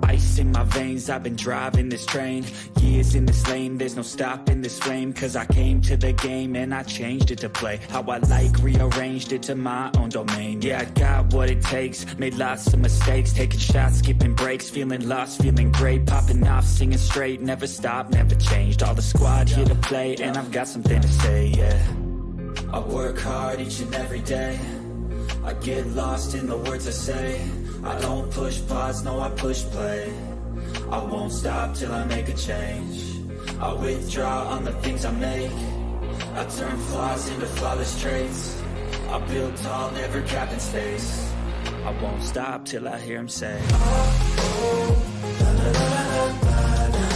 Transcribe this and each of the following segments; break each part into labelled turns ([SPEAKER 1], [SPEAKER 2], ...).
[SPEAKER 1] Ice in my veins, I've been driving this train. Years in this lane, there's no stopping this flame. Cause I came to the game and I changed it to play how I like, rearranged it to my own domain. Yeah, I got what it takes, made lots of mistakes, taking shots, skipping breaks, feeling lost, feeling great, popping off, singing straight, never stopped, never changed. All the squad here to play and I've got something to say, yeah. I work hard each and every day, I get lost in the words I say. I don't push pause, no I push play. I won't stop till I make a change. I withdraw on the things I make. I turn flaws into flawless traits. I build tall, never capped in space. I won't stop till I hear him say, oh, la, la, la, la, la, la.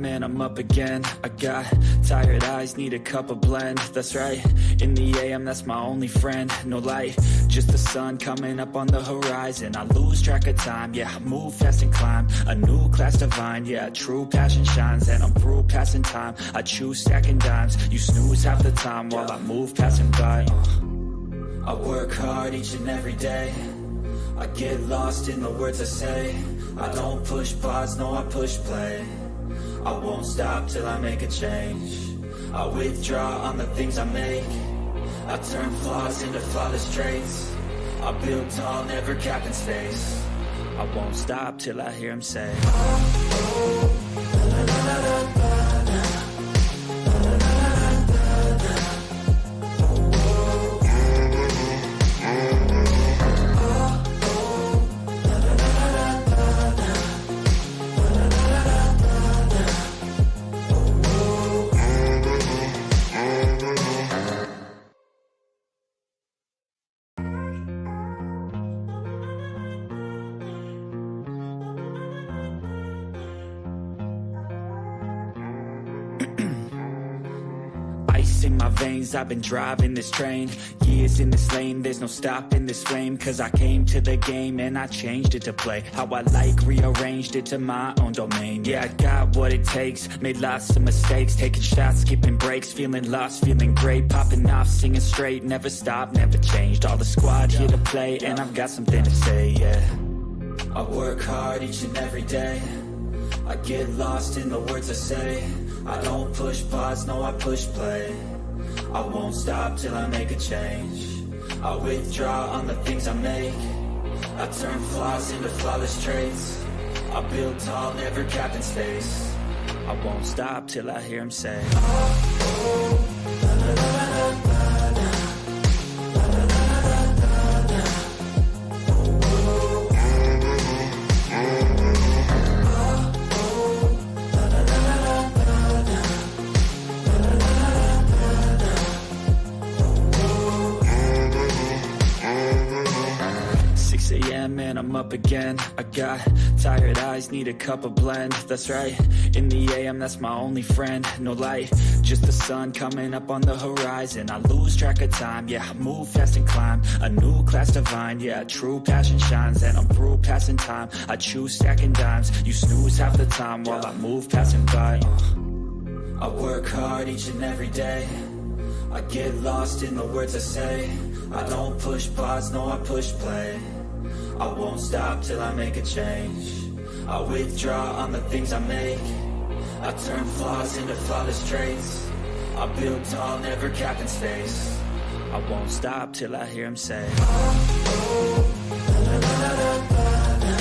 [SPEAKER 1] And I'm up again. I got tired eyes, need a cup of blend. That's right, in the AM, that's my only friend. No light, just the sun coming up on the horizon. I lose track of time, yeah, I move fast and climb a new class divine, yeah, true passion shines. And I'm through passing time, I choose stacking dimes. You snooze half the time while I move passing by. I work hard each and every day, I get lost in the words I say. I don't push pause, no I push play. I won't stop till I make a change. I withdraw on the things I make. I turn flaws into flawless traits. I build tall, never capped in space. I won't stop till I hear him say, oh, oh, la, la, la, la, la, la. In my veins, I've been driving this train. Years in this lane, there's no stopping this flame. Cause I came to the game and I changed it to play how I like, rearranged it to my own domain. Yeah, I got what it takes, made lots of mistakes, taking shots, skipping breaks, feeling lost, feeling great, popping off, singing straight, never stopped, never changed. All the squad here to play and I've got something to say, yeah. I work hard each and every day, I get lost in the words I say. I don't push pause, no I push play. I won't stop till I make a change. I withdraw on the things I make. I turn flaws into flawless traits. I build tall, never capped in space. I won't stop till I hear him say, oh, oh, la, la, la, la, la, la. And I'm up again. I got tired eyes, need a cup of blend. That's right, in the AM, that's my only friend. No light, just the sun coming up on the horizon. I lose track of time, yeah, I move fast and climb a new class divine, yeah, true passion shines. And I'm through passing time, I choose stacking dimes. You snooze half the time while I move passing by. I work hard each and every day, I get lost in the words I say. I don't push pause, no I push play. I won't stop till I make a change. I withdraw on the things I make. I turn flaws into flawless traits. I build tall, never capped in space. I won't stop till I hear him say, oh, oh, la, la, la, la, la, la.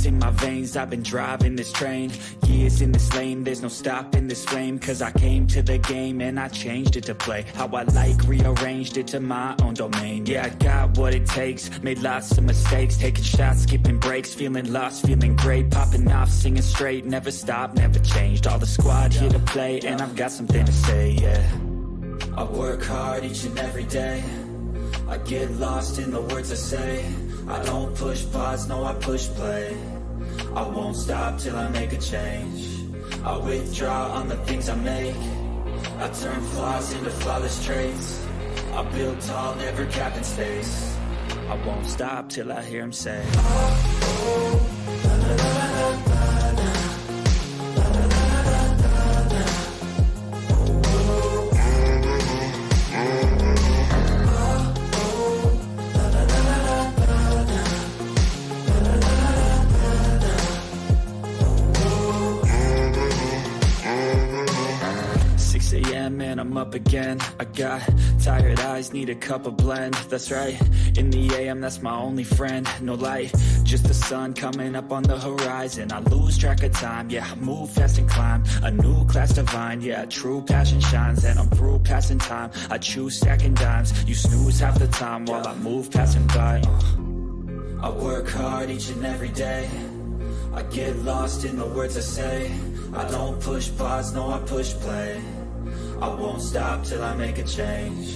[SPEAKER 1] in my veins, I've been driving this train. Years in this lane, there's no stopping this flame. Cause I came to the game and I changed it to play how I like, rearranged it to my own domain. Yeah, I got what it takes, made lots of mistakes, taking shots, skipping breaks, feeling lost, feeling great, popping off, singing straight, never stopped, never changed. All the squad here to play and I've got something to say, yeah. I work hard each and every day, I get lost in the words I say. I don't push pause, no I push play. I won't stop till I make a change. I withdraw on the things I make. I turn flaws into flawless traits. I build tall, never capped in space. I won't stop till I hear him say, oh, la, la, la, la, la, la. And I'm up again. I got tired eyes, need a cup of blend. That's right, in the AM, that's my only friend. No light, just the sun coming up on the horizon. I lose track of time, yeah, I move fast and climb a new class divine, yeah, true passion shines. And I'm through passing time, I choose stacking dimes. You snooze half the time while I move passing by. I work hard each and every day, I get lost in the words I say. I don't push pause, no I push play. I won't stop till I make a change.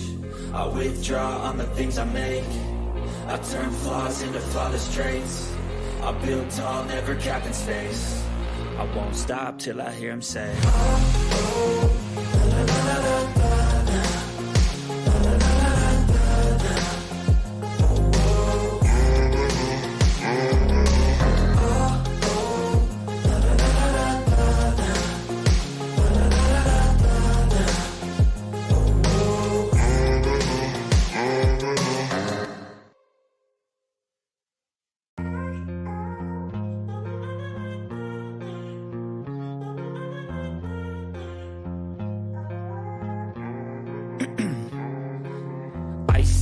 [SPEAKER 1] I withdraw on the things I make. I turn flaws into flawless traits. I build tall, never capped in space. I won't stop till I hear him say, oh, oh, la, la, la, la, la, la.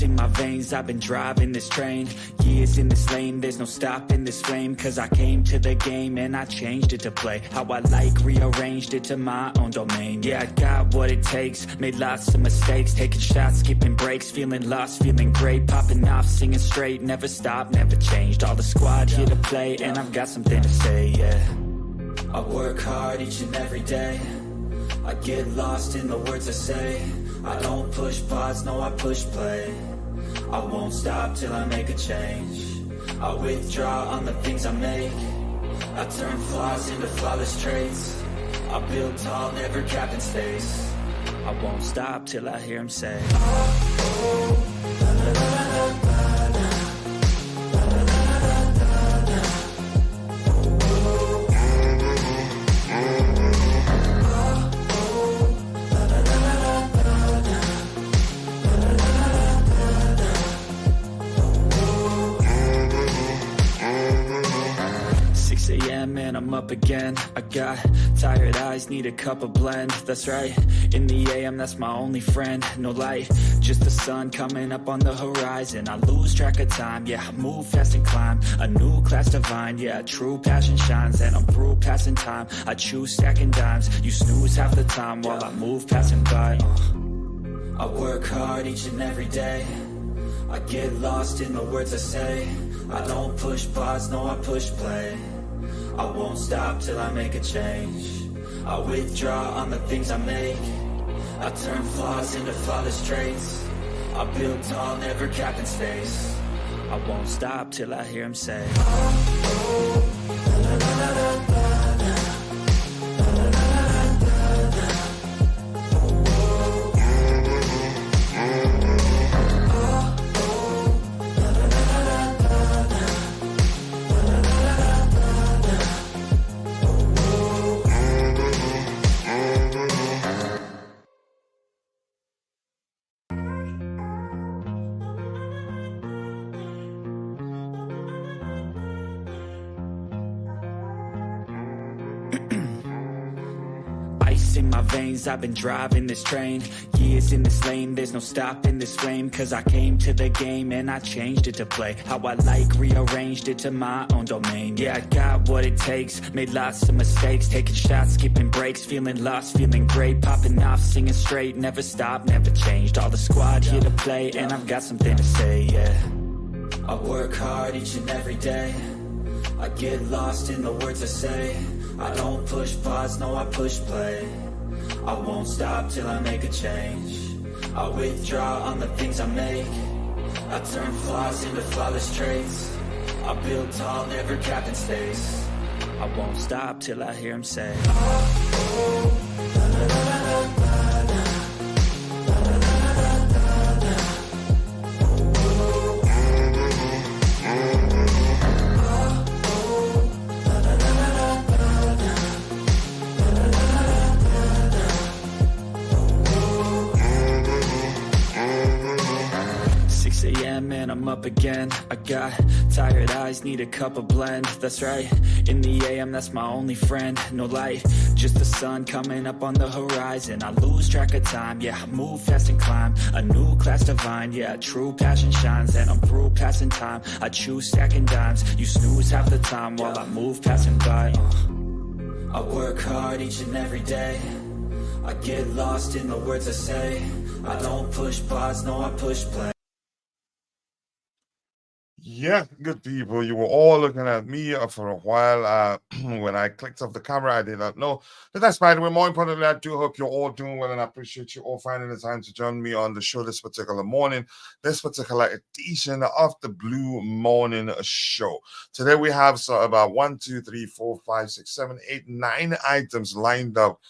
[SPEAKER 1] In my veins, I've been driving this train. Years in this lane, there's no stopping this flame. Cause I came to the game and I changed it to play how I like, rearranged it to my own domain. Yeah, I got what it takes, made lots of mistakes, taking shots, skipping breaks, feeling lost, feeling great, popping off, singing straight, never stopped, never changed. All the squad here to play and I've got something to say, yeah. I work hard each and every day, I get lost in the words I say. I don't push pause, no I push play. I won't stop till I make a change. I withdraw on the things I make. I turn flaws into flawless traits. I build tall, never capped in space. I won't stop till I hear him say, oh, oh, la, la, la, la, la, la. And I'm up again. I got tired eyes, need a cup of blend. That's right, in the AM, that's my only friend. No light, just the sun coming up on the horizon. I lose track of time, yeah, I move fast and climb a new class divine, yeah, true passion shines. And I'm through passing time, I choose stacking dimes. You snooze half the time while I move passing by. I work hard each and every day, I get lost in the words I say. I don't push pause, no I push play. I won't stop till I make a change. I withdraw on the things I make. I turn flaws into flawless traits. I build tall, never capped in space. I won't stop till I hear him say, oh, oh, la, la, la, la, la, la. in my veins, I've been driving this train. Years in this lane, there's no stopping this flame. Cause I came to the game and I changed it to play how I like, rearranged it to my own domain. Yeah, I got what it takes, made lots of mistakes, taking shots, skipping breaks, feeling lost, feeling great, popping off, singing straight, never stopped, never changed. All the squad here to play, and I've got something to say, yeah. I work hard each and every day, I get lost in the words I say. I don't push pause, no I push play. I won't stop till I make a change. I withdraw on the things I make. I turn flaws into flawless traits. I build tall, never capped in space. I won't stop till I hear him say, and I'm up again. I got tired eyes, need a cup of blend. That's right, in the AM, that's my only friend. No light, just the sun coming up on the horizon. I lose track of time, yeah, I move fast and climb a new class divine, yeah, true passion shines. And I'm through passing time, I choose stacking dimes. You snooze half the time while I move passing by. I work hard each and every day, I get lost in the words I say. I don't push pause, no I push play.
[SPEAKER 2] Yeah, good people. You were all looking at me for a while. When I clicked off the camera, I did not know. But that's by the way. More importantly, I do hope you're all doing well, and I appreciate you all finding the time to join me on the show this particular morning, this particular edition of the Blue Morning Show. Today we have about 1, 2, 3, 4, 5, 6, 7, 8, 9 items lined up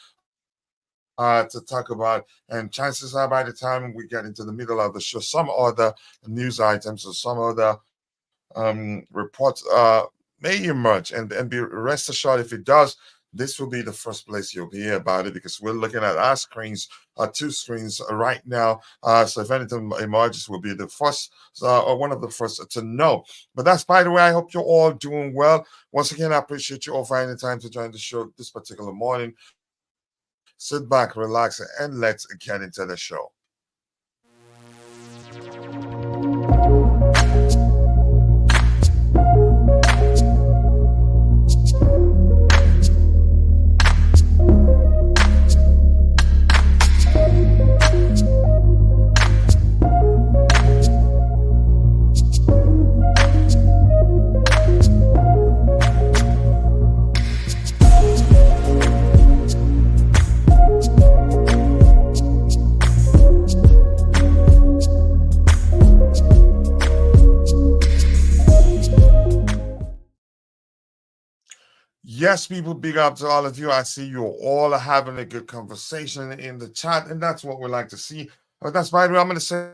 [SPEAKER 2] to talk about, and chances are by the time we get into the middle of the show, some other news items or some other reports may emerge, and be rest assured, if it does, this will be the first place you'll hear about it, because we're looking at our screens, two screens right now. So if anything emerges, we'll be the first or one of the first to know. But that's by the way. I hope you're all doing well. Once again, I appreciate you all finding the time to join the show this particular morning. Sit back, relax, and let's get into the show. Yes, people, big up to all of you. I see you all having a good conversation in the chat, and that's what we like to see. But that's by the way, I'm going to say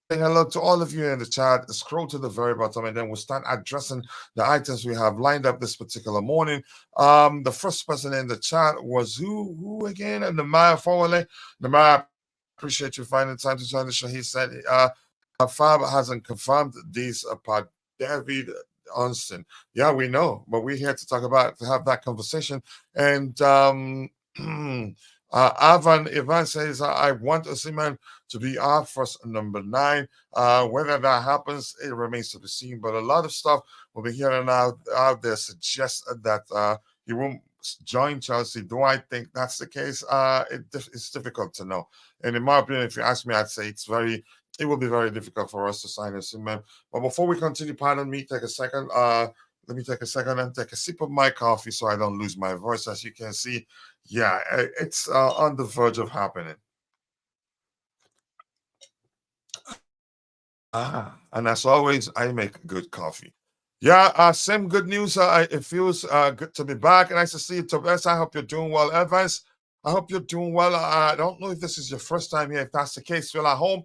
[SPEAKER 2] hello to all of you in the chat. Scroll to the very bottom, and then we'll start addressing the items we have lined up this particular morning. The first person in the chat was who again? And Namaya Fowale. Namaya, appreciate you finding time to join the show. He said Fab hasn't confirmed this about David Onston. Yeah, we know, but we're here to talk about, to have that conversation. And Ivan says, I want Osimhen to be our first number 9. Whether that happens, it remains to be seen. But a lot of stuff we'll be hearing out there suggests that he won't join Chelsea. Do I think that's the case? It's difficult to know. And in my opinion, if you ask me, I'd say it will be very difficult for us to sign Osimhen. But before we continue, pardon me, take a second. Let me take a second and take a sip of my coffee so I don't lose my voice. As you can see, yeah, it's on the verge of happening. And as always, I make good coffee. Yeah, same good news. It feels good to be back. Nice to see you, Tobias. I hope you're doing well. Evans, I hope you're doing well. I don't know if this is your first time here. If that's the case, feel at home.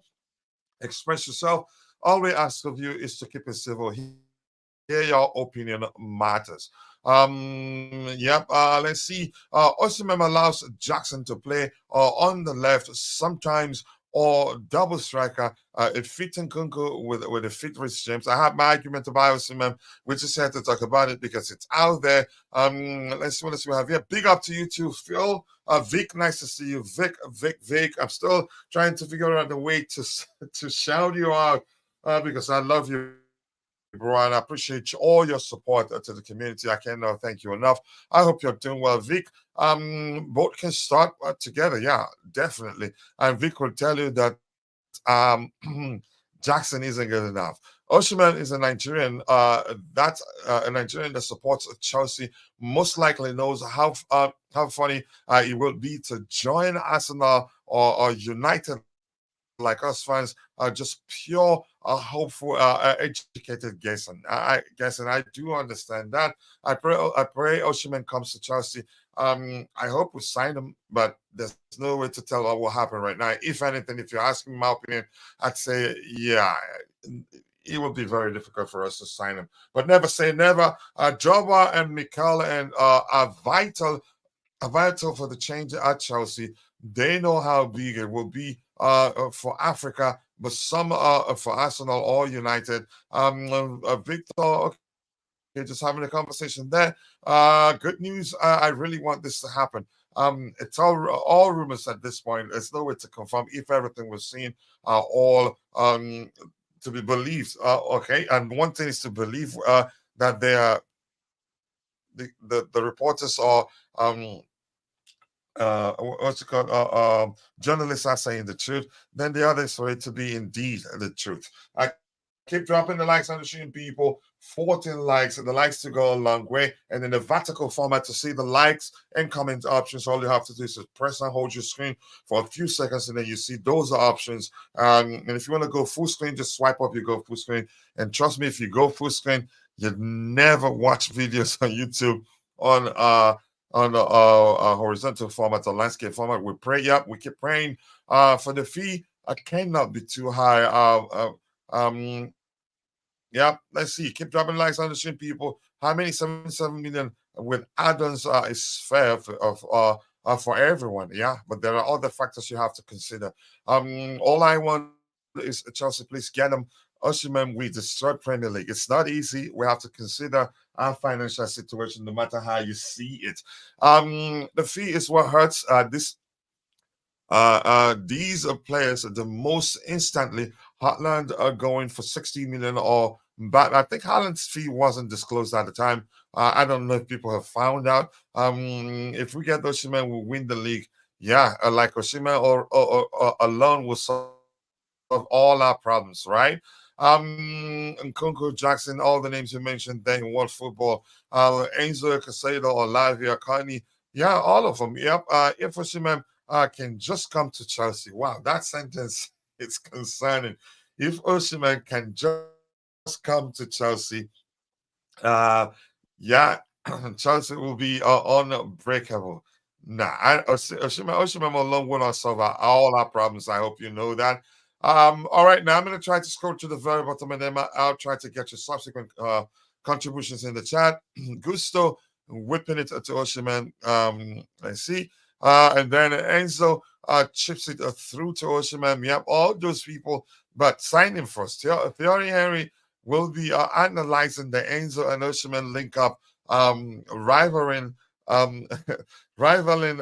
[SPEAKER 2] Express yourself. All we ask of you is to keep it civil. Here, your opinion matters. Let's see. Osimhen allows Jackson to play on the left, sometimes or double striker, a fit Nkunku with a fit Rich James. I have my argument about Osimhen. We just had to talk about it because it's out there. Let's see what else we have here. Big up to you too, Phil. Vic, nice to see you. Vic. I'm still trying to figure out a way to to shout you out because I love you, bro, and I appreciate all your support to the community. I cannot thank you enough. I hope you're doing well, Vic. Both can start together, yeah, definitely. And Vic will tell you that Jackson isn't good enough. Osimhen is a Nigerian. That's a Nigerian that supports Chelsea. Most likely knows how funny it will be to join Arsenal or United like us fans. Just pure, hopeful, educated guessing. I do understand that. I pray Osimhen comes to Chelsea. I hope we sign him, but there's no way to tell what will happen right now. If anything, if you're asking my opinion, I'd say, yeah, it will be very difficult for us to sign him. But never say never. Joba and Mikel and are vital for the change at Chelsea. They know how big it will be for Africa, but some for Arsenal or United. Victor, okay, just having a conversation there. Good news. I really want this to happen. It's all rumors at this point. There's no way to confirm if everything was seen all to be believed. Okay, and one thing is to believe that they are the reporters are what's it called? Journalists are saying the truth. Then the other is for it to be indeed the truth. I keep dropping the likes on the stream, people. 14 likes, and the likes to go a long way. And in the vertical format to see the likes and comment options, all you have to do is press and hold your screen for a few seconds, and then you see those are options. And if you want to go full screen, just swipe up. You go full screen, and trust me, if you go full screen, you'd never watch videos on YouTube on a horizontal format or landscape format. We pray, yep, we keep praying for the fee. I cannot be too high. Yep, let's see. Keep dropping likes on the stream, people. How many? 77 million with add-ons is fair for everyone. Yeah, but there are other factors you have to consider. All I want is Chelsea, please get them. Osimhen, we destroyed Premier League. It's not easy. We have to consider our financial situation, no matter how you see it. The fee is what hurts. These are players the most instantly. Haaland are going for 60 million or but I think Haaland's fee wasn't disclosed at the time. I don't know if people have found out. If we get Osimhen, we'll win the league. Yeah, like Osimhen or alone will solve all our problems, right? Nkunku, Jackson, all the names you mentioned there in world football. Enzo, Casado, Olavia, Carney. Yeah, all of them. Yep. If Osimhen can just come to Chelsea. Wow, that sentence is concerning. If Osimhen can just come to Chelsea, yeah, Chelsea will be unbreakable. Nah, Osimhen alone will not solve all our problems. I hope you know that. All right, now I'm going to try to scroll to the very bottom, and then I'll try to get your subsequent contributions in the chat. Gusto whipping it to Osimhen. Let's see. And then Enzo chips it through to Osimhen. Yep, all those people, but sign him first. Theory Henry will be analyzing the Enzo and Osimhen link up, rivaling um, rivaling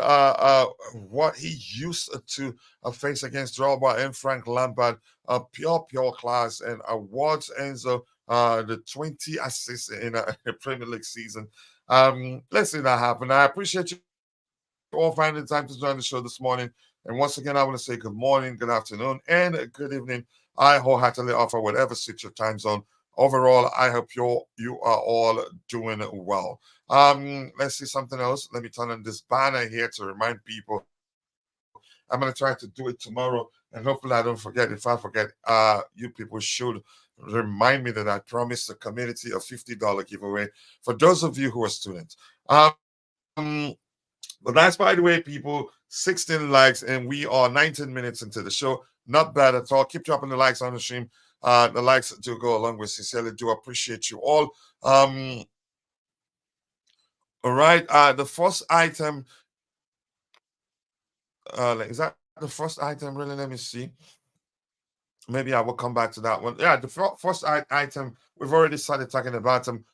[SPEAKER 2] what he used to face against Drogba and Frank Lampard. Pure class, and awards Enzo the 20 assists in a Premier League season. Let's see that happen. I appreciate you all finding the time to join the show this morning. And once again, I want to say good morning, good afternoon, and good evening. I wholeheartedly offer whatever suits your time zone. Overall, I hope you are all doing well. Let's see something else. Let me turn on this banner here to remind people. I'm gonna try to do it tomorrow, and hopefully I don't forget. If I forget, you people should remind me that I promised the community a $50 giveaway for those of you who are students. But that's, by the way, people, 16 likes, and we are 19 minutes into the show. Not bad at all. Keep dropping the likes on the stream. The likes do go along with. Sincerely do appreciate you all. All right. The first item, is that the first item? Really, let me see. Maybe I will come back to that one. Yeah, the first item we've already started talking about them.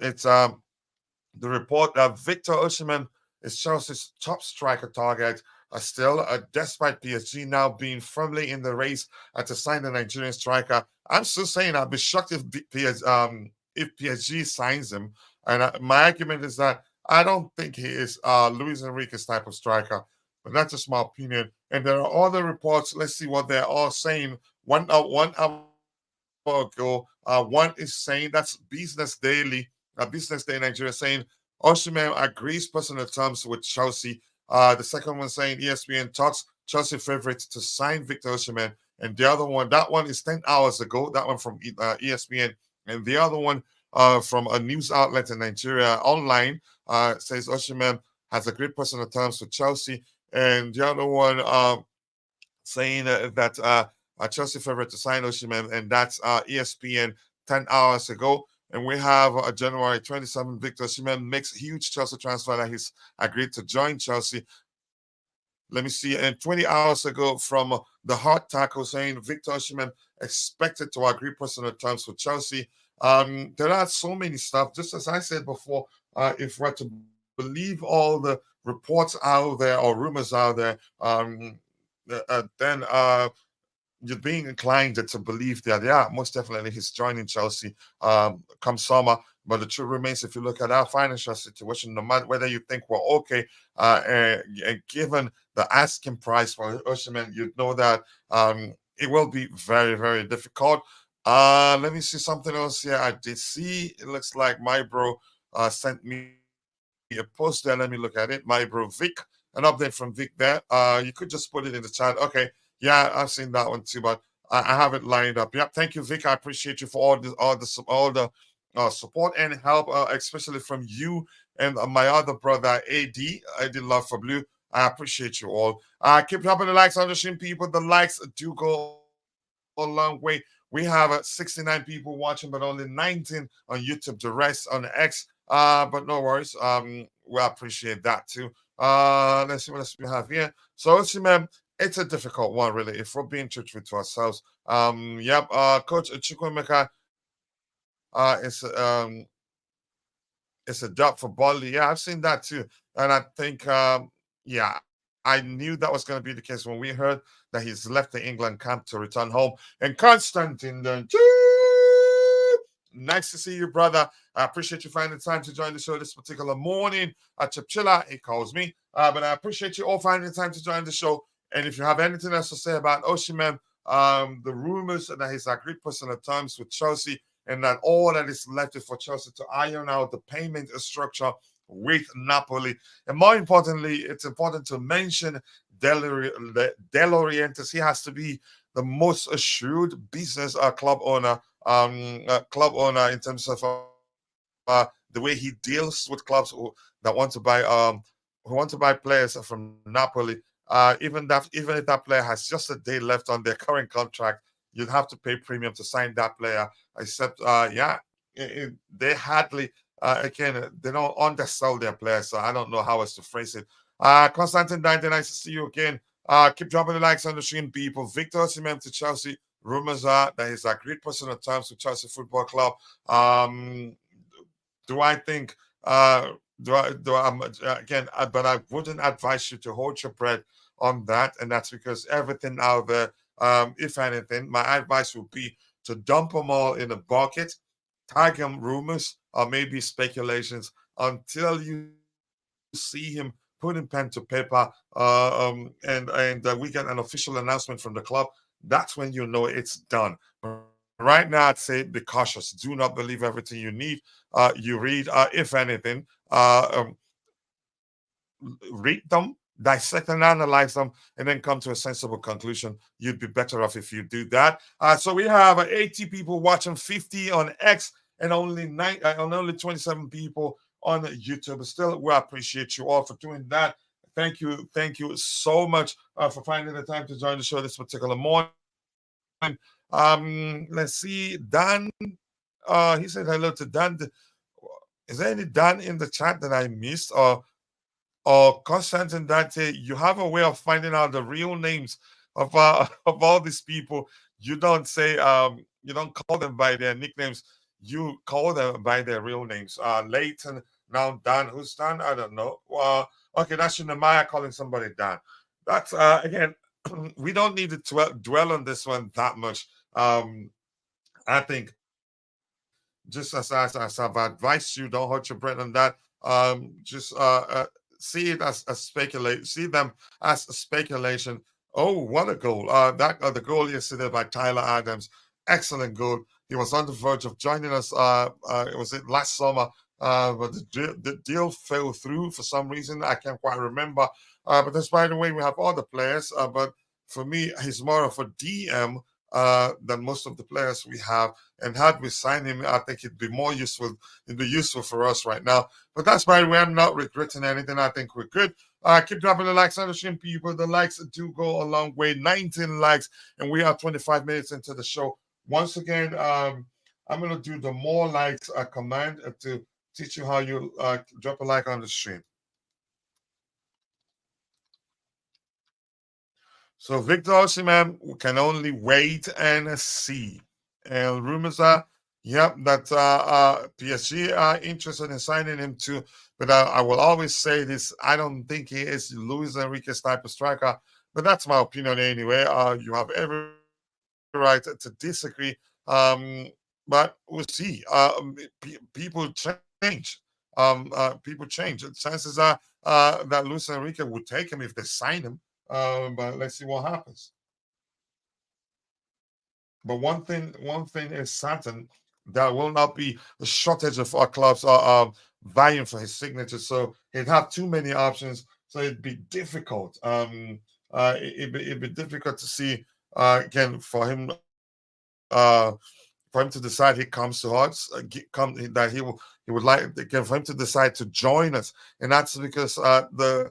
[SPEAKER 2] It's the report that Victor Osimhen is Chelsea's top striker target. Still, despite PSG now being firmly in the race to sign the Nigerian striker, I'm still saying I'd be shocked if PSG signs him. And my argument is that I don't think he is Luis Enrique's type of striker. But that's just my opinion. And there are other reports. Let's see what they're all saying. One hour ago, one is saying that's Business Day Nigeria saying Osimhen agrees personal terms with Chelsea. The second one saying ESPN talks Chelsea favorites to sign Victor Osimhen, and the other one, that one is 10 hours ago. That one from ESPN, and the other one from a news outlet in Nigeria online says Osimhen has agreed personal terms with Chelsea, and the other one saying that Chelsea favorite to sign Osimhen, and that's ESPN 10 hours ago. And we have January 27th, Victor Osimhen makes huge Chelsea transfer that he's agreed to join Chelsea. Let me see. And 20 hours ago from the Hot Tackle saying Victor Osimhen expected to agree personal terms with Chelsea. There are so many stuff. Just as I said before, if we're to believe all the reports out there or rumors out there, then you're being inclined to believe that, yeah, most definitely he's joining Chelsea come summer. But the truth remains, if you look at our financial situation, no matter whether you think we're okay, and given the asking price for Osimhen, you know that it will be very, very difficult. Let me see something else here. I did see, it looks like my bro sent me a post there. Let me look at it. My bro Vic, an update from Vic there. You could just put it in the chat. Okay. Yeah, I've seen that one too, but I have it lined up. Yep, thank you, Vic. I appreciate you for all the support and help, especially from you and my other brother AD Love for Blue. I appreciate you all. Keep dropping the likes on the stream, people. The likes do go a long way. We have 69 people watching, but only 19 on YouTube. The rest on X. But no worries. We appreciate that too. Let's see what else we have here. So, Osimhen, it's a difficult one, really, if we're being truthful to ourselves. Yep. Coach Chukwemeka it's a dub for Bali. Yeah, I've seen that too, and I think yeah, I knew that was going to be the case when we heard that he's left the England camp to return home. And Constantine, nice to see you, brother. I appreciate you finding time to join the show this particular morning. Chipchilla, he calls me, but I appreciate you all finding time to join the show. And if you have anything else to say about Osimhen, the rumors that he's agreed personal terms with Chelsea, and that all that is left is for Chelsea to iron out the payment structure with Napoli. And more importantly, it's important to mention De Laurentiis. He has to be the most assured business club owner in terms of the way he deals with clubs that want to buy who want to buy players from Napoli. Even if that player has just a day left on their current contract, you'd have to pay premium to sign that player. Except, they hardly again they don't undersell their players. So I don't know how else to phrase it. Constantine, nice to see you again. Keep dropping the likes on the stream, people. Victor Osimhen to Chelsea. Rumors are that he's agreed personal terms with Chelsea Football Club. Do I think? But I wouldn't advise you to hold your breath on that, and that's because everything out there. If anything, my advice would be to dump them all in a bucket, tag them rumors or maybe speculations until you see him putting pen to paper, and we get an official announcement from the club. That's when you know it's done. Right now, I'd say be cautious. Do not believe everything you read. If anything, read them, dissect and analyze them, and then come to a sensible conclusion. You'd be better off if you do that. So we have 80 people watching, 50 on X, and only 27 people on YouTube. Still, we appreciate you all for doing that. Thank you so much for finding the time to join the show this particular morning. Let's see, Dan. He said hello to Dan. Is there any Dan in the chat that I missed? Or or Constantine Dante, you have a way of finding out the real names of of all these people. You don't say you don't call them by their nicknames. You call them by their real names. Leighton, now Dan. Who's Dan? I don't know. Okay, that's Nehemiah calling somebody Dan. That's again, we don't need to dwell on this one that much. I think just as I've advised you, don't hold your breath on that. Just see it as a speculate. See them as a speculation. Oh, what a goal! That the goal yesterday by Tyler Adams, excellent goal. He was on the verge of joining us. It was it last summer, but the deal fell through for some reason. I can't quite remember. But despite the way we have other players, but for me, he's more of a DM than most of the players we have. And had we signed him, I think it'd be more useful. It'd be useful for us right now. But that's by the way, I'm not regretting anything. I think we're good. Keep dropping the likes on the stream, people. The likes do go a long way. 19 likes, and we are 25 minutes into the show. Once again, I'm gonna do the more likes command to teach you how you drop a like on the stream. So Victor Osimhen can only wait and see. And rumors are, yep, that PSG are interested in signing him too. But I will always say this: I don't think he is Luis Enrique's type of striker. But that's my opinion anyway. You have every right to disagree. But we'll see. People change. People change. Chances are that Luis Enrique would take him if they sign him. But let's see what happens. But one thing is certain: there will not be a shortage of our clubs vying for his signature. So he'd have too many options. So it'd be difficult. It'd be difficult to see again for him to decide he comes to us, that he would like again for him to decide to join us, and that's because the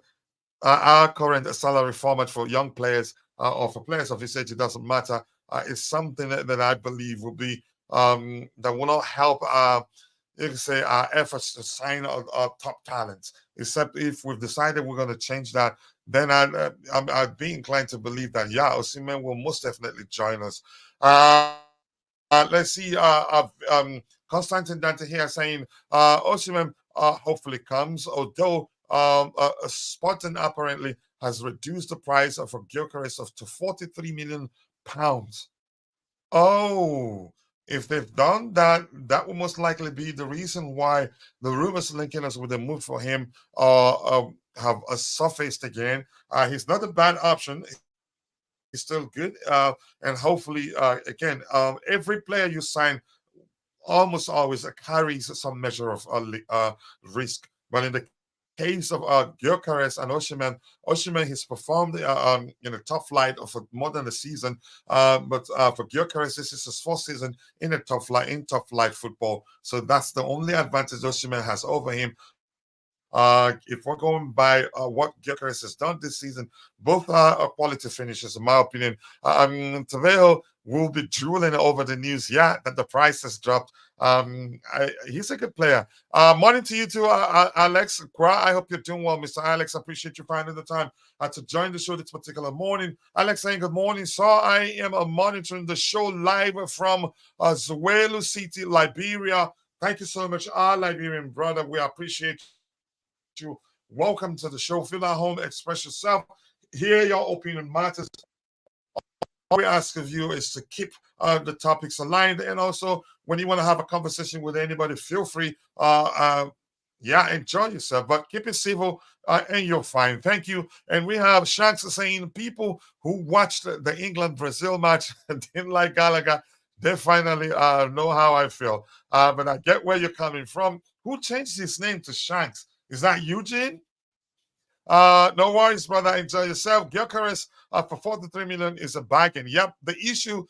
[SPEAKER 2] our current salary format for young players or for players of his age, it doesn't matter. Is something that I believe will be that will not help you can say our efforts to sign our top talents. Except if we've decided we're going to change that, then I'd be inclined to believe that yeah, Osimhen will most definitely join us. Let's see. Constantine Dante here saying Osimhen hopefully comes, although Spartan apparently has reduced the price of a Gyökeres of to 43 million pounds. Oh, if they've done that, that will most likely be the reason why the rumors linking us with a move for him have surfaced again. He's not a bad option. He's still good. And hopefully, again, every player you sign almost always carries some measure of risk. But in the case of Gyökeres and Osimhen has performed in a top flight of more than a season. But for Gyökeres, this is his fourth season in a top flight football. So that's the only advantage Osimhen has over him. If we're going by what Gyökeres has done this season, both are quality finishes, in my opinion. Taveo will be drooling over the news, yeah, that the price has dropped. He's a good player. Morning to you too, Alex. I hope you're doing well, Mr. Alex. I appreciate you finding the time to join the show this particular morning. Alex saying good morning, sir. I am monitoring the show live from Zuelu City, Liberia. Thank you so much, our Liberian brother. We appreciate you. Welcome to the show. Feel at home, express yourself. Here, your opinion matters. All we ask of you is to keep the topics aligned, and also when you want to have a conversation with anybody, feel free. Yeah, enjoy yourself, but keep it civil, and you're fine. Thank you. And we have Shanks saying people who watched the England Brazil match didn't like Gallagher. They finally know how I feel. But I get where you're coming from. Who changed his name to Shanks? Is that Eugene? No worries, brother. Enjoy yourself. Gyökeres for 43 million is a bargain. Yep. The issue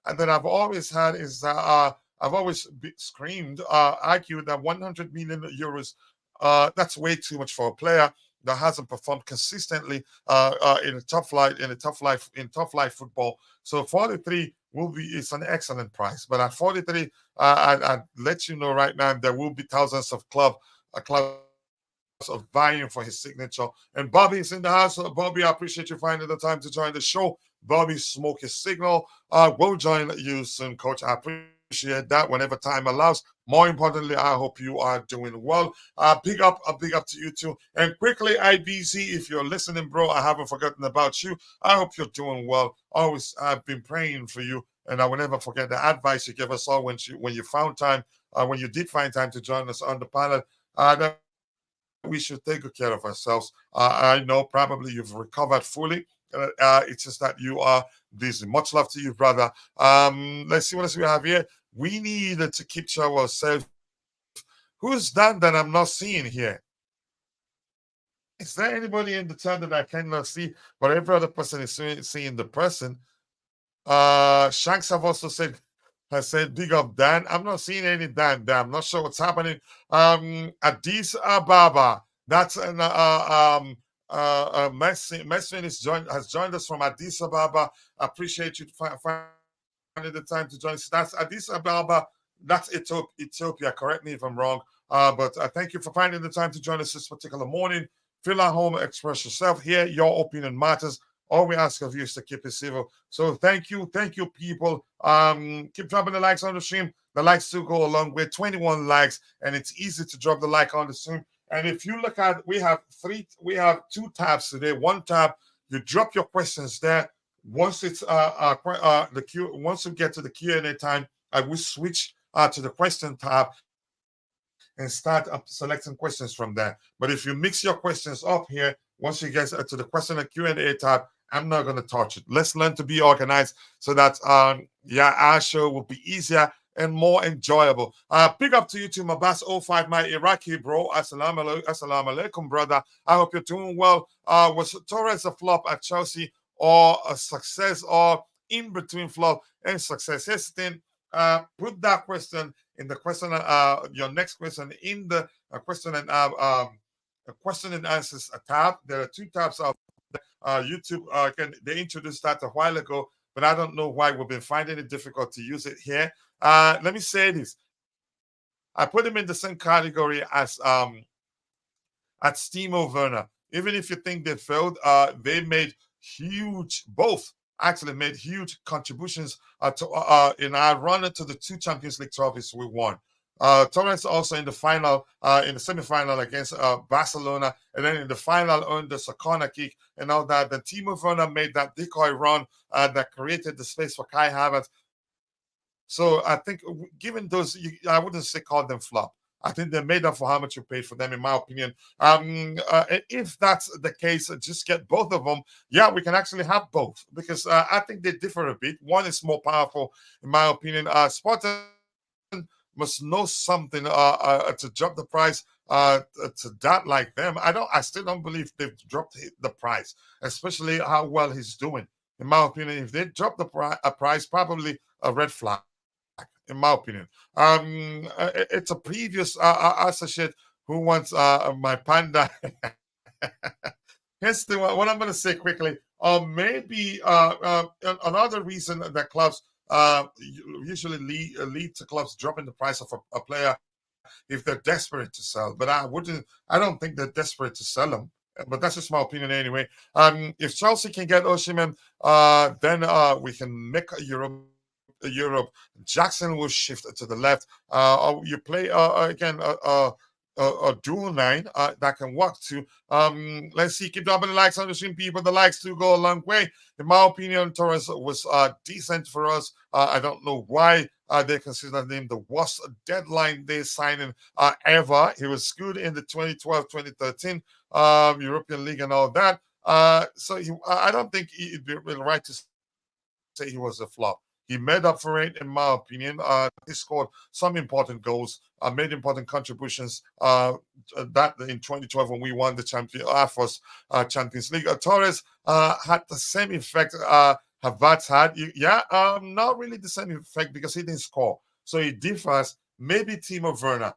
[SPEAKER 2] that I've always had is that I've always argued that 100 million euros, that's way too much for a player that hasn't performed consistently in top flight football. So 43 it's an excellent price. But at 43, I'd let you know right now there will be thousands of clubs of vying for his signature. And Bobby's in the house. So Bobby, I appreciate you finding the time to join the show. Bobby Smoke his signal. We'll join you soon, Coach. I appreciate that whenever time allows. More importantly, I hope you are doing well. A big up to you too. And quickly, IBZ, if you're listening, bro, I haven't forgotten about you. I hope you're doing well. Always, I've been praying for you, and I will never forget the advice you gave us all when you found time, when you did find time to join us on the panel. That we should take good care of ourselves. I know probably you've recovered fully. It's just that you are busy. Much love to you, brother. Let's see what else we have here. We need to keep to ourselves. Who's that I'm not seeing here? Is there anybody in the chat that I cannot see? But every other person is seeing the person. Shanks have also said, has said, big up Dan. I'm not seeing any Dan there. I'm not sure what's happening. Addis Ababa. That's an Mesfin has joined us from Addis Ababa. I appreciate you finding the time to join us. That's Addis Ababa. That's Ethiopia. Correct me if I'm wrong. But thank you for finding the time to join us this particular morning. Feel at home, express yourself here. Your opinion matters. All we ask of you is to keep it civil. So thank you, people. Keep dropping the likes on the stream. The likes do go a long way. 21 likes, and it's easy to drop the like on the stream. And if you look at, we have two tabs today. One tab, you drop your questions there. Once it's once we get to the Q&A time, I will switch to the question tab and start up selecting questions from there. But if you mix your questions up here, once you get to the question and Q&A tab, I'm not going to touch it. Let's learn to be organized so that our show will be easier and more enjoyable. Big up to you too, Mabas05, my Iraqi bro. Assalamu alaikum, brother. I hope you're doing well. Was Torres a flop at Chelsea or a success, or in between flop and success? Hesitant. Put that question in the question, your next question in the question and answers tab. There are two tabs of YouTube. They introduced that a while ago, but I don't know why we've been finding it difficult to use it here. Let me say this. I put them in the same category as Timo Werner. Even if you think they failed, they made both actually made huge contributions in our run to the two Champions League trophies we won. Torres also in the final, in the semi-final against Barcelona, and then in the final on the corner kick and all that. Then Timo Werner made that decoy run that created the space for Kai Havertz. So I think, given those, I wouldn't say call them flop. I think they made up for how much you paid for them, in my opinion. If that's the case, just get both of them. Yeah, we can actually have both, because I think they differ a bit. One is more powerful, in my opinion. Spartan must know something to drop the price to that like them. I still don't believe they've dropped the price, especially how well he's doing. In my opinion, if they drop the price, probably a red flag, in my opinion. It's a previous associate who wants my panda. Here's what I'm going to say quickly. Maybe another reason that clubs usually lead to clubs dropping the price of a player if they're desperate to sell. But I don't think they're desperate to sell them. But that's just my opinion anyway. If Chelsea can get Osimhen, then we can make Europe. Jackson will shift to the left. You play again a dual 9 that can work too. Let's see, keep dropping the likes on the stream, people. The likes do go a long way. In my opinion, Torres was decent for us. I don't know why they consider him the worst deadline day signing ever. He was good in the 2012-2013 European League and all that. So I don't think it'd be right to say he was a flop. He made up for it, in my opinion. He scored some important goals, made important contributions. That in 2012 when we won the first Champions League. Torres had the same effect Havertz had. Not really the same effect because he didn't score. So it differs. Maybe Timo Werner.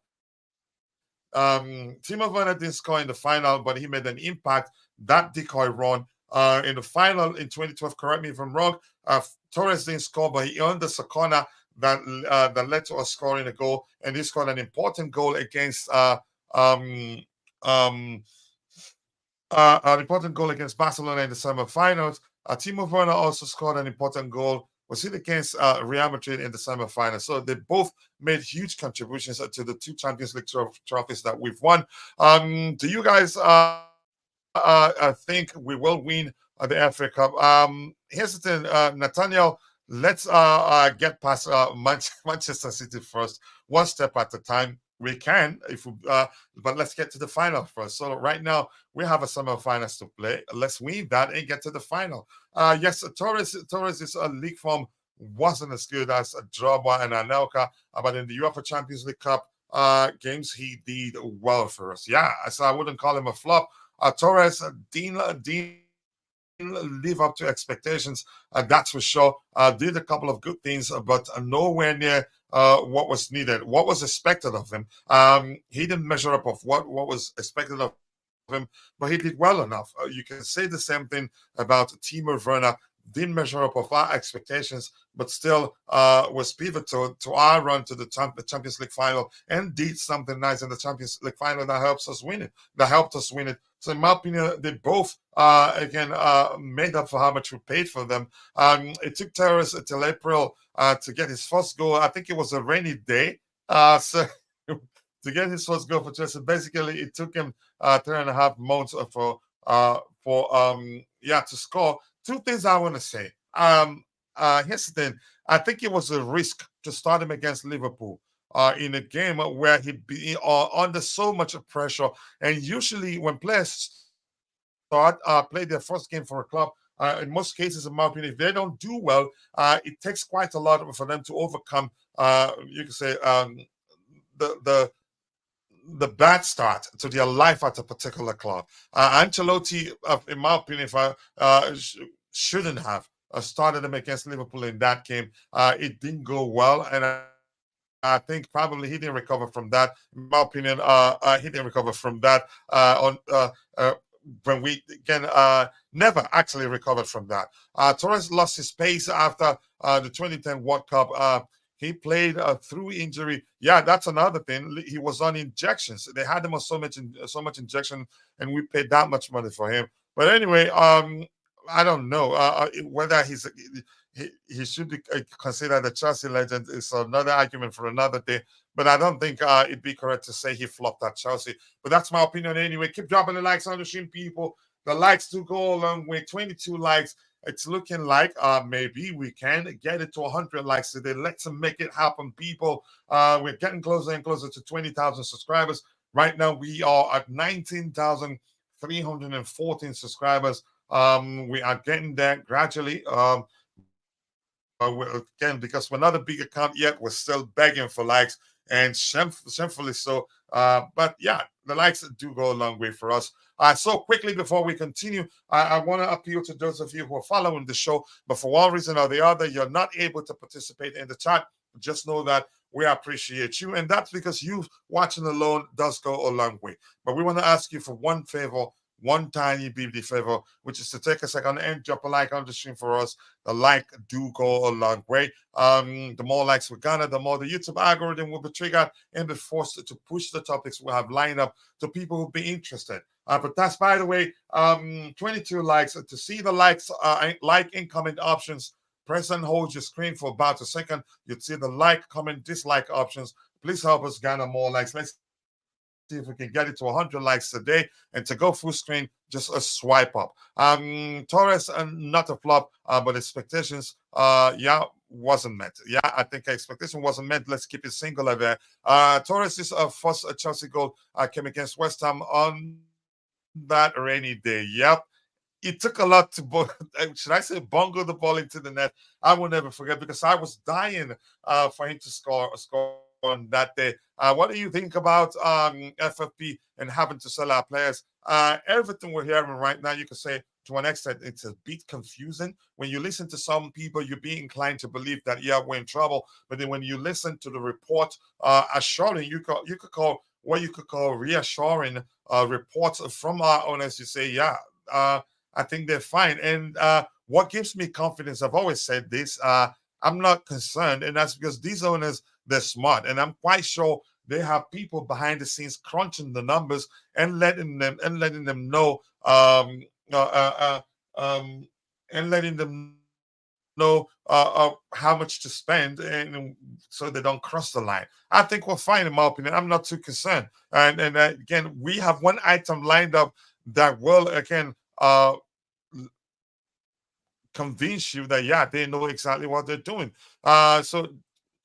[SPEAKER 2] Timo Werner didn't score in the final, but he made an impact. That decoy run in the final in 2012, correct me if I'm wrong, Torres didn't score, but he earned the corner that led to us scoring a goal, and he scored an important goal against Um, an important goal against Barcelona in the semi-finals. Timo Werner also scored an important goal. Was it against Real Madrid in the semi-final? So they both made huge contributions to the two Champions League trophies that we've won. Do you guys think we will win the FA Cup? Here's the thing, Nathaniel. Let's get past Manchester City first, one step at a time. We can, if we, but let's get to the final first. So right now we have a semi-finals to play. Let's win that and get to the final. Yes, Torres' league form wasn't as good as Drogba and Anelka, but in the UEFA Champions League Cup games, he did well for us. Yeah, so I wouldn't call him a flop. Torres didn't live up to expectations, that's for sure. Did a couple of good things, but nowhere near what was needed, what was expected of him. He didn't measure up of what was expected of him, but he did well enough. You can say the same thing about Timo Werner. Didn't measure up of our expectations, but still was pivotal to our run to the Champions League final and did something nice in the Champions League final that helps us win it. That helped us win it. So in my opinion, they both again made up for how much we paid for them. It took Torres until April to get his first goal. I think it was a rainy day. So to get his first goal for Chelsea, basically it took him 3.5 months to score. Two things I want to say. Here's the thing. I think it was a risk to start him against Liverpool in a game where he'd be under so much pressure. And usually when players start play their first game for a club, in most cases, in my opinion, if they don't do well, it takes quite a lot for them to overcome. You can say the bad start to their life at a particular club. Ancelotti, in my opinion, shouldn't have started him against Liverpool in that game. It didn't go well, and I think probably he didn't recover from that. In my opinion, he didn't recover from that when we again never actually recovered from that. Torres lost his pace after the 2010 World Cup. He played through injury. Yeah, that's another thing. He was on injections. They had him on so much injection, and we paid that much money for him. But anyway, I don't know whether he should be considered a Chelsea legend. Is another argument for another day. But I don't think it'd be correct to say he flopped at Chelsea. But that's my opinion anyway. Keep dropping the likes on the stream, people. The likes do go a long way. 22 likes. It's looking like maybe we can get it to 100 likes today. Let's make it happen, people. We're getting closer and closer to 20,000 subscribers. Right now, we are at 19,314 subscribers. We are getting there gradually. Again, because we're not a big account yet, we're still begging for likes, and shamefully so. But yeah, the likes do go a long way for us. So quickly before we continue, I want to appeal to those of you who are following the show, but for one reason or the other, you're not able to participate in the chat. Just know that we appreciate you, and that's because you watching alone does go a long way. But we want to ask you for one favor, one tiny BB favor, which is to take a second and drop a like on the stream for us. The like do go a long way. The more likes we garner, the more the YouTube algorithm will be triggered and be forced to push the topics we have lined up to people who'll be interested. But that's, by the way, 22 likes. To see the likes, like incoming options, press and hold your screen for about a second. You'd see the like, comment, dislike options. Please help us garner more likes. Let's see if we can get it to 100 likes today. And to go full screen, just a swipe up. Torres, not a flop, but expectations, wasn't met. Yeah, I think expectation wasn't met. Let's keep it singular there. Torres' first Chelsea goal came against West Ham on that rainy day. Yep. It took a lot to, should I say, bungle the ball into the net. I will never forget, because I was dying for him to score on that day. What do you think about FFP and having to sell our players? Everything we're hearing right now, you could say to an extent, it's a bit confusing. When you listen to some people, you'd be inclined to believe that, yeah, we're in trouble. But then when you listen to the report, assuring, you could call reassuring reports from our owners, you say, yeah, I think they're fine. And what gives me confidence, I've always said this, I'm not concerned. And that's because these owners, they're smart. And I'm quite sure they have people behind the scenes crunching the numbers and letting them know and letting them know how much to spend, and so they don't cross the line. I think we're fine, in my opinion. I'm not too concerned. And again, we have one item lined up that will again convince you that yeah, they know exactly what they're doing. So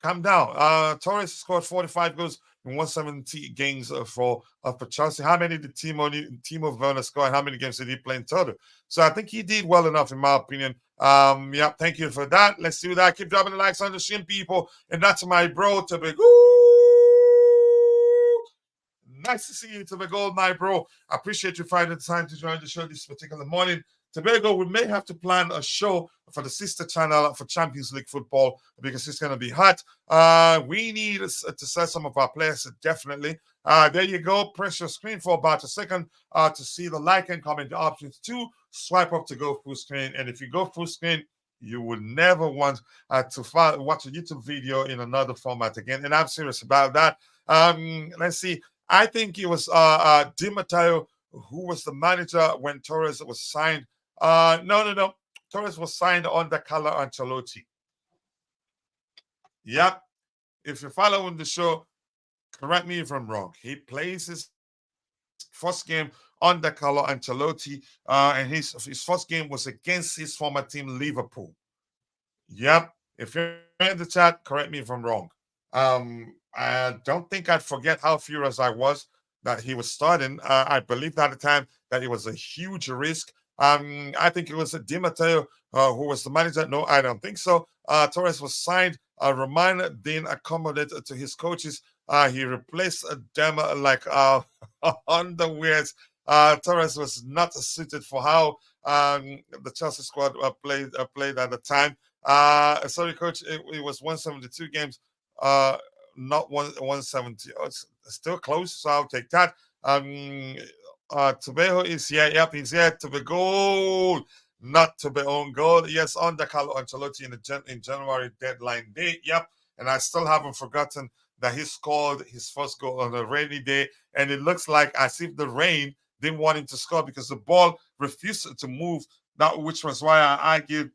[SPEAKER 2] calm down. Torres scored 45 goals in 170 games for Chelsea. How many did Timo Werner score, and how many games did he play in total? So I think he did well enough, in my opinion. Yeah, thank you for that. Let's do that. Keep dropping the likes on the stream, people. And that's my bro to be. Nice to see you, Tobago, my bro. I appreciate you finding the time to join the show this particular morning. Tobago, we may have to plan a show for the sister channel for Champions League football because it's going to be hot. We need to sell some of our players, definitely. There you go. Press your screen for about a second to see the like and comment options. To swipe up to go full screen. And if you go full screen, you will never want to watch a YouTube video in another format again. And I'm serious about that. Let's see. I think it was Di Matteo who was the manager when Torres was signed. No. Torres was signed under Carlo Ancelotti. Yep. If you're following the show, correct me if I'm wrong. He plays his first game under Carlo Ancelotti, and his first game was against his former team, Liverpool. Yep. If you're in the chat, correct me if I'm wrong. I don't think I'd forget how furious I was that he was starting. I believed at the time that it was a huge risk. I think it was Di Matteo who was the manager. No, I don't think so. Torres was signed. Roman didn't accommodate to his coaches. He replaced them like underwears. Torres was not suited for how the Chelsea squad played at the time. Sorry, coach. It was 172 games. Not 170. Oh, it's still close, so I'll take that. Tobejo is here. Yep, he's here to be goal, not to be own goal. Yes, under Carlo Ancelotti in January deadline day. Yep, and I still haven't forgotten that he scored his first goal on a rainy day, and it looks like as if the rain didn't want him to score because the ball refused to move. That which was why I argued.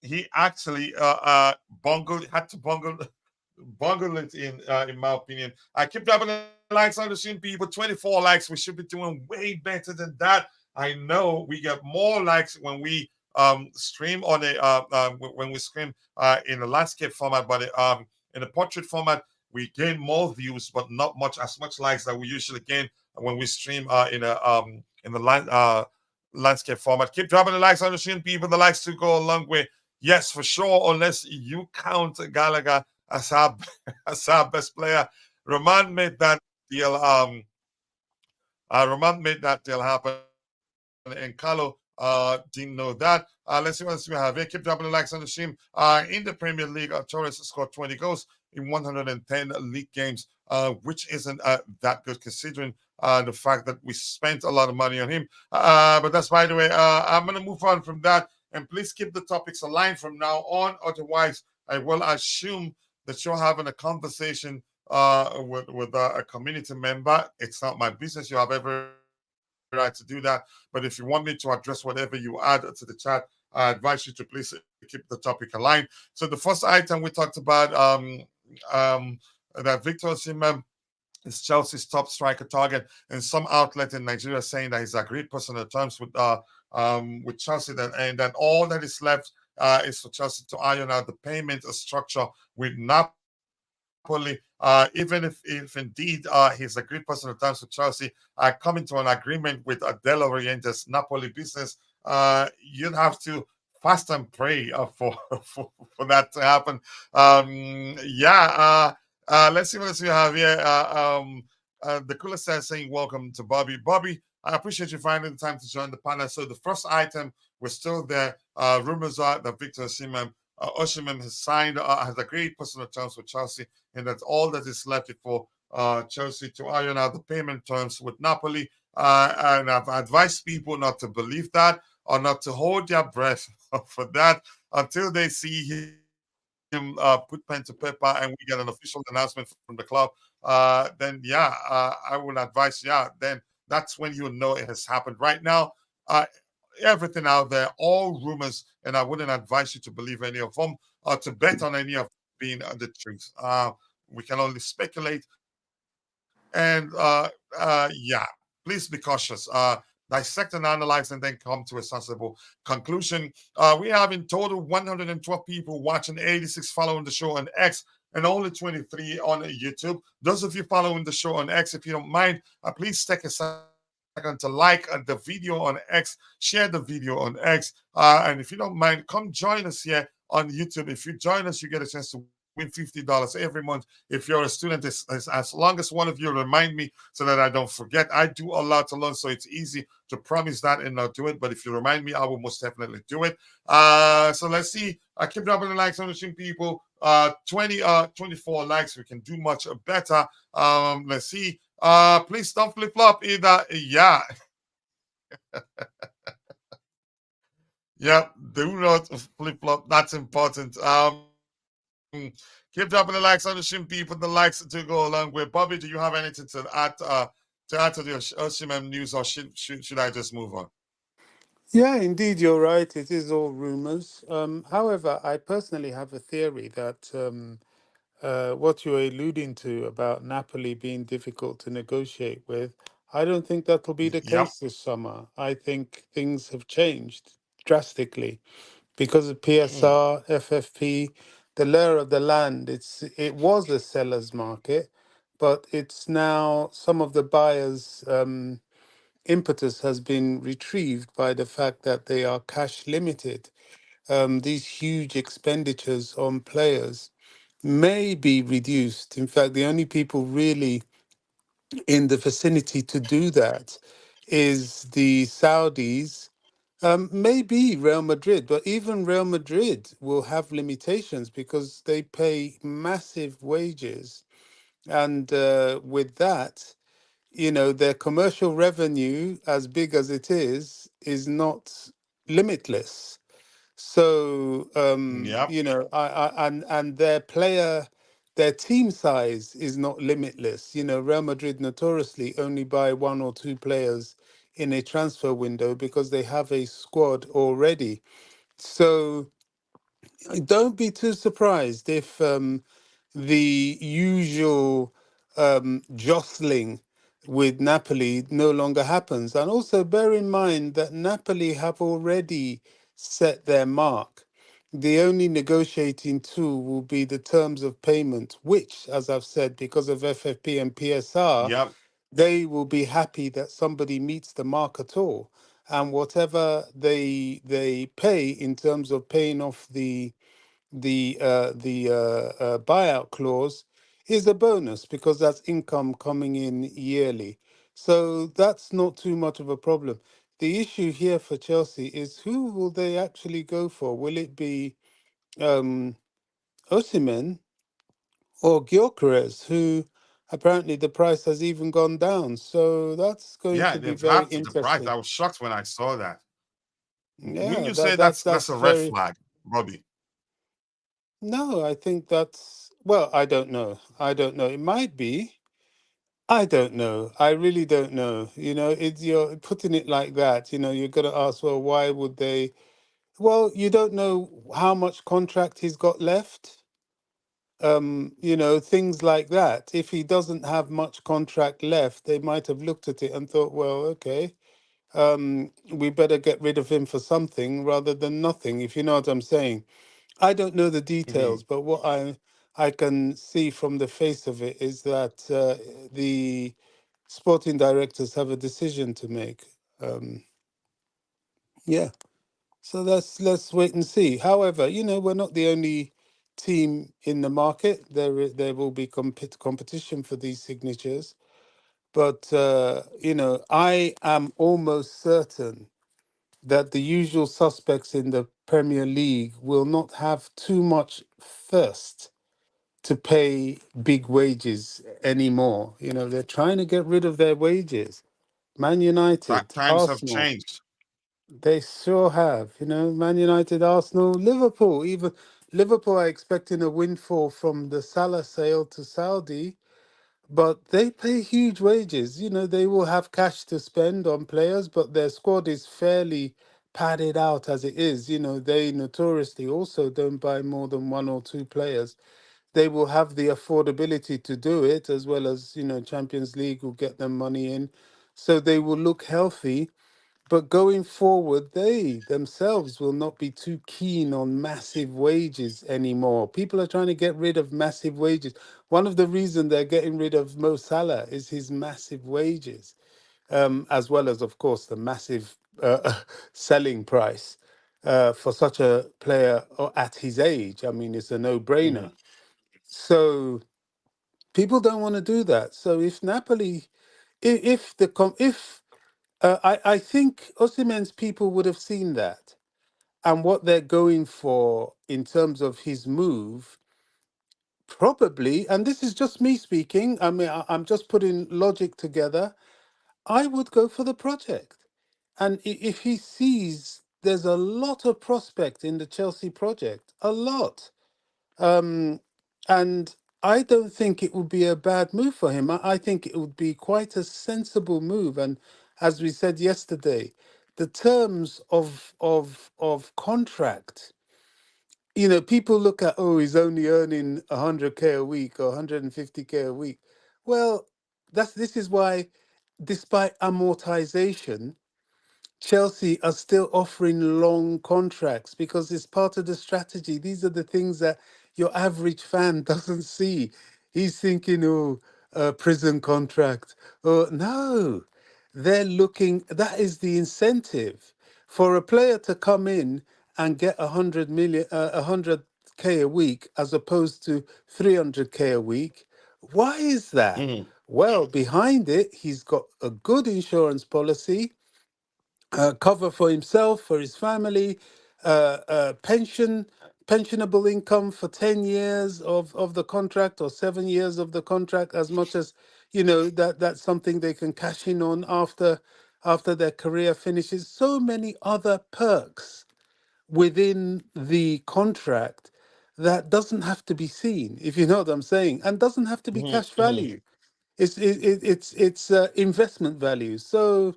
[SPEAKER 2] He actually had to bungle it in my opinion. I keep dropping the likes on the stream, people. 24 likes. We should be doing way better than that. I know we get more likes when we stream on when we stream in a landscape format, but in a portrait format, we gain more views, but not as much likes that we usually gain when we stream in the landscape format. Keep dropping the likes on the stream, people. The likes to go a long way. Yes, for sure, unless you count Gallagher as our best player. Roman made that deal. Roman made that deal happen, and Carlo didn't know that. Let's see what else we have here. Keep dropping the likes on the stream. In the Premier League, Torres scored 20 goals in 110 league games, which isn't that good considering the fact that we spent a lot of money on him. But that's by the way. I'm going to move on from that. And please keep the topics aligned from now on. Otherwise, I will assume that you're having a conversation with a community member. It's not my business. You have every right to do that. But if you want me to address whatever you add to the chat, I advise you to please keep the topic aligned. So the first item we talked about that Victor Osimhen is Chelsea's top striker target, and some outlet in Nigeria saying that he's agreed personal terms with Chelsea, and then all that is left is for Chelsea to iron out the payment structure with Napoli. Even if indeed he's agreed personal terms with Chelsea, coming to an agreement with De La Riente's Napoli business, you'd have to fast and pray for that to happen. Let's see what else we have here. The cooler says saying welcome to Bobby. Bobby, I appreciate you finding the time to join the panel. So the first item was still there. Rumors are that Victor Osimhen has agreed personal terms with Chelsea, and that's all that is left for Chelsea to iron out the payment terms with Napoli. And I've advised people not to believe that or not to hold their breath for that until they see him put pen to paper and we get an official announcement from the club, then yeah, I will advise, yeah, then that's when you know it has happened. Right now, uh, everything out there, all rumors, and I wouldn't advise you to believe any of them or to bet on any of being the truth. We can only speculate, and yeah, please be cautious. Dissect and analyze, and then come to a sensible conclusion. We have in total 112 people watching, 86 following the show on X, and only 23 on YouTube. Those of you following the show on X, if you don't mind, please take a second to like the video on X, share the video on X, and if you don't mind, come join us here on YouTube. If you join us, you get a chance to win $50 every month. If you're a student, as long as one of you remind me so that I don't forget. I do a lot to learn, so it's easy to promise that and not do it. But if you remind me, I will most definitely do it. So let's see. I keep dropping the likes on the stream, people. 24 likes. We can do much better. Let's see. Please don't flip flop either. Yeah. Yep, do not flip flop. That's important. Keep dropping the likes on the stream, people. The likes to go along with. Bobby, do you have anything to add to the Osimhen news, or should I just move on?
[SPEAKER 3] Yeah, indeed, you're right. It is all rumors. However, I personally have a theory that what you're alluding to about Napoli being difficult to negotiate with, I don't think that'll be the
[SPEAKER 2] Yep.
[SPEAKER 3] case this summer. I think things have changed drastically because of PSR, FFP, the layer of the land. It was a seller's market, but it's now some of the buyers. Impetus has been retrieved by the fact that they are cash limited. These huge expenditures on players may be reduced. In fact, the only people really in the vicinity to do that is the Saudis, maybe Real Madrid, but even Real Madrid will have limitations because they pay massive wages. And with that, their commercial revenue, as big as it is not limitless. So,
[SPEAKER 2] Yep.
[SPEAKER 3] and their team size is not limitless. Real Madrid notoriously only buy one or two players in a transfer window because they have a squad already. So don't be too surprised if the usual jostling with Napoli no longer happens. And also bear in mind that Napoli have already set their mark. The only negotiating tool will be the terms of payment, which, as I've said, because of FFP and PSR,
[SPEAKER 2] Yep.
[SPEAKER 3] they will be happy that somebody meets the mark at all. And whatever they pay in terms of paying off the buyout clause is a bonus because that's income coming in yearly. So that's not too much of a problem. The issue here for Chelsea is who will they actually go for? Will it be um, Osimhen or Gyökeres, who apparently the price has even gone down? So that's going
[SPEAKER 2] Yeah,
[SPEAKER 3] to be
[SPEAKER 2] they've
[SPEAKER 3] very
[SPEAKER 2] halved the price.
[SPEAKER 3] interesting.
[SPEAKER 2] I was shocked when I saw that. Wouldn't
[SPEAKER 3] Yeah,
[SPEAKER 2] you say that's
[SPEAKER 3] that's
[SPEAKER 2] a red
[SPEAKER 3] very.
[SPEAKER 2] flag, Bobby?
[SPEAKER 3] No, I think that's, well, I don't know. I don't know. It might be. I don't know. I really don't know. You're putting it like that. You're going to ask, well, why would they? Well, you don't know how much contract he's got left. Things like that. If he doesn't have much contract left, they might have looked at it and thought, well, okay, we better get rid of him for something rather than nothing, if you know what I'm saying. I don't know the
[SPEAKER 2] Hmm.
[SPEAKER 3] details, but what I can see from the face of it is that the sporting directors have a decision to make. Um, yeah, so let's wait and see. However, we're not the only team in the market. There will be competition for these signatures, but I am almost certain that the usual suspects in the Premier League will not have too much thirst to pay big wages anymore. They're trying to get rid of their wages. Man United,
[SPEAKER 2] Times have
[SPEAKER 3] Arsenal,
[SPEAKER 2] changed.
[SPEAKER 3] they sure have. Man United, Arsenal, Liverpool, even Liverpool are expecting a windfall from the Salah sale to Saudi, but they pay huge wages. You know, they will have cash to spend on players, but their squad is fairly padded out as it is. You know, they notoriously also don't buy more than one or two players. They will have the affordability to do it, as well as, you know, Champions League will get them money in. So they will look healthy. But going forward, they themselves will not be too keen on massive wages anymore. People are trying to get rid of massive wages. One of the reasons they're getting rid of Mo Salah is his massive wages, as well as, of course, the massive selling price for such a player at his age. I mean, it's a no-brainer.
[SPEAKER 2] Mhm.
[SPEAKER 3] So people don't want to do that. So if Napoli, if the if I think Osimhen's people would have seen that and what they're going for in terms of his move, probably, and this is just me speaking, I mean, I'm just putting logic together, I would go for the project. And if he sees there's a lot of prospect in the Chelsea project, a lot. Um, and I don't think it would be a bad move for him. I think it would be quite a sensible move. And as we said yesterday, the terms of contract, you know, people look at, oh, he's only earning 100K a week or 150K a week. Well, this is why, despite amortization, Chelsea are still offering long contracts because it's part of the strategy. These are the things that your average fan doesn't see. He's thinking, oh, a prison contract. Oh, no, they're looking, that is the incentive for a player to come in and get 100K a week as opposed to 300K a week. Why is that?
[SPEAKER 2] Mhm.
[SPEAKER 3] Well, behind it, he's got a good insurance policy, cover for himself, for his family, pensionable income for 10 years of the contract or 7 years of the contract, as much as, you know, that's something they can cash in on after their career finishes. So many other perks within the contract that doesn't have to be seen, if you know what I'm saying, and doesn't have to be
[SPEAKER 2] Mhm.
[SPEAKER 3] cash
[SPEAKER 2] Mhm.
[SPEAKER 3] value. It's investment value. So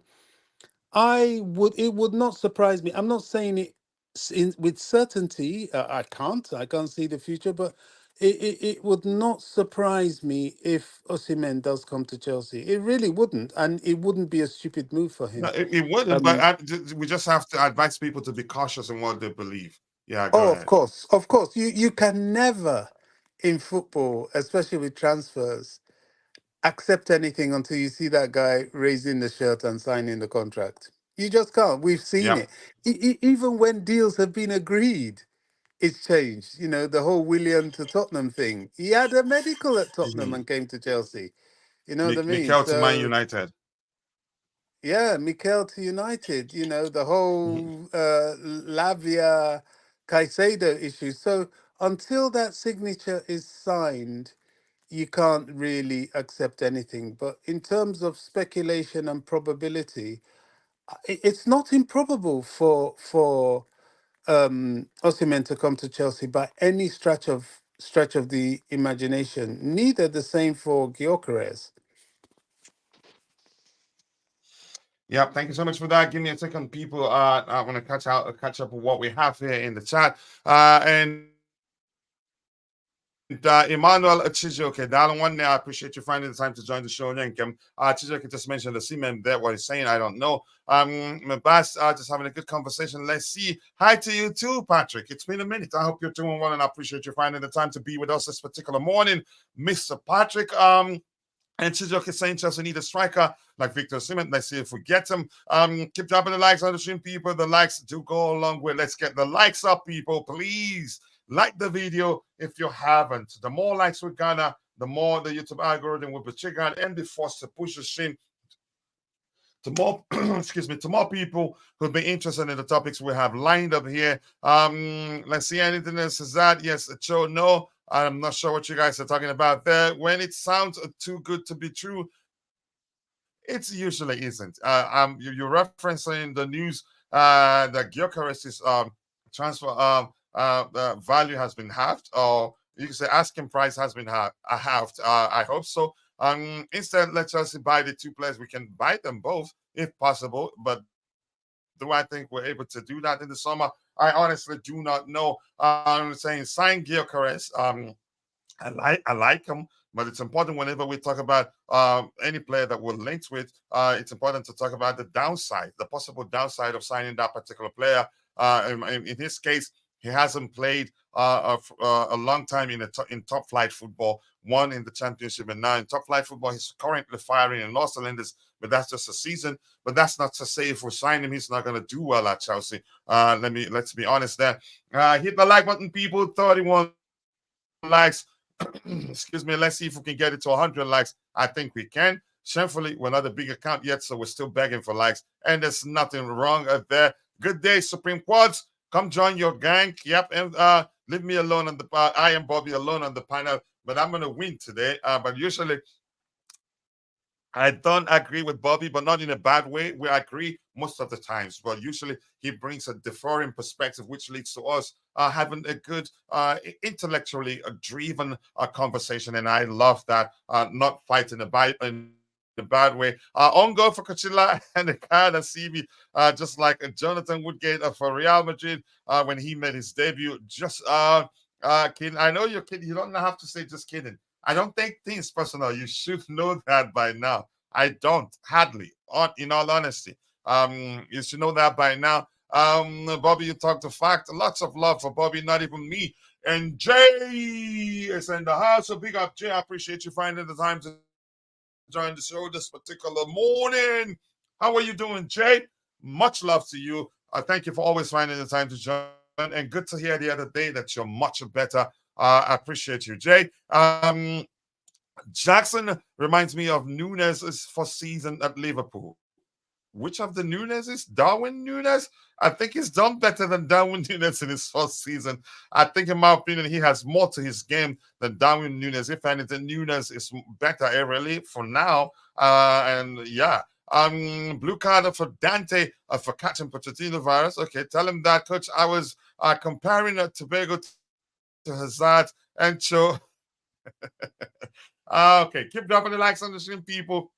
[SPEAKER 3] it would not surprise me. I'm not saying it with certainty. I can't see the future, but it would not surprise me if Osimhen does come to Chelsea. It really wouldn't, and it wouldn't be a stupid move for
[SPEAKER 2] No,
[SPEAKER 3] him.
[SPEAKER 2] it wouldn't, but
[SPEAKER 3] Um,
[SPEAKER 2] we just have to advise people to be cautious in what they believe. Yeah, go
[SPEAKER 3] oh,
[SPEAKER 2] ahead.
[SPEAKER 3] of course, you can never in football, especially with transfers, accept anything until you see that guy raising the shirt and signing the contract. You just can't. We've seen
[SPEAKER 2] Yep.
[SPEAKER 3] it. Even when deals have been agreed, it's changed. You know, the whole Willian to Tottenham thing. He had a medical at Tottenham
[SPEAKER 2] Mhm.
[SPEAKER 3] and came to Chelsea. You know what I mean?
[SPEAKER 2] Mikel to Man
[SPEAKER 3] So,
[SPEAKER 2] United.
[SPEAKER 3] yeah, Mikel to United, you know, the
[SPEAKER 2] Mhm.
[SPEAKER 3] whole Lavia Caicedo issue. So, until that signature is signed, you can't really accept anything. But in terms of speculation and probability, it's not improbable for Osimhen to come to Chelsea by any stretch of the imagination. Neither the same for Gyökeres.
[SPEAKER 2] Yep, thank you so much for that. Give me a second, people. I want to catch up with what we have here in the chat. Emmanuel Chijoke, Darling, one day I appreciate you finding the time to join the show. Chijoke just mentioned the Seaman there, what he's saying, I don't know. Mabas, just having a good conversation. Let's see. Hi to you too, Patrick. It's been a minute. I hope you're doing well, and I appreciate you finding the time to be with us this particular morning, Mr. Patrick. And Chijoke is saying Chelsea need a striker like Victor Osimhen. Let's see if we get him. Keep dropping the likes on the stream, people. The likes do go a long way. Let's get the likes up, people. Please like the video if you haven't. The more likes we garner, the more the YouTube algorithm will be triggered and be forced to push the stream to more excuse me, to more people who'd be interested in the topics we have lined up here. Let's see, anything else is that? Yes, Joe, no. I'm not sure what you guys are talking about there. When it sounds too good to be true, it usually isn't. You're referencing the news that Gyökeres is transfer the value has been halved, or you can say asking price has been halved. I hope so. Instead, let Chelsea buy the two players. We can buy them both if possible, but do I think we're able to do that in the summer? I honestly do not know. I'm saying sign Gyökeres. I like him, but it's important whenever we talk about any player that we're linked with. It's important to talk about the downside, the possible downside of signing that particular player. In his case, he hasn't played a long time in top flight football. One in the championship, and now in top flight football, he's currently firing in Los Angeles. But that's just a season. But that's not to say if we sign him, he's not going to do well at Chelsea. Let's be honest there. Hit the like button, people. 31 likes. Excuse me. Let's see if we can get it to 100 likes. I think we can. Shamefully, we're not a big account yet, so we're still begging for likes. And there's nothing wrong there. Good day, Supreme Quads. Come join your gang. Yep. And leave me alone on the I am Bobby alone on the panel, but I'm going to win today. But usually, I don't agree with Bobby, but not in a bad way. We agree most of the times, but usually he brings a differing perspective, which leads to us having a good, intellectually driven conversation. And I love that, not fighting in a bad way. On goal for Coachella and the card of CB, just like Jonathan Woodgate for Real Madrid when he made his debut. Just kidding. I know you're kidding. You don't have to say just kidding. I don't take things personal. You should know that by now. I don't, hardly, in all honesty. You should know that by now. Bobby, you talked the fact. Lots of love for Bobby, not even me. And Jay is in the house. So big up, Jay. I appreciate you finding the time to join the show this particular morning. How are you doing, Jay? Much love to you. Thank you for always finding the time to join. And good to hear the other day that you're much better. I appreciate you, Jay. Jackson reminds me of Nunes' first season at Liverpool. Which of the Nunes? Darwin Nunes? I think he's done better than Darwin Nunes in his first season. I think, in my opinion, he has more to his game than Darwin Nunes. If anything, Nunes is better, really, for now. And yeah. Blue card for Dante for catching Pochettino virus. Okay, tell him that, coach. I was comparing Tobago to Hazard and Cho. Okay, keep dropping the likes on the stream, people.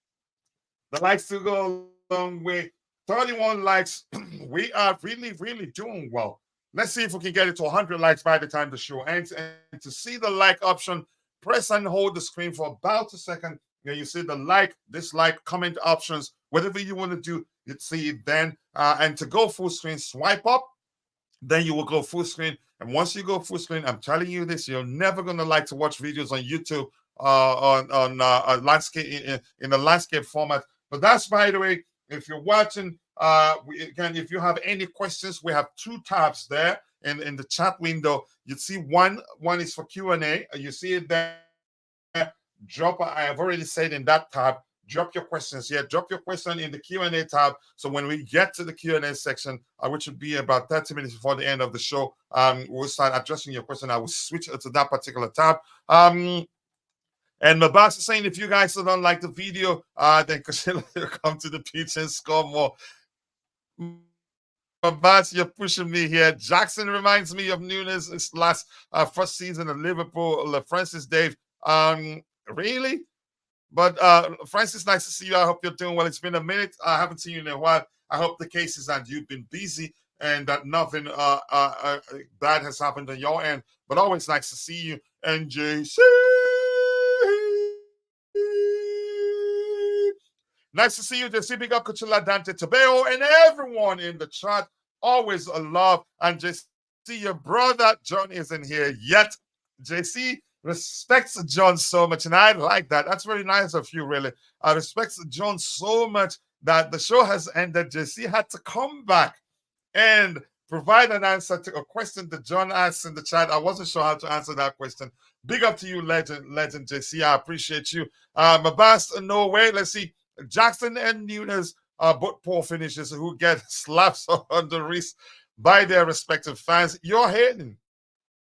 [SPEAKER 2] The likes to go a long way. 31 likes. We are really, really doing well. Let's see if we can get it to 100 likes by the time the show ends. And to see the like option, press and hold the screen for about a second. You see the like, dislike, comment options, whatever you want to do, you'd see it then. And to go full screen, swipe up. Then you will go full screen. And once you go full screen, I'm telling you this, you're never going to like to watch videos on YouTube on landscape in the landscape format. But that's, by the way, if you're watching, if you have any questions, we have two tabs there in the chat window. You see one is for Q&A. You see it there. Drop. I have already said in that tab. Drop your questions here. Drop your question in the Q&A tab. So when we get to the Q&A section, which would be about 30 minutes before the end of the show, we'll start addressing your question. I will switch to that particular tab. And my boss is saying, if you guys don't like the video, then Coachella will come to the pitch and score more. My boss, you're pushing me here. Jackson reminds me of Nunes' last first season at Liverpool. Francis Dave. Really? But Francis, nice to see you. I hope you're doing well. It's been a minute. I haven't seen you in a while. I hope the case is that you've been busy and that nothing bad has happened on your end. But always nice to see you. And JC, nice to see you, JC. Big up, Coachella, Dante, Tabeo, and everyone in the chat. Always a love. And JC, your brother John isn't here yet. JC respects John so much, and I like that. That's very nice of you, really. I respect John so much that the show has ended. JC had to come back and provide an answer to a question that John asked in the chat. I wasn't sure how to answer that question. Big up to you, legend JC. I appreciate you. Mabast, no way. Let's see. Jackson and Nunes are both poor finishes who get slaps on the wrist by their respective fans. You're hating.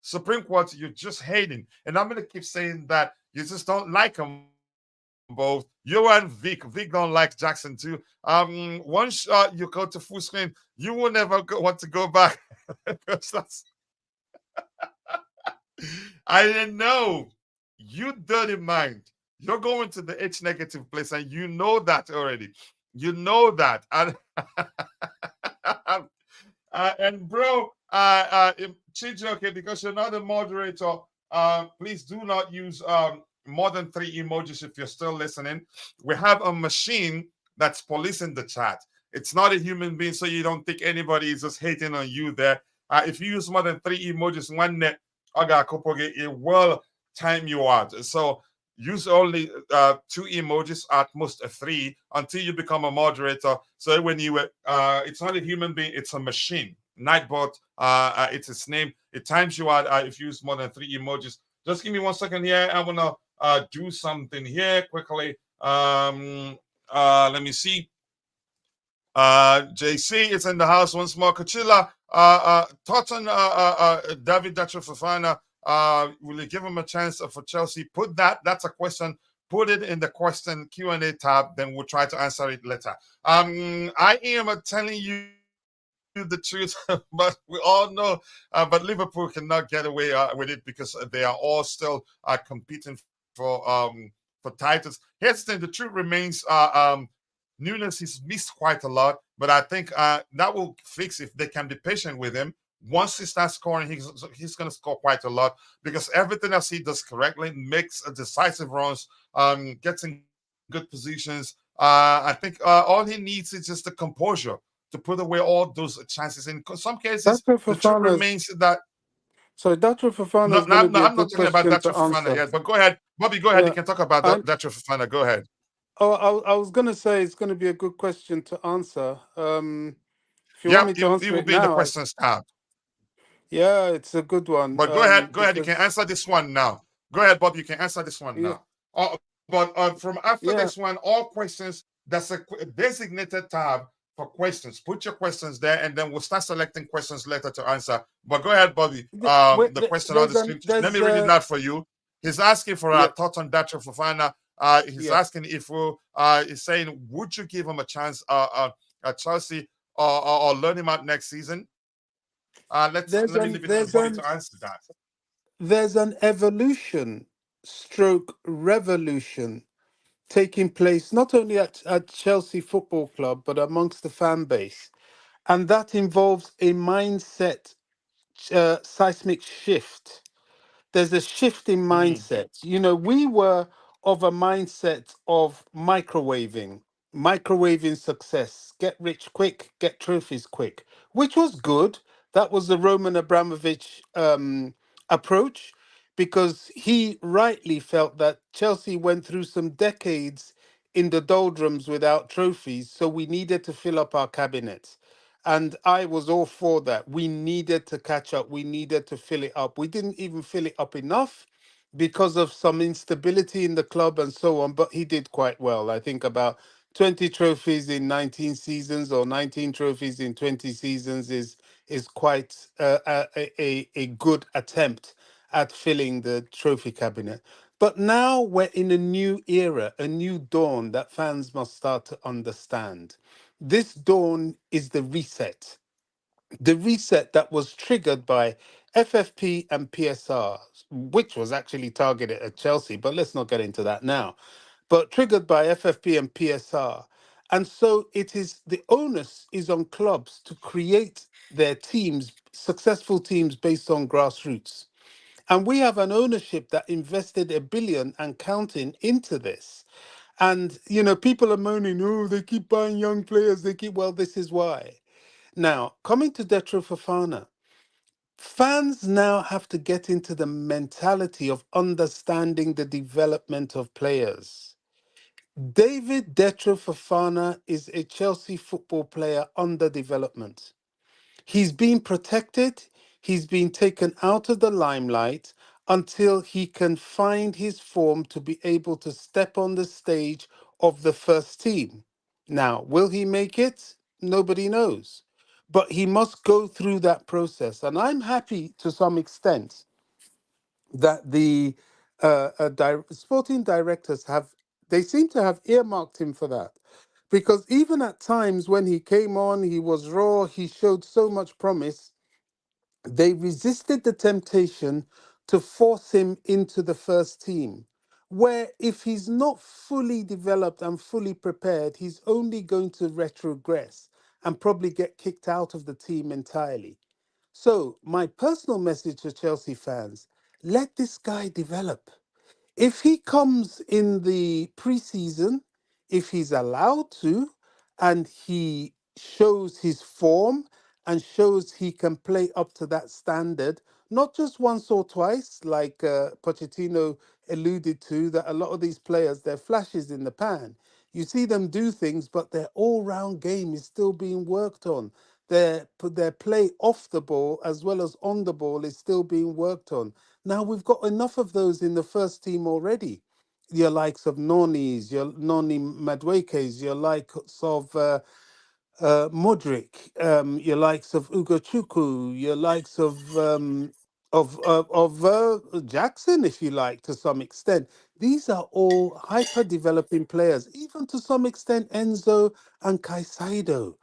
[SPEAKER 2] Supreme Court, you're just hating. And I'm going to keep saying that you just don't like them both. You and Vic don't like Jackson too. Once you go to full screen, you will never want to go back. I didn't know. You dirty mind. You're going to the H negative place, and you know that already. You know that. And and bro, Chijoke, because you're not a moderator, please do not use more than 3 emojis if you're still listening. We have a machine that's policing the chat. It's not a human being, so you don't think anybody is just hating on you there. If you use more than 3 emojis, one net, it will time you out. So use only 2 emojis, at most three, until you become a moderator. So when you it's not a human being, it's a machine. Nightbot, it's its name. It times you out if you use more than 3 emojis. Just give me 1 second here. I wanna do something here quickly. Let me see. JC is in the house once more. Kachila, thoughts on David Dutcher Fofana? Will you give him a chance for Chelsea? That's a question. Put it in the question Q&A tab, then we'll try to answer it later. I am telling you the truth, but we all know, but Liverpool cannot get away with it because they are all still competing for titles. Here's the thing: the truth remains. Nunes he's missed quite a lot, but I think that will fix if they can be patient with him. Once he starts scoring, he's going to score quite a lot because everything else he does correctly, makes decisive runs, gets in good positions. I think all he needs is just the composure to put away all those chances. In some cases,
[SPEAKER 3] Dr.
[SPEAKER 2] the truth
[SPEAKER 3] Fofana's
[SPEAKER 2] remains that
[SPEAKER 3] so Dr.
[SPEAKER 2] no,
[SPEAKER 3] Fofana is
[SPEAKER 2] no,
[SPEAKER 3] going to
[SPEAKER 2] no,
[SPEAKER 3] be a
[SPEAKER 2] I'm not
[SPEAKER 3] good
[SPEAKER 2] talking about
[SPEAKER 3] question
[SPEAKER 2] Dutch
[SPEAKER 3] to
[SPEAKER 2] Fofana
[SPEAKER 3] answer.
[SPEAKER 2] yet. But go ahead, Bobby. Go ahead. You
[SPEAKER 3] Yeah,
[SPEAKER 2] can talk about
[SPEAKER 3] I'm.
[SPEAKER 2] Dutch Fofana. Go ahead.
[SPEAKER 3] Oh, I was going to say it's going to be a good question to answer. If you want
[SPEAKER 2] Yep,
[SPEAKER 3] me to
[SPEAKER 2] it
[SPEAKER 3] answer
[SPEAKER 2] will
[SPEAKER 3] it
[SPEAKER 2] be in the
[SPEAKER 3] now,
[SPEAKER 2] questions tab.
[SPEAKER 3] yeah, it's a good one.
[SPEAKER 2] But go ahead, go ahead. You can
[SPEAKER 3] Because
[SPEAKER 2] answer this one now. Go ahead, Bob. You can answer this one
[SPEAKER 3] yeah,
[SPEAKER 2] now. But from after this
[SPEAKER 3] yeah,
[SPEAKER 2] one, all questions. That's a designated tab for questions. Put your questions there, and then we'll start selecting questions later to answer. But go ahead, Bobby. The question on the screen. Let me read it out for you. He's asking for
[SPEAKER 3] yeah,
[SPEAKER 2] our thoughts on Dacho Fofana. He's
[SPEAKER 3] yeah.
[SPEAKER 2] asking if we. He's saying, would you give him a chance at Chelsea or learn him out next season? Let
[SPEAKER 3] There's
[SPEAKER 2] me
[SPEAKER 3] an
[SPEAKER 2] leave it to
[SPEAKER 3] there's
[SPEAKER 2] Bobby
[SPEAKER 3] an
[SPEAKER 2] to answer that.
[SPEAKER 3] there's an evolution, stroke revolution taking place not only at Chelsea Football Club but amongst the fan base, and that involves a mindset seismic shift. There's a shift in
[SPEAKER 2] Mm,
[SPEAKER 3] mindset. You know, we were of a mindset of microwaving success, get rich quick, get trophies quick, which was good. That was the Roman Abramovich approach, because he rightly felt that Chelsea went through some decades in the doldrums without trophies, so we needed to fill up our cabinets. And I was all for that. We needed to catch up. We needed to fill it up. We didn't even fill it up enough because of some instability in the club and so on. But he did quite well. I think about 20 trophies in 19 seasons or 19 trophies in 20 seasons is quite a good attempt at filling the trophy cabinet. But now we're in a new era, a new dawn that fans must start to understand. This dawn is the reset that was triggered by FFP and PSR, which was actually targeted at Chelsea, but let's not get into that now. But triggered by FFP and PSR. And so it is the onus is on clubs to create their teams, successful teams based on grassroots. And we have an ownership that invested 1 billion and counting into this. And you know, people are moaning, oh, they keep buying young players, well, this is why. Now, coming to Detro Fofana, fans now have to get into the mentality of understanding the development of players. David Detro Fofana is a Chelsea football player under development. He's been protected, he's been taken out of the limelight until he can find his form to be able to step on the stage of the first team. Now, will he make it? Nobody knows. But he must go through that process. And I'm happy to some extent that the sporting directors they seem to have earmarked him for that. Because even at times when he came on, he was raw, he showed so much promise, they resisted the temptation to force him into the first team. Where if he's not fully developed and fully prepared, he's only going to retrogress and probably get kicked out of the team entirely. So, my personal message to Chelsea fans, let this guy develop. If he comes in the preseason, if he's allowed to, and he shows his form and shows he can play up to that standard, not just once or twice, like Pochettino alluded to, that a lot of these players, they're flashes in the pan. You see them do things, but their all-round game is still being worked on. Their play off the ball as well as on the ball is still being worked on. Now we've got enough of those in the first team already. Your likes of Noni's, your Noni Madueke's, your likes of Modric, your likes of Ugo Chukwu, your likes of Jackson, if you like, to some extent. These are all hyper developing players, even to some extent Enzo and Caicedo.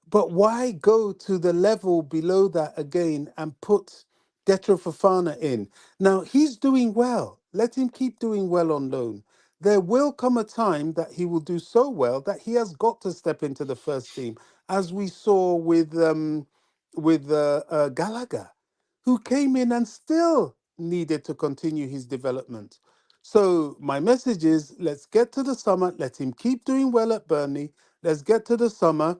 [SPEAKER 3] But why go to the level below that again and put Detro Fofana in? Now, he's doing well. Let him keep doing well on loan. There will come a time that he will do so well that he has got to step into the first team, as we saw with Gallagher, who came in and still needed to continue his development. So my message is, let's get to the summer. Let him keep doing well at Burnley. Let's get to the summer.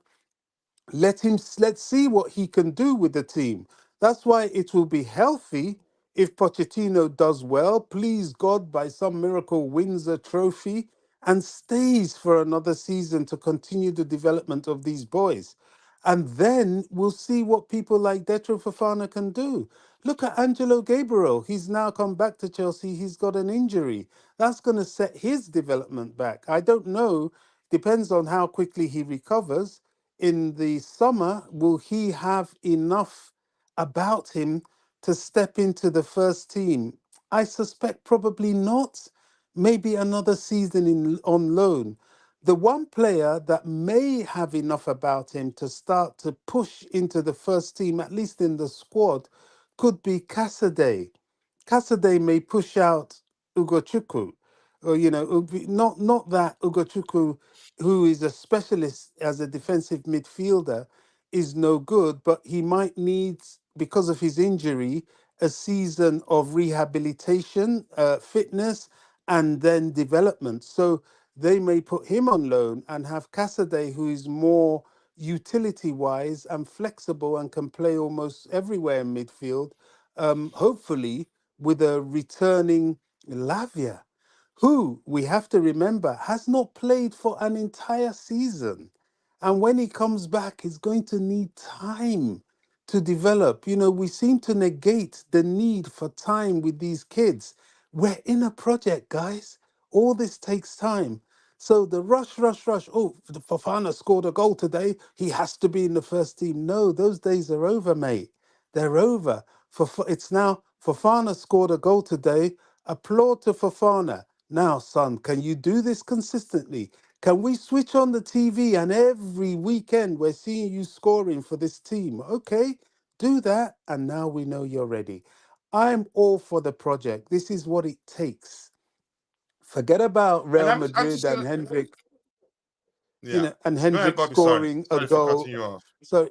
[SPEAKER 3] Let's see what he can do with the team. That's why it will be healthy if Pochettino does well, please God, by some miracle wins a trophy and stays for another season to continue the development of these boys. And then we'll see what people like Detro Fofana can do. Look at Angelo Gabriel. He's now come back to Chelsea. He's got an injury. That's going to set his development back. I don't know. Depends on how quickly he recovers in the summer. Will he have enough about him to step into the first team? I suspect probably not. Maybe another season on loan. The one player that may have enough about him to start to push into the first team, at least in the squad, could be Casaday. Casaday may push out Ugochukwu, or not that Ugochukwu, who is a specialist as a defensive midfielder, is no good, but he might need, because of his injury, a season of rehabilitation, fitness, and then development. So they may put him on loan and have Casaday, who is more utility wise and flexible and can play almost everywhere in midfield, hopefully with a returning Lavia, who we have to remember has not played for an entire season. And when he comes back, he's going to need time to develop. We seem to negate the need for time with these kids. We're in a project, guys. All this takes time. So the rush, rush, rush. Oh, Fofana scored a goal today. He has to be in the first team. No, those days are over, mate. They're over. It's now Fofana scored a goal today. Applaud to Fofana. Now, son, can you do this consistently? Can we switch on the TV and every weekend we're seeing you scoring for this team? Okay, do that. And now we know you're ready. I'm all for the project. This is what it takes. Forget about
[SPEAKER 2] And
[SPEAKER 3] Real
[SPEAKER 2] I'm
[SPEAKER 3] Madrid
[SPEAKER 2] just
[SPEAKER 3] and
[SPEAKER 2] gonna,
[SPEAKER 3] Hendrik,
[SPEAKER 2] yeah.
[SPEAKER 3] and
[SPEAKER 2] Go ahead,
[SPEAKER 3] Hendrik
[SPEAKER 2] Bobby. Sorry,
[SPEAKER 3] scoring a
[SPEAKER 2] sorry for cutting
[SPEAKER 3] goal.
[SPEAKER 2] you off.
[SPEAKER 3] So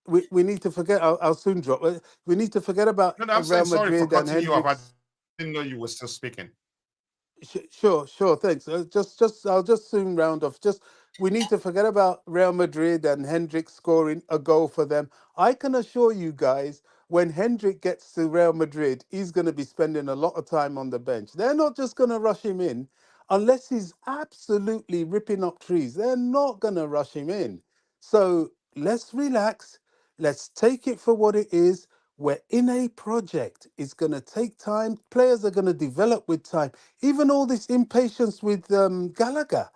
[SPEAKER 3] we need to forget. I'll soon drop. We need to forget about
[SPEAKER 2] No, no, I'm saying
[SPEAKER 3] Real
[SPEAKER 2] sorry for
[SPEAKER 3] Madrid and
[SPEAKER 2] cutting you off. I
[SPEAKER 3] Hendrik's.
[SPEAKER 2] didn't know you were still speaking.
[SPEAKER 3] Sure, sure. Thanks. I'll just soon round off. Just we need to forget about Real Madrid and Hendrick scoring a goal for them. I can assure you guys, when Hendrick gets to Real Madrid, he's going to be spending a lot of time on the bench. They're not just going to rush him in unless he's absolutely ripping up trees. They're not going to rush him in. So let's relax. Let's take it for what it is. We're in a project. It's going to take time. Players are going to develop with time. Even all this impatience with Gallagher,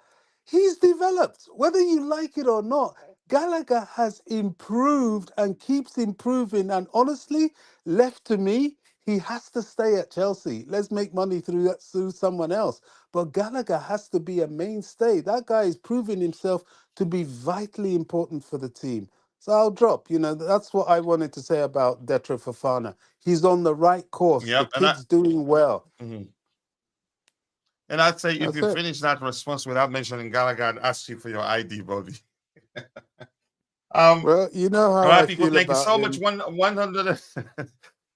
[SPEAKER 3] he's developed, whether you like it or not. Gallagher has improved and keeps improving. And honestly, left to me, he has to stay at Chelsea. Let's make money through someone else. But Gallagher has to be a mainstay. That guy is proving himself to be vitally important for the team. So I'll drop. That's what I wanted to say about Detro Fafana. He's on the right course. The
[SPEAKER 2] Yep. And
[SPEAKER 3] kid's doing well.
[SPEAKER 2] mhm. And I'd say if
[SPEAKER 3] That's
[SPEAKER 2] you
[SPEAKER 3] it.
[SPEAKER 2] finish that response without mentioning Gallagher, I'd ask you for your ID, Bobby. Um,
[SPEAKER 3] Well, you know
[SPEAKER 2] all
[SPEAKER 3] how
[SPEAKER 2] right,
[SPEAKER 3] I
[SPEAKER 2] people,
[SPEAKER 3] feel
[SPEAKER 2] thank you
[SPEAKER 3] about
[SPEAKER 2] so much.
[SPEAKER 3] him.
[SPEAKER 2] 100,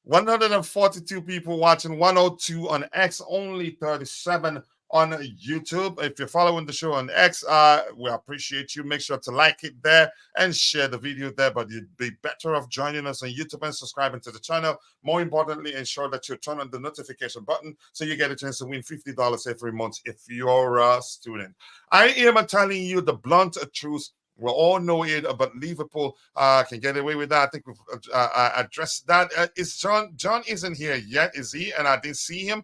[SPEAKER 2] 142 people watching, 102 on X, only 37 on YouTube. If you're following the show on X, we appreciate you. Make sure to like it there and share the video there. But you'd be better off joining us on YouTube and subscribing to the channel. More importantly, ensure that you turn on the notification button so you get a chance to win $50 every month if you're a student. I am telling you the blunt truth. We all know it, but Liverpool can get away with that. I think we've addressed that. Is John? John isn't here yet, is he? And I didn't see him.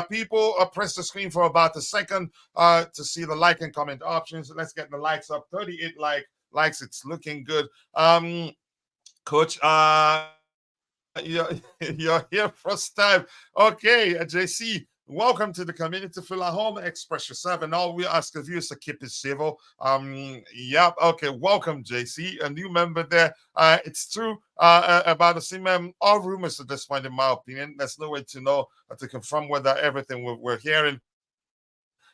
[SPEAKER 2] People press the screen for about a second to see the like and comment options. Let's get the likes up. 38 likes. It's looking good. Coach, you're here first time. Okay, JC. Welcome to the community. Feel at home, express yourself, and all we ask of you is to keep it civil. Yep. Okay. Welcome, JC, a new member there. It's true about the Osimhen. All rumors at this point, in my opinion. There's no way to know to confirm whether everything we're hearing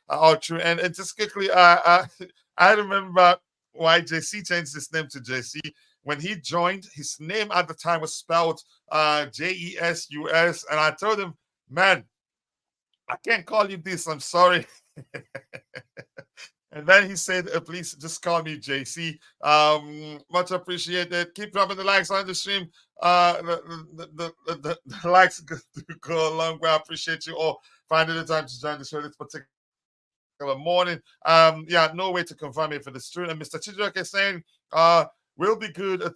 [SPEAKER 2] are all true. And just quickly, I remember why JC changed his name to JC. When he joined, his name at the time was spelled Jesus, and I told him, man, I can't call you this. I'm sorry. And then he said, please just call me JC. Much appreciated. Keep dropping the likes on the stream. The likes go a long way. I appreciate you all finding the time to join the show this particular morning. No way to confirm if it is true. And Mr. Chidrak is saying, we'll be good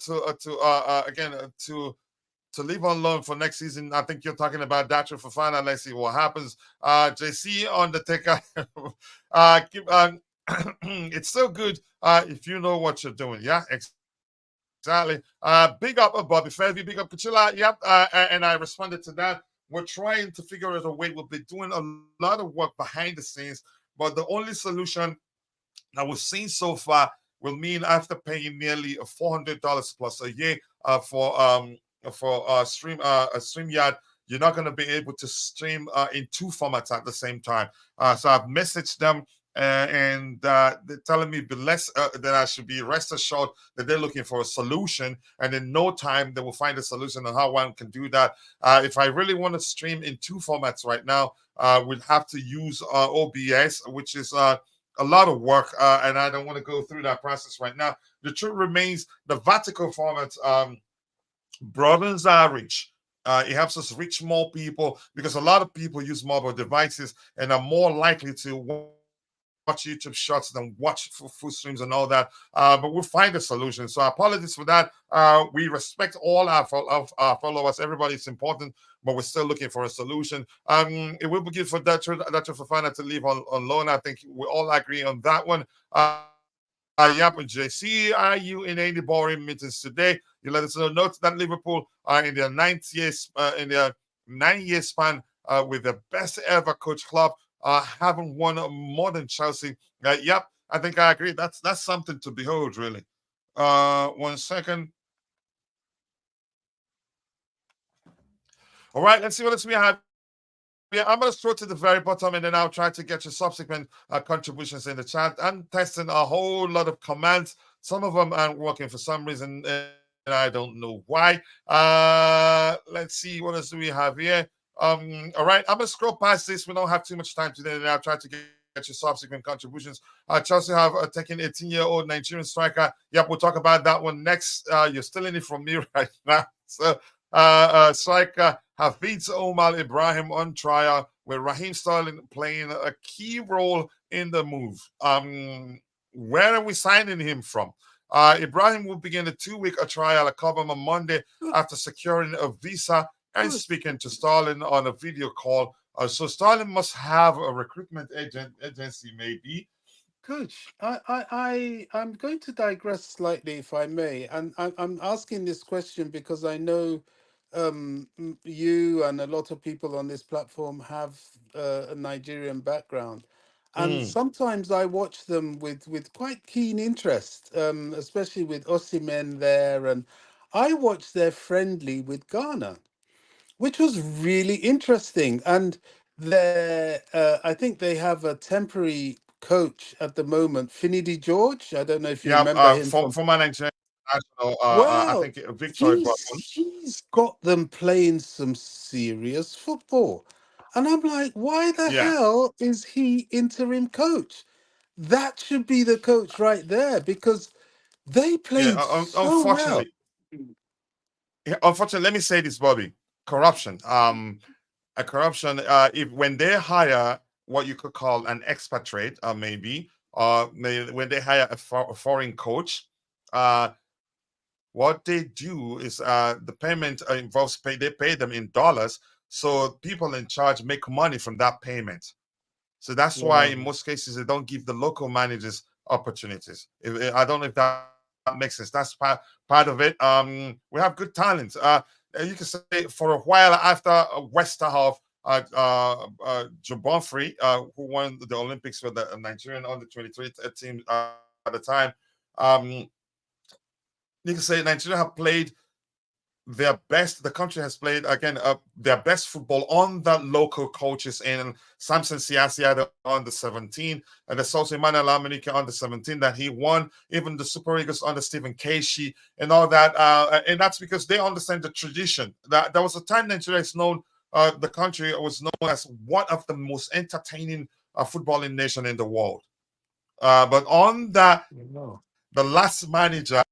[SPEAKER 2] to leave on loan for next season. I think you're talking about Datro Fafana. Let's see what happens. JC Undertaker, it's so good if you know what you're doing. Yeah, exactly. Big up Bobby Fairview, big up Kachila. Yep. And I responded to that. We're trying to figure out a way. We'll be doing a lot of work behind the scenes, but the only solution that we've seen so far will mean after paying nearly $400 plus a year for StreamYard, you're not going to be able to stream in two formats at the same time. So I've messaged them and they're telling me that I should be rest assured that they're looking for a solution, and in no time they will find a solution on how one can do that. If I really want to stream in two formats right now, we'll have to use OBS, which is a lot of work, and I don't want to go through that process right now. The truth remains, the vertical format broadens our reach. It helps us reach more people because a lot of people use mobile devices and are more likely to watch YouTube shorts than watch full streams and all that. But we'll find a solution. So apologies for that. We respect all our followers. Everybody is important, but we're still looking for a solution. It will be good for Dr. Fafana to leave on loan. I think we all agree on that one. Yep, JC, are you in any boring meetings today? You let us know. Note that Liverpool are in their 9-year span with the best ever coach club, haven't won more than Chelsea. Yep, I think I agree. That's something to behold, really. 1 second. All right, let's see what else we have. Yeah, I'm going to scroll to the very bottom and then I'll try to get your subsequent contributions in the chat. I'm testing a whole lot of commands. Some of them aren't working for some reason, and I don't know why. Let's see, what else do we have here? All right, I'm going to scroll past this. We don't have too much time today, and I'll try to get your subsequent contributions. Chelsea have taken 18-year-old Nigerian striker. Yep, we'll talk about that one next. You're stealing it from me right now. So, striker Hafiz Omar Ibrahim on trial, with Raheem Sterling playing a key role in the move. Where are we signing him from? Ibrahim will begin a 2-week trial at Cobham on Monday after securing a visa and speaking to Sterling on a video call. So Sterling must have a recruitment agency, maybe.
[SPEAKER 3] Coach, I'm going to digress slightly, if I may, and I'm asking this question because I know you and a lot of people on this platform have a Nigerian background. And
[SPEAKER 2] Mm.
[SPEAKER 3] sometimes I watch them with quite keen interest, especially with Osimhen there. And I watched their friendly with Ghana, which was really interesting. And I think they have a temporary coach at the moment, Finidi George. I don't know if you
[SPEAKER 2] Yeah,
[SPEAKER 3] remember him from.
[SPEAKER 2] former Nigerian national, I
[SPEAKER 3] Well,
[SPEAKER 2] think Victor Osimhen.
[SPEAKER 3] he's got them playing some serious football. And I'm like, why the
[SPEAKER 2] Yeah,
[SPEAKER 3] hell is he interim coach? That should be the coach right there because they
[SPEAKER 2] yeah.
[SPEAKER 3] played so well.
[SPEAKER 2] Unfortunately, yeah, unfortunately, let me say this, Bobby. Corruption. A corruption. If when they hire what you could call an expatriate, maybe, when they hire a foreign coach, uh, what they do is the payment involves pay. They pay them in dollars, so people in charge make money from that payment. So that's why in
[SPEAKER 3] Wow.
[SPEAKER 2] most cases they don't give the local managers opportunities. I don't know if that makes sense. That's part of it. We have good talent. You can say for a while after Westerhoff, Joe Bonfrey, who won the Olympics with the Nigerian under 23 team at the time. Um, you can say Nigeria have played their best. The country has played again their best football on the local coaches in Samson Siasia, the under 17, and there's also Emmanuel Amunike under 17 that he won. Even the Super Eagles under Stephen Keshi and all that, and that's because they understand the tradition. That there was a time Nigeria is known. The country was known as one of the most entertaining footballing nation in the world. But on
[SPEAKER 3] Wow.
[SPEAKER 2] the last manager,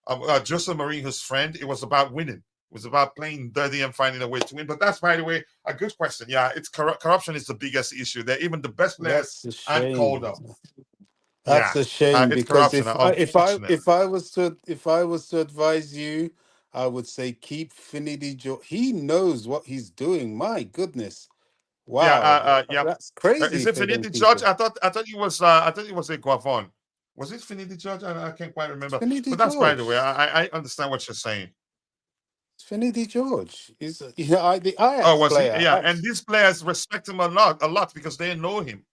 [SPEAKER 2] Jose Mourinho's friend, it was about winning. It was about playing dirty and finding a way to win. But that's, by the way, a good question. Yeah, it's corruption is the biggest issue there. Even the best players
[SPEAKER 3] That's a
[SPEAKER 2] aren't called
[SPEAKER 3] shame.
[SPEAKER 2] up.
[SPEAKER 3] That's
[SPEAKER 2] Yeah,
[SPEAKER 3] a shame
[SPEAKER 2] it's
[SPEAKER 3] because
[SPEAKER 2] corruption, unfortunately.
[SPEAKER 3] if I was to advise you, I would say keep Finidi George. He knows what he's doing. My goodness.
[SPEAKER 2] Yeah,
[SPEAKER 3] Wow.
[SPEAKER 2] yeah.
[SPEAKER 3] That's
[SPEAKER 2] Is
[SPEAKER 3] crazy
[SPEAKER 2] it
[SPEAKER 3] for them
[SPEAKER 2] Finidi George?
[SPEAKER 3] people.
[SPEAKER 2] I thought it was a Guavon. Was it Finidi George? I can't quite remember.
[SPEAKER 3] Finidi
[SPEAKER 2] But that's by the way.
[SPEAKER 3] George.
[SPEAKER 2] I understand what you're saying.
[SPEAKER 3] Finidi George. He's the
[SPEAKER 2] Oh,
[SPEAKER 3] Ajax
[SPEAKER 2] was he?
[SPEAKER 3] player.
[SPEAKER 2] Yeah, and these players respect him a lot because they know him.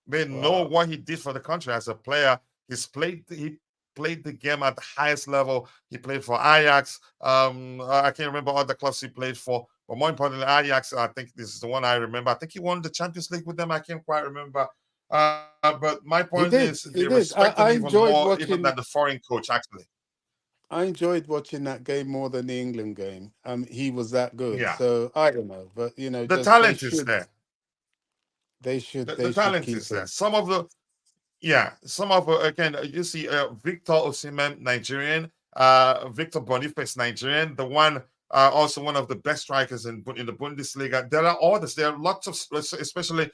[SPEAKER 2] They know
[SPEAKER 3] Wow.
[SPEAKER 2] what he did for the country as a player. He played the game at the highest level. He played for Ajax. I can't remember all the clubs he played for, but more importantly, Ajax. I think this is the one I remember. I think he won the Champions League with them. I can't quite remember. But my
[SPEAKER 3] He
[SPEAKER 2] point
[SPEAKER 3] did.
[SPEAKER 2] is,
[SPEAKER 3] He
[SPEAKER 2] they
[SPEAKER 3] did.
[SPEAKER 2] respect him even more, even than the foreign coach. Actually,
[SPEAKER 3] I enjoyed watching that game more than the England game. He was that good.
[SPEAKER 2] yeah,
[SPEAKER 3] So I don't know, but
[SPEAKER 2] the
[SPEAKER 3] just
[SPEAKER 2] talent is there. The
[SPEAKER 3] they should
[SPEAKER 2] talent
[SPEAKER 3] keep
[SPEAKER 2] is there.
[SPEAKER 3] him.
[SPEAKER 2] Some of the Yeah, some of again, you see Victor Osimhen, Nigerian, Victor Boniface, Nigerian, the one also one of the best strikers in the Bundesliga. There are others. There are lots of, especially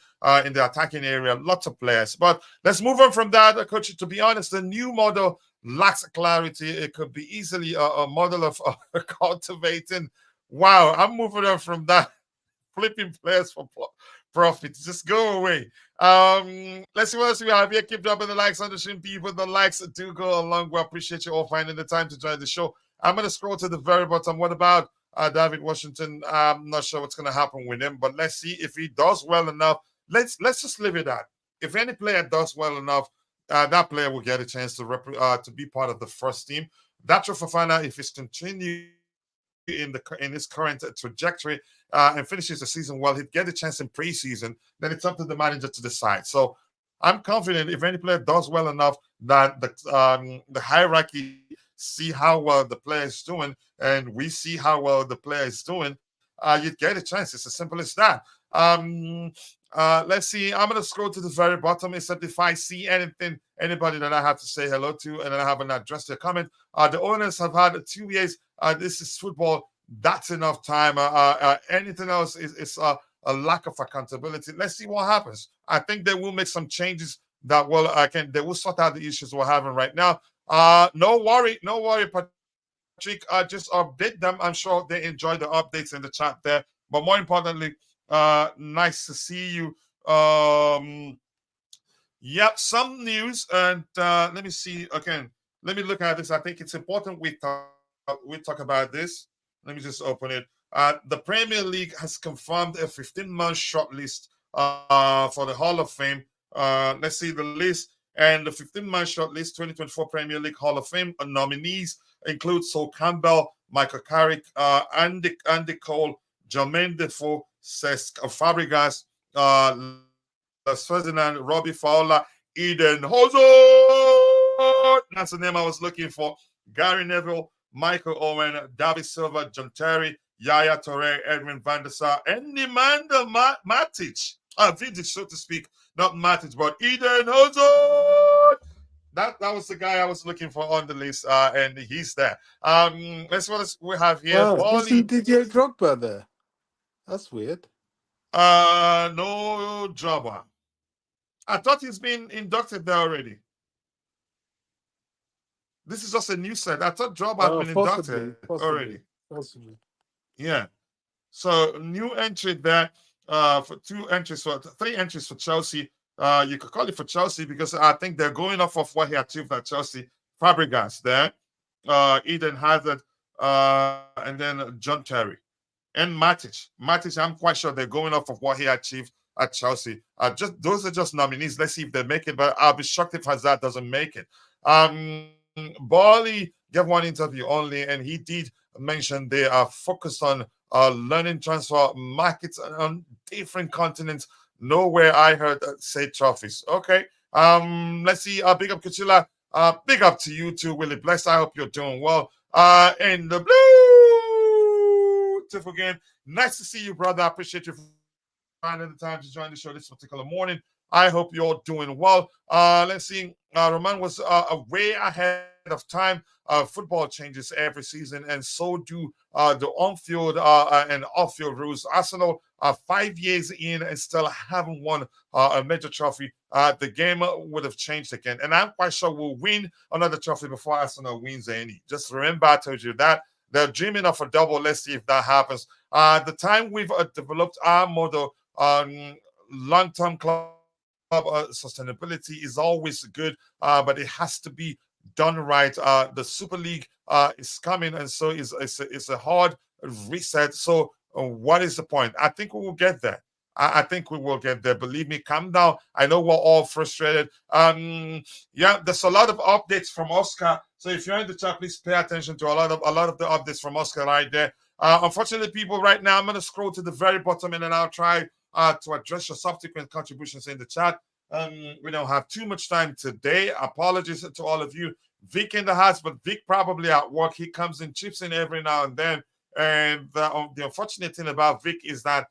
[SPEAKER 2] in the attacking area, lots of players. But let's move on from that, coach. To be honest, the new model lacks clarity. It could be easily a model of cultivating. Wow, I'm moving on from that flipping players for profit. Just go away. Let's see what else we have here. Keep dropping the likes on the stream, people. The likes do go along. We appreciate you all finding the time to join the show. I'm going to scroll to the very bottom. What about David Washington? I'm not sure what's going to happen with him, but let's see if he does well enough. Let's just leave it at. If any player does well enough, that player will get a chance to be part of the first team. Dacho Fofana, if he's continuing in his current trajectory and finishes the season well, he'd get a chance in preseason. Then it's up to the manager to decide. So I'm confident if any player does well enough that the hierarchy see how well the player is doing, and we see how well the player is doing, you'd get a chance. It's as simple as that. Let's see. I'm gonna scroll to the very bottom. Except if I see anybody that I have to say hello to, and I haven't addressed their comment. The owners have had 2 years. This is football. That's enough time. Anything else is a lack of accountability. Let's see what happens. I think they will make some changes that will they will sort out the issues we're having right now. No worry, Patrick. Just update them. I'm sure they enjoy the updates in the chat there. But more importantly, nice to see you. Yep, some news, and let me see again. Let me look at this. I think it's important we talk about this. Let me just open it. The Premier League has confirmed a 15-man shortlist for the Hall of Fame. Let's see the list. And the 15-man short list 2024 Premier League Hall of Fame nominees include Sol Campbell, Michael Carrick, Andy Cole, Jermaine Defoe, Cesc Fabregas, Les Ferdinand, Robbie Fowler, Eden Hazard. That's the name I was looking for. Gary Neville, Michael Owen, David Silva, John Terry, Yaya Toure, Edwin van der Sar, and Nemanja Matic. Vidic, so to speak, not Matic, but Eden Hazard. That was the guy I was looking for on the list, and he's there. Let's what we have here.
[SPEAKER 3] Wow,
[SPEAKER 2] Bali.
[SPEAKER 3] isn't Didier Drogba there? That's weird.
[SPEAKER 2] No Drogba. I thought he's been inducted there already. This is just a new set. I thought Drogba had been inducted already.
[SPEAKER 3] Possibly.
[SPEAKER 2] Yeah. So new entry there. For three entries for Chelsea. You could call it for Chelsea because I think they're going off of what he achieved at Chelsea. Fabregas there, Eden Hazard, and then John Terry and Matic. Matic, I'm quite sure they're going off of what he achieved at Chelsea. Just those are just nominees. Let's see if they make it, but I'll be shocked if Hazard doesn't make it. Barley gave one interview only, and he did mention they are focused on learning transfer markets on different continents. Nowhere I heard say trophies. Okay. Let's see. Big up Kuchila. Big up to you too, Willie Bless. I hope you're doing well. In the blue Tiff again. Nice to see you, brother. I appreciate you finding the time to join the show this particular morning. I hope you're doing well. Let's see. Roman was way ahead of time. Football changes every season, and so do the on-field and off-field rules. Arsenal are 5 years in and still haven't won a major trophy. The game would have changed again, and I'm quite sure we'll win another trophy before Arsenal wins any. Just remember, I told you that. They're dreaming of a double. Let's see if that happens. The time we've developed our model on long-term club sustainability is always good, but it has to be done right. The Super League is coming, and so it's a hard reset. So what is the point? I think we will get there. I think we will get there. Believe me, calm down. I know we're all frustrated. Yeah, there's a lot of updates from Oscar. So if you're in the chat, please pay attention to a lot of the updates from Oscar right there. Unfortunately, people, right now I'm going to scroll to the very bottom, and then I'll try to address your subsequent contributions in the chat. We don't have too much time today. Apologies to all of you. Vic in the house, but Vic probably at work. He comes in, chips in every now and then. And the unfortunate thing about Vic is that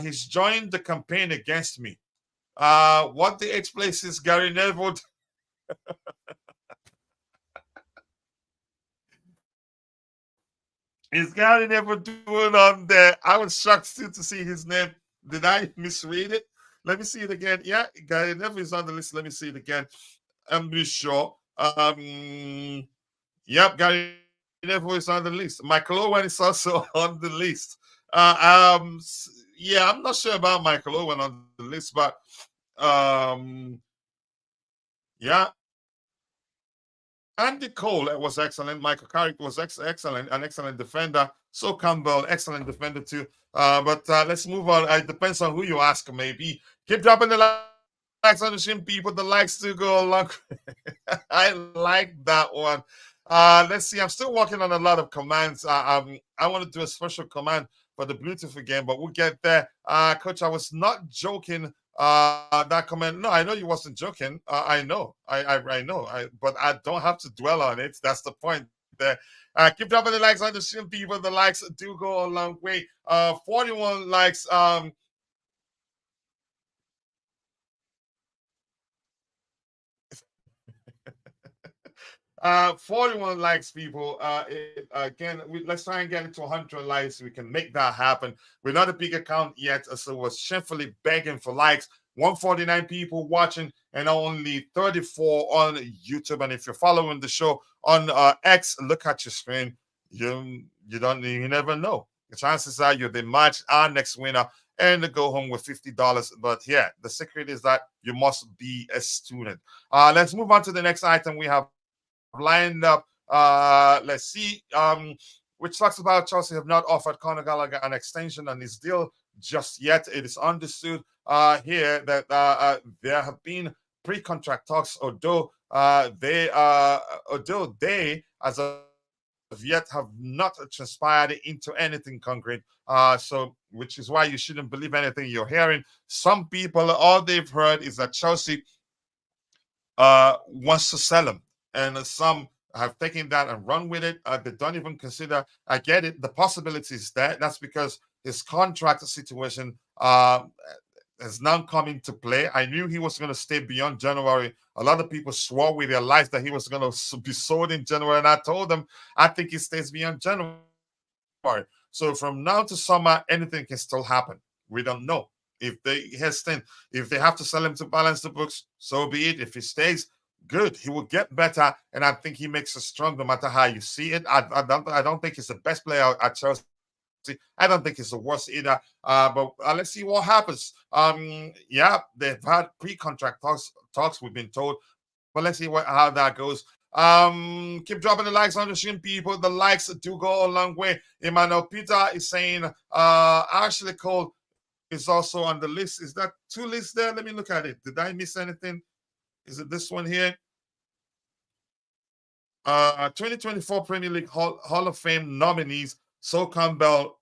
[SPEAKER 2] he's joined the campaign against me. What the H place is Gary Neville. Is Gary Neville doing on there? I was shocked still to see his name. Did I misread it? Let me see it again. Yeah, Gary Neville is on the list. Let me see it again. I'm pretty sure. Yep, Gary Neville is on the list. Michael Owen is also on the list. Yeah, I'm not sure about Michael Owen on the list, but yeah. Andy Cole was excellent. Michael Carrick was excellent, an excellent defender. So Campbell, excellent defender too. But let's move on. It depends on who you ask, maybe. Keep dropping the likes on the stream, people. The likes to go along. I like that one. Let's see. I'm still working on a lot of commands. I want to do a special command for the Bluetooth again, but we'll get there. Coach, I was not joking. That comment. No, I know you wasn't joking. I know. I know. But I don't have to dwell on it. That's the point there. Keep dropping the likes on the stream, people. The likes do go a long way. 41 likes. 41 likes, people. Again, let's try and get it to 100 likes. We can make that happen. We're not a big account yet, so we're shamefully begging for likes. 149 people watching and only 34 on YouTube. And if you're following the show on X, look at your screen. You never know. The chances are they match our next winner and go home with $50. But yeah, the secret is that you must be a student. Let's move on to the next item we have lined up. Let's see. Which talks about Chelsea have not offered Conor Gallagher an extension on his deal just yet. It is understood here that there have been pre-contract talks, although they as of yet have not transpired into anything concrete. Which is why you shouldn't believe anything you're hearing. Some people, all they've heard is that Chelsea wants to sell him, and some have taken that and run with it. They don't even consider. I get it. The possibility is there. That's because his contract situation has now come into play. I knew he was going to stay beyond January. A lot of people swore with their lives that he was going to be sold in January, and I told them I think he stays beyond January. So from now to summer, anything can still happen. We don't know. If they hesitate, if they have to sell him to balance the books, so be it. If he stays, good. He will get better, and I think he makes us strong no matter how you see it. I don't think he's the best player at Chelsea. I don't think he's the worst either. But let's see what happens. Yeah, they've had pre-contract talks. We've been told, but let's see how that goes. Keep dropping the likes on the stream, people. The likes do go a long way. Emmanuel Peter is saying Ashley Cole is also on the list. Is that two lists there? Let me look at it. Did I miss anything? Is it this one here? 2024 Premier League Hall of Fame nominees: Sol Campbell,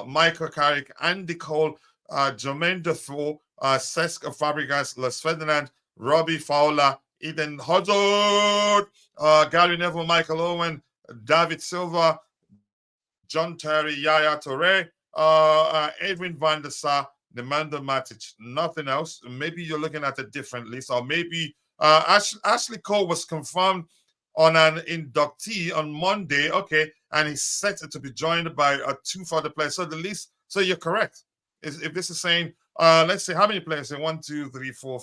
[SPEAKER 2] Michael Carrick, Andy Cole, Jermaine Defoe, Cesc Fabregas, Les Ferdinand, Robbie Fowler, Eden Hazard, Gary Neville, Michael Owen, David Silva, John Terry, Yaya Toure, Edwin van der Sar, Nemanja Matic. Nothing else. Maybe you're looking at a different list, or maybe Ashley Cole was confirmed on an inductee on Monday. Okay, and he's set to be joined by two further players. So the list. So you're correct. If this is saying, let's say how many players? 1, 2, 3, 4,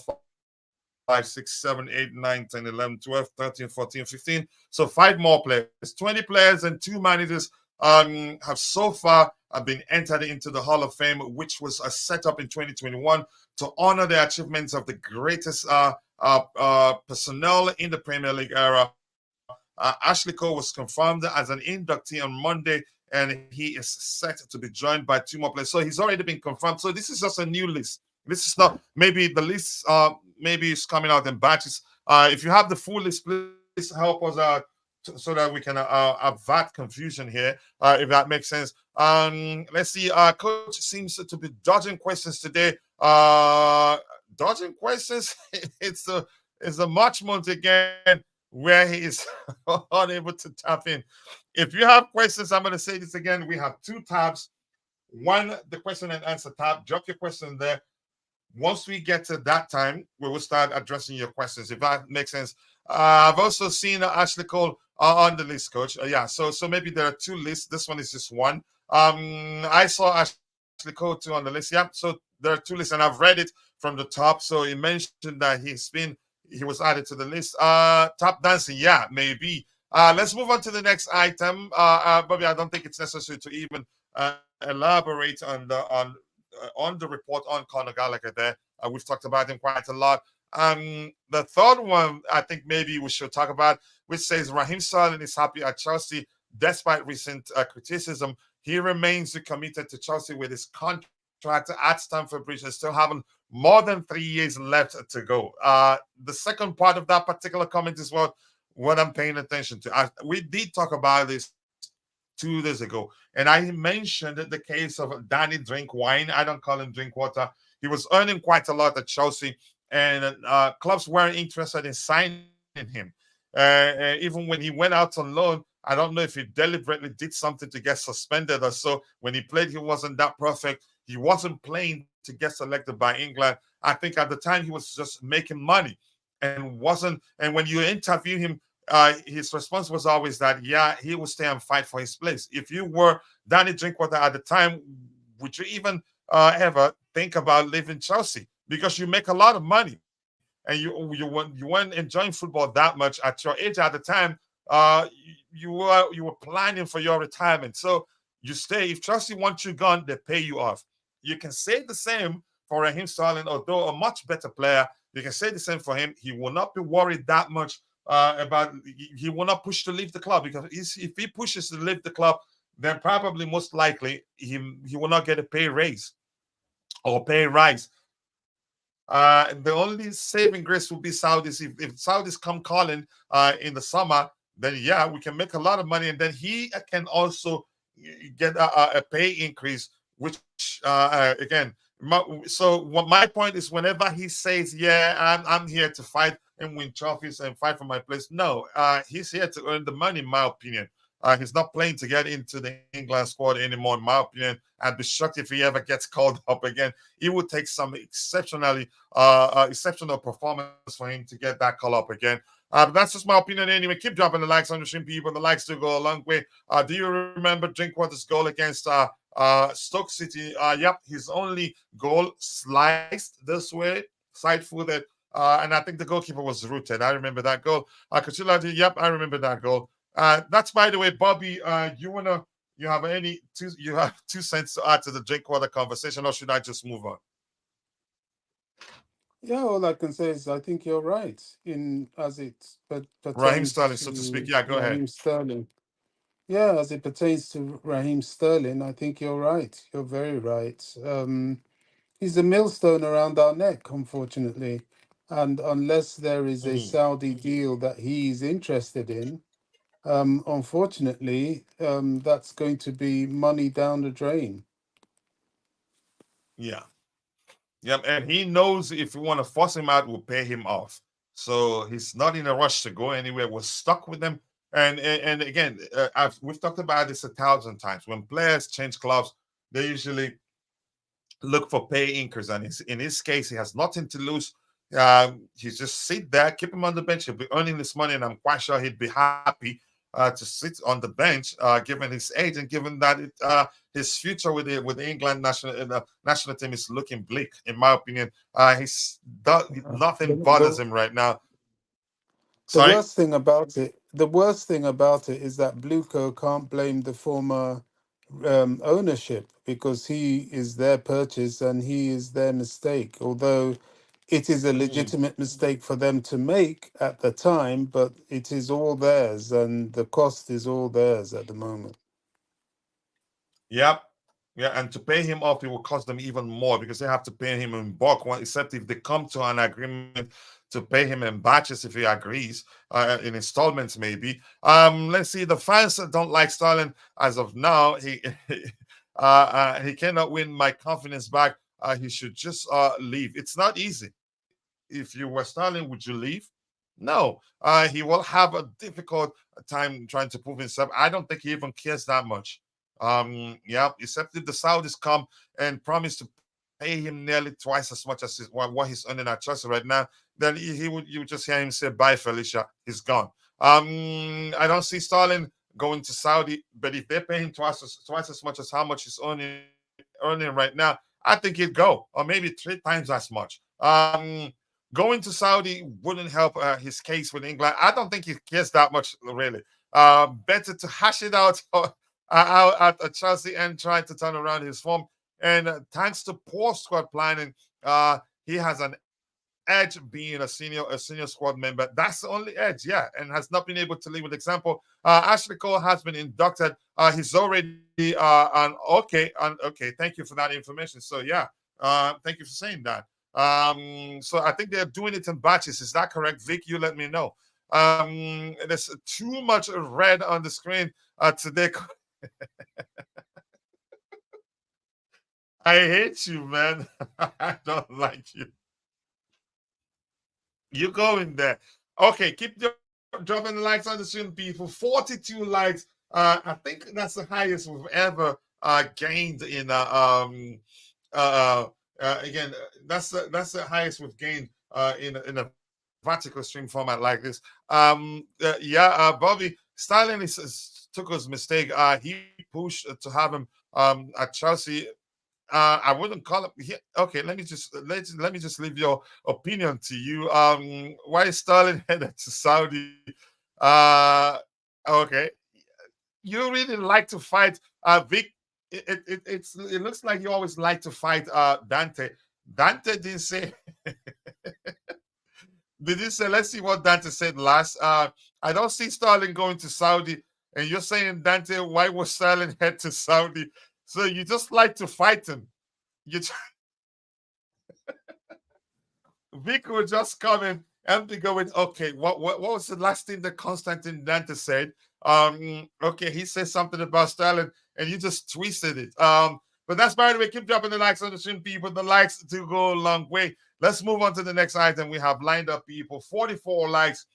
[SPEAKER 2] 5, 6, 7, 8, 9, 10, 11, 12, 13, 14, 15. So 5 more players. 20 players and 2 managers have so far been entered into the Hall of Fame, which was set up in 2021 to honor the achievements of the greatest personnel in the Premier League era. Ashley Cole was confirmed as an inductee on Monday, and he is set to be joined by 2 more players. So he's already been confirmed. So this is just a new list. This is not, maybe the list maybe it's coming out in batches. If you have the full list, please help us out so that we can avert confusion here, if that makes sense. Let's see. Coach seems to be dodging questions today. Dodging questions. It's a March month again where he is unable to tap in. If you have questions, I'm going to say this again. We have 2 tabs. One, the question and answer tab. Drop your question there. Once we get to that time, we will start addressing your questions, if that makes sense. I've also seen Ashley Cole on the list, Coach. Yeah, so maybe there are 2 lists. This one is just one. I saw Ashley Cole too on the list. Yeah, so there are 2 lists, and I've read it from the top. So he mentioned that he was added to the list. Tap dancing, yeah, maybe. Let's move on to the next item. Bobby, I don't think it's necessary to even elaborate on the report on Conor Gallagher there. We've talked about him quite a lot. The third one, I think maybe we should talk about, which says Raheem Sterling is happy at Chelsea despite recent criticism. He remains committed to Chelsea with his contract at Stamford Bridge and still having more than 3 years left to go. The second part of that particular comment is what I'm paying attention to. We did talk about this 2 days ago, and I mentioned the case of Danny Drinkwine. I don't call him Drinkwater. He was earning quite a lot at Chelsea, and clubs weren't interested in signing him. Even when he went out on loan, I don't know if he deliberately did something to get suspended or so. When he played, he wasn't that perfect. He wasn't playing to get selected by England. I think at the time he was just making money and wasn't. And when you interview him, his response was always that, yeah, he will stay and fight for his place. If you were Danny Drinkwater at the time, would you even ever think about leaving Chelsea? Because you make a lot of money, and you weren't enjoying football that much at your age at the time. You were planning for your retirement, so you stay. If Chelsea wants you gone, they pay you off. You can say the same for Raheem Sterling, although a much better player. You can say the same for him. He will not be worried that much about. He will not push to leave the club, because if he pushes to leave the club, then probably most likely he will not get a pay raise. or pay Rice. The only saving grace will be Saudis. If Saudis come calling in the summer, then yeah, we can make a lot of money, and then he can also get a pay increase. Which again, so what my point is, whenever he says, "Yeah, I'm here to fight and win trophies and fight for my place," no, he's here to earn the money. In my opinion, he's not playing to get into the England squad anymore. In my opinion, I'd be shocked if he ever gets called up again. It would take some exceptional performance for him to get that call up again. But that's just my opinion anyway. Keep dropping the likes on the stream, people. The likes do go a long way. Do you remember Drinkwater's goal against Stoke City? Yep, his only goal sliced this way, side-footed. And I think the goalkeeper was rooted. I remember that goal. Kachula, yep, I remember that goal. That's, by the way, Bobby. You have 2 cents to add to the Drinkwater conversation, or should I just move on?
[SPEAKER 3] Yeah, all I can say is I think you're right in as it
[SPEAKER 2] Raheem
[SPEAKER 3] pertains
[SPEAKER 2] Sterling, so to speak. Yeah, go ahead.
[SPEAKER 3] Raheem Sterling. Yeah, as it pertains to Raheem Sterling, I think you're right. You're very right. He's a millstone around our neck, unfortunately. And unless there is a Saudi deal that he's interested in, unfortunately, that's going to be money down the drain.
[SPEAKER 2] Yeah. Yep, and he knows if we want to force him out, we'll pay him off. So he's not in a rush to go anywhere. We're stuck with them. And again, we've talked about this 1,000 times. When players change clubs, they usually look for pay increase. And in his case, he has nothing to lose. He just sit there, keep him on the bench. He'll be earning this money, and I'm quite sure he'd be happy to sit on the bench, given his age and given that his future with the England national team is looking bleak, in my opinion. Nothing bothers him right now.
[SPEAKER 3] The worst thing about it is that Blueco can't blame the former ownership because he is their purchase and he is their mistake. Although it is a legitimate mistake for them to make at the time, but it is all theirs and the cost is all theirs at the moment.
[SPEAKER 2] Yep. Yeah, and to pay him off, it will cost them even more because they have to pay him in bulk, except if they come to an agreement to pay him in batches if he agrees, in installments maybe. Let's see, the fans don't like Sterling as of now. He cannot win my confidence back. He should just leave. It's not easy. If you were Sterling, would you leave? No. He will have a difficult time trying to prove himself. I don't think he even cares that much. Yeah, except if the Saudis come and promise to pay him nearly twice as much as what he's earning at Chelsea right now, then you would just hear him say, "Bye, Felicia." He's gone. I don't see Sterling going to Saudi, but if they pay him twice as much as how much he's earning right now, I think he'd go, or maybe 3 times as much. Going to Saudi wouldn't help his case with England. I don't think he cares that much, really. Better to hash it out out at Chelsea and try to turn around his form. And thanks to poor squad planning, he has an edge being a senior squad member. That's the only edge, yeah, and has not been able to lead with example. Ashley Cole has been inducted. He's already okay. Thank you for that information. So yeah, thank you for saying that. So I think they're doing it in batches. Is that correct, Vic? You let me know. There's too much red on the screen today. I hate you, man. I don't like you. You go in there. Okay, keep dropping the likes on the stream, people. 42 likes. I think that's the highest we've ever gained in again, that's the highest we've gained in a vertical stream format like this. Bobby Sterling is Tuchel's mistake. He pushed to have him at Chelsea. I wouldn't call it. Okay, let me just leave your opinion to you. Why is Sterling headed to Saudi? Okay, you really like to fight, Vic. It looks like you always like to fight Dante. Dante didn't say. Did he say? Let's see what Dante said last. I don't see Sterling going to Saudi, and you're saying, Dante, why was Sterling head to Saudi? So you just like to fight him. Vic would just come in and be going, okay, what was the last thing that Constantine Dante said? Okay, he said something about Stalin, and you just twisted it. But that's, by the way, keep dropping the likes on the stream, people. The likes do go a long way. Let's move on to the next item. We have lined up, people. 44 likes.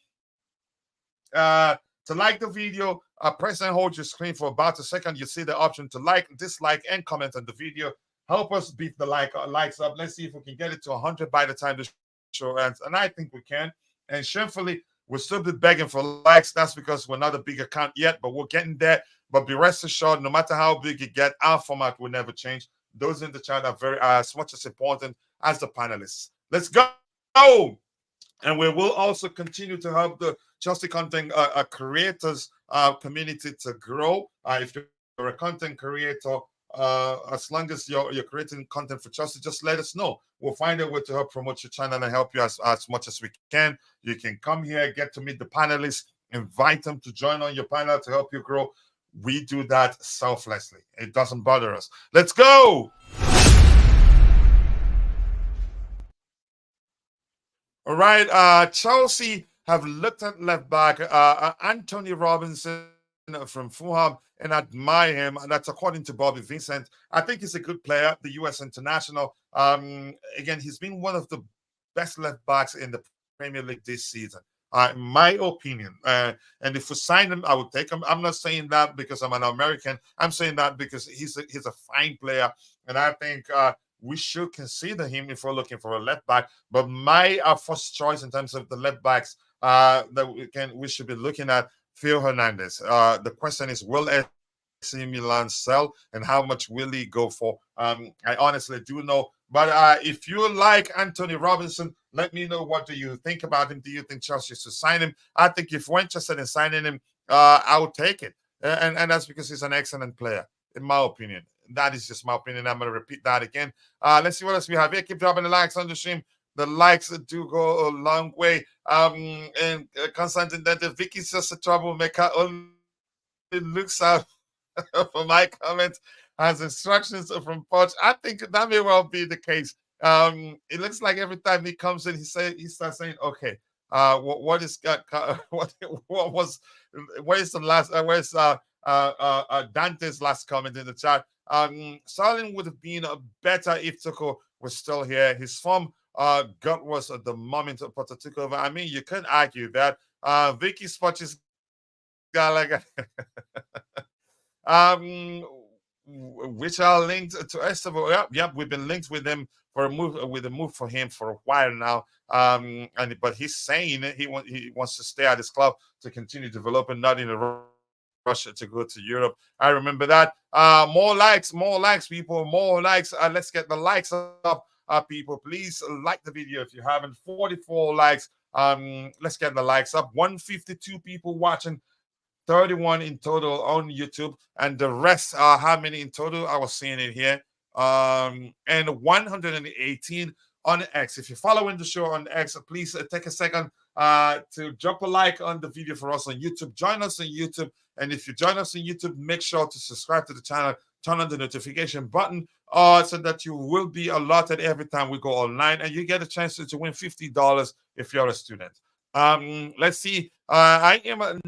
[SPEAKER 2] To like the video, press and hold your screen for about a second. You see the option to like, dislike, and comment on the video. Help us beat the likes up. Let's see if we can get it to 100 by the time the show ends, and I think we can. And shamefully, we'll still be begging for likes. That's because we're not a big account yet, but we're getting there. But be rest assured, no matter how big you get, our format will never change. Those in the chat are very as much as important as the panelists. Let's go! And we will also continue to help the Chelsea content creators community to grow. If you're a content creator, as long as you're creating content for Chelsea, just let us know. We'll find a way to help promote your channel and help you as much as we can. You can come here, get to meet the panelists, invite them to join on your panel to help you grow. We do that selflessly. It doesn't bother us. Let's go! All right, Chelsea have looked at left back Anthony Robinson from Fulham and admire him. And that's according to Bobby Vincent. I think he's a good player, the U.S. international. Again, he's been one of the best left backs in the Premier League this season. In my opinion. And if we sign him, I would take him. I'm not saying that because I'm an American. I'm saying that because he's a fine player. And I think we should consider him if we're looking for a left back. But my first choice in terms of the left backs that we should be looking at, Theo Hernandez. The question is, will AC Milan sell, and how much will he go for? I honestly do know. But if you like Anthony Robinson, let me know, what do you think about him? Do you think Chelsea should sign him? I think if we're interested in signing him, I would take it. And that's because he's an excellent player, in my opinion. That is just my opinion. I'm going to repeat that again. Let's see what else we have here. Keep dropping the likes on the stream. The likes do go a long way. And Constantine Dente, Vicky's just a troublemaker. Only looks out for my comment as instructions from Poch. I think that may well be the case. It looks like every time he comes in, he starts saying, "Okay, what is where's the last? Where's Dante's last comment in the chat?" Sterling would have been better if Tuchel was still here. His form got worse at the moment Potter took over. I mean, you can't argue that. Vicky Spotch Gallagher. Which are linked to Esteban. Yep, we've been linked with him for a move for him for a while now. But he's saying he wants to stay at his club to continue developing, not in a rush to go to Europe. I remember that. More likes, people, more likes. Let's get the likes up, people. Please like the video if you haven't. 44 likes. Let's get the likes up. 152 people watching. 31 in total on YouTube, and the rest are how many in total? I was seeing it here. And 118 on X. If you're following the show on X, please take a second to drop a like on the video for us on YouTube. Join us on YouTube, and if you join us on YouTube, make sure to subscribe to the channel, turn on the notification button so that you will be alerted every time we go online, and you get a chance to win $50 if you're a student. Let's see. I am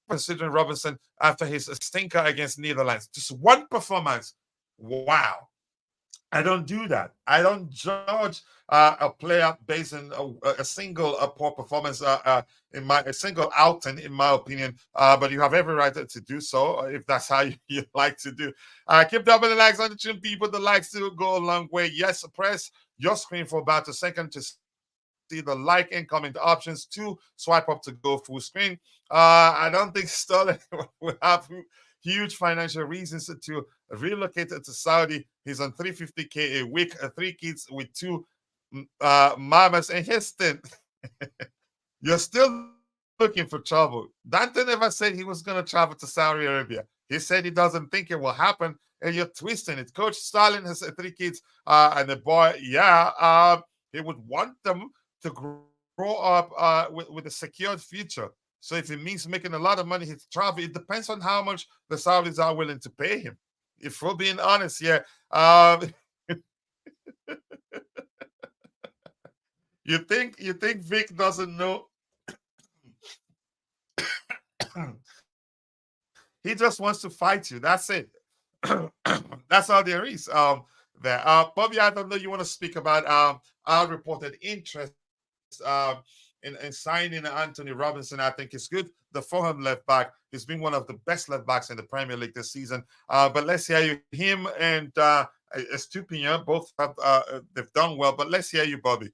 [SPEAKER 2] considering Robinson after his stinker against Netherlands. Just one performance. Wow. I don't do that. I don't judge a player based on a single poor performance in a single outing, in my opinion. But you have every right to do so if that's how you like to do. Keep dropping the likes on the stream, people. The likes do go a long way. Yes, press your screen for about a second to see the like and comment options, to swipe up to go full screen. I don't think Sterling will have huge financial reasons to relocate to Saudi. He's on $350K a week, 3 kids with 2 mamas, and his stint. You're still looking for trouble. Dante never said he was going to travel to Saudi Arabia. He said he doesn't think it will happen, and you're twisting it. Coach Stalin has 3 kids and a boy. Yeah, he would want them to grow up with a secured future. So if it means making a lot of money, his travel, it depends on how much the Saudis are willing to pay him. If we're being honest here, you think Vic doesn't know? He just wants to fight you. That's it. That's all there is. There. Bobby, I don't know. You want to speak about our reported interest in signing Anthony Robinson? I think it's good. The Fulham left back. He's been one of the best left backs in the Premier League this season. But let's hear you. Him and Estupinian both have they've done well. But let's hear you, Bobby.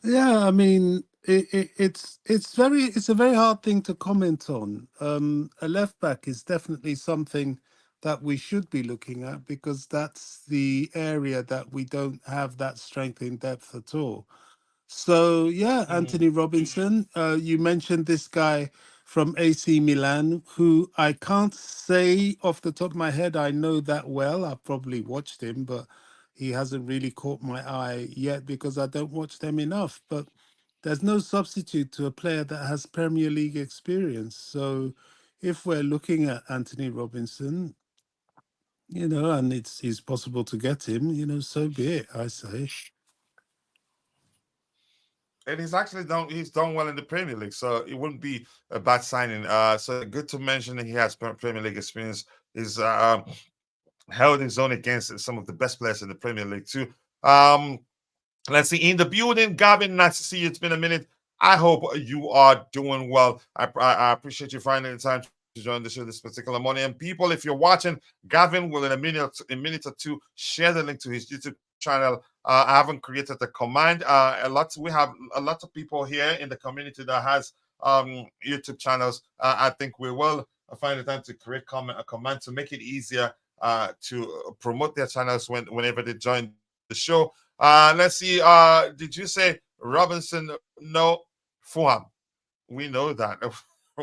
[SPEAKER 3] Yeah, I mean, it's a very hard thing to comment on. A left back is definitely something that we should be looking at because that's the area that we don't have that strength in depth at all. So yeah, Anthony
[SPEAKER 2] Mm.
[SPEAKER 3] Robinson. You mentioned this guy from AC Milan, who I can't say off the top of my head I know that well. I've probably watched him, but he hasn't really caught my eye yet because I don't watch them enough. But there's no substitute to a player that has Premier League experience. So if we're looking at Anthony Robinson, and it's possible to get him, so be it, I say.
[SPEAKER 2] And he's done well in the Premier League, so it wouldn't be a bad signing. So good to mention that he has Premier League experience. He's held his own against some of the best players in the Premier League too. Um, let's see, in the building, Gavin, nice to see you. It's been a minute. I hope you are doing well. I appreciate you finding the time to join the show this particular morning. And people, if you're watching, Gavin will in a minute or two share the link to his YouTube channel. I haven't created the command. We have a lot of people here in the community that has YouTube channels. I think we will find the time to create a command to make it easier to promote their channels whenever they join the show. Let's see. Did you say Robinson? No, Fulham. We know that.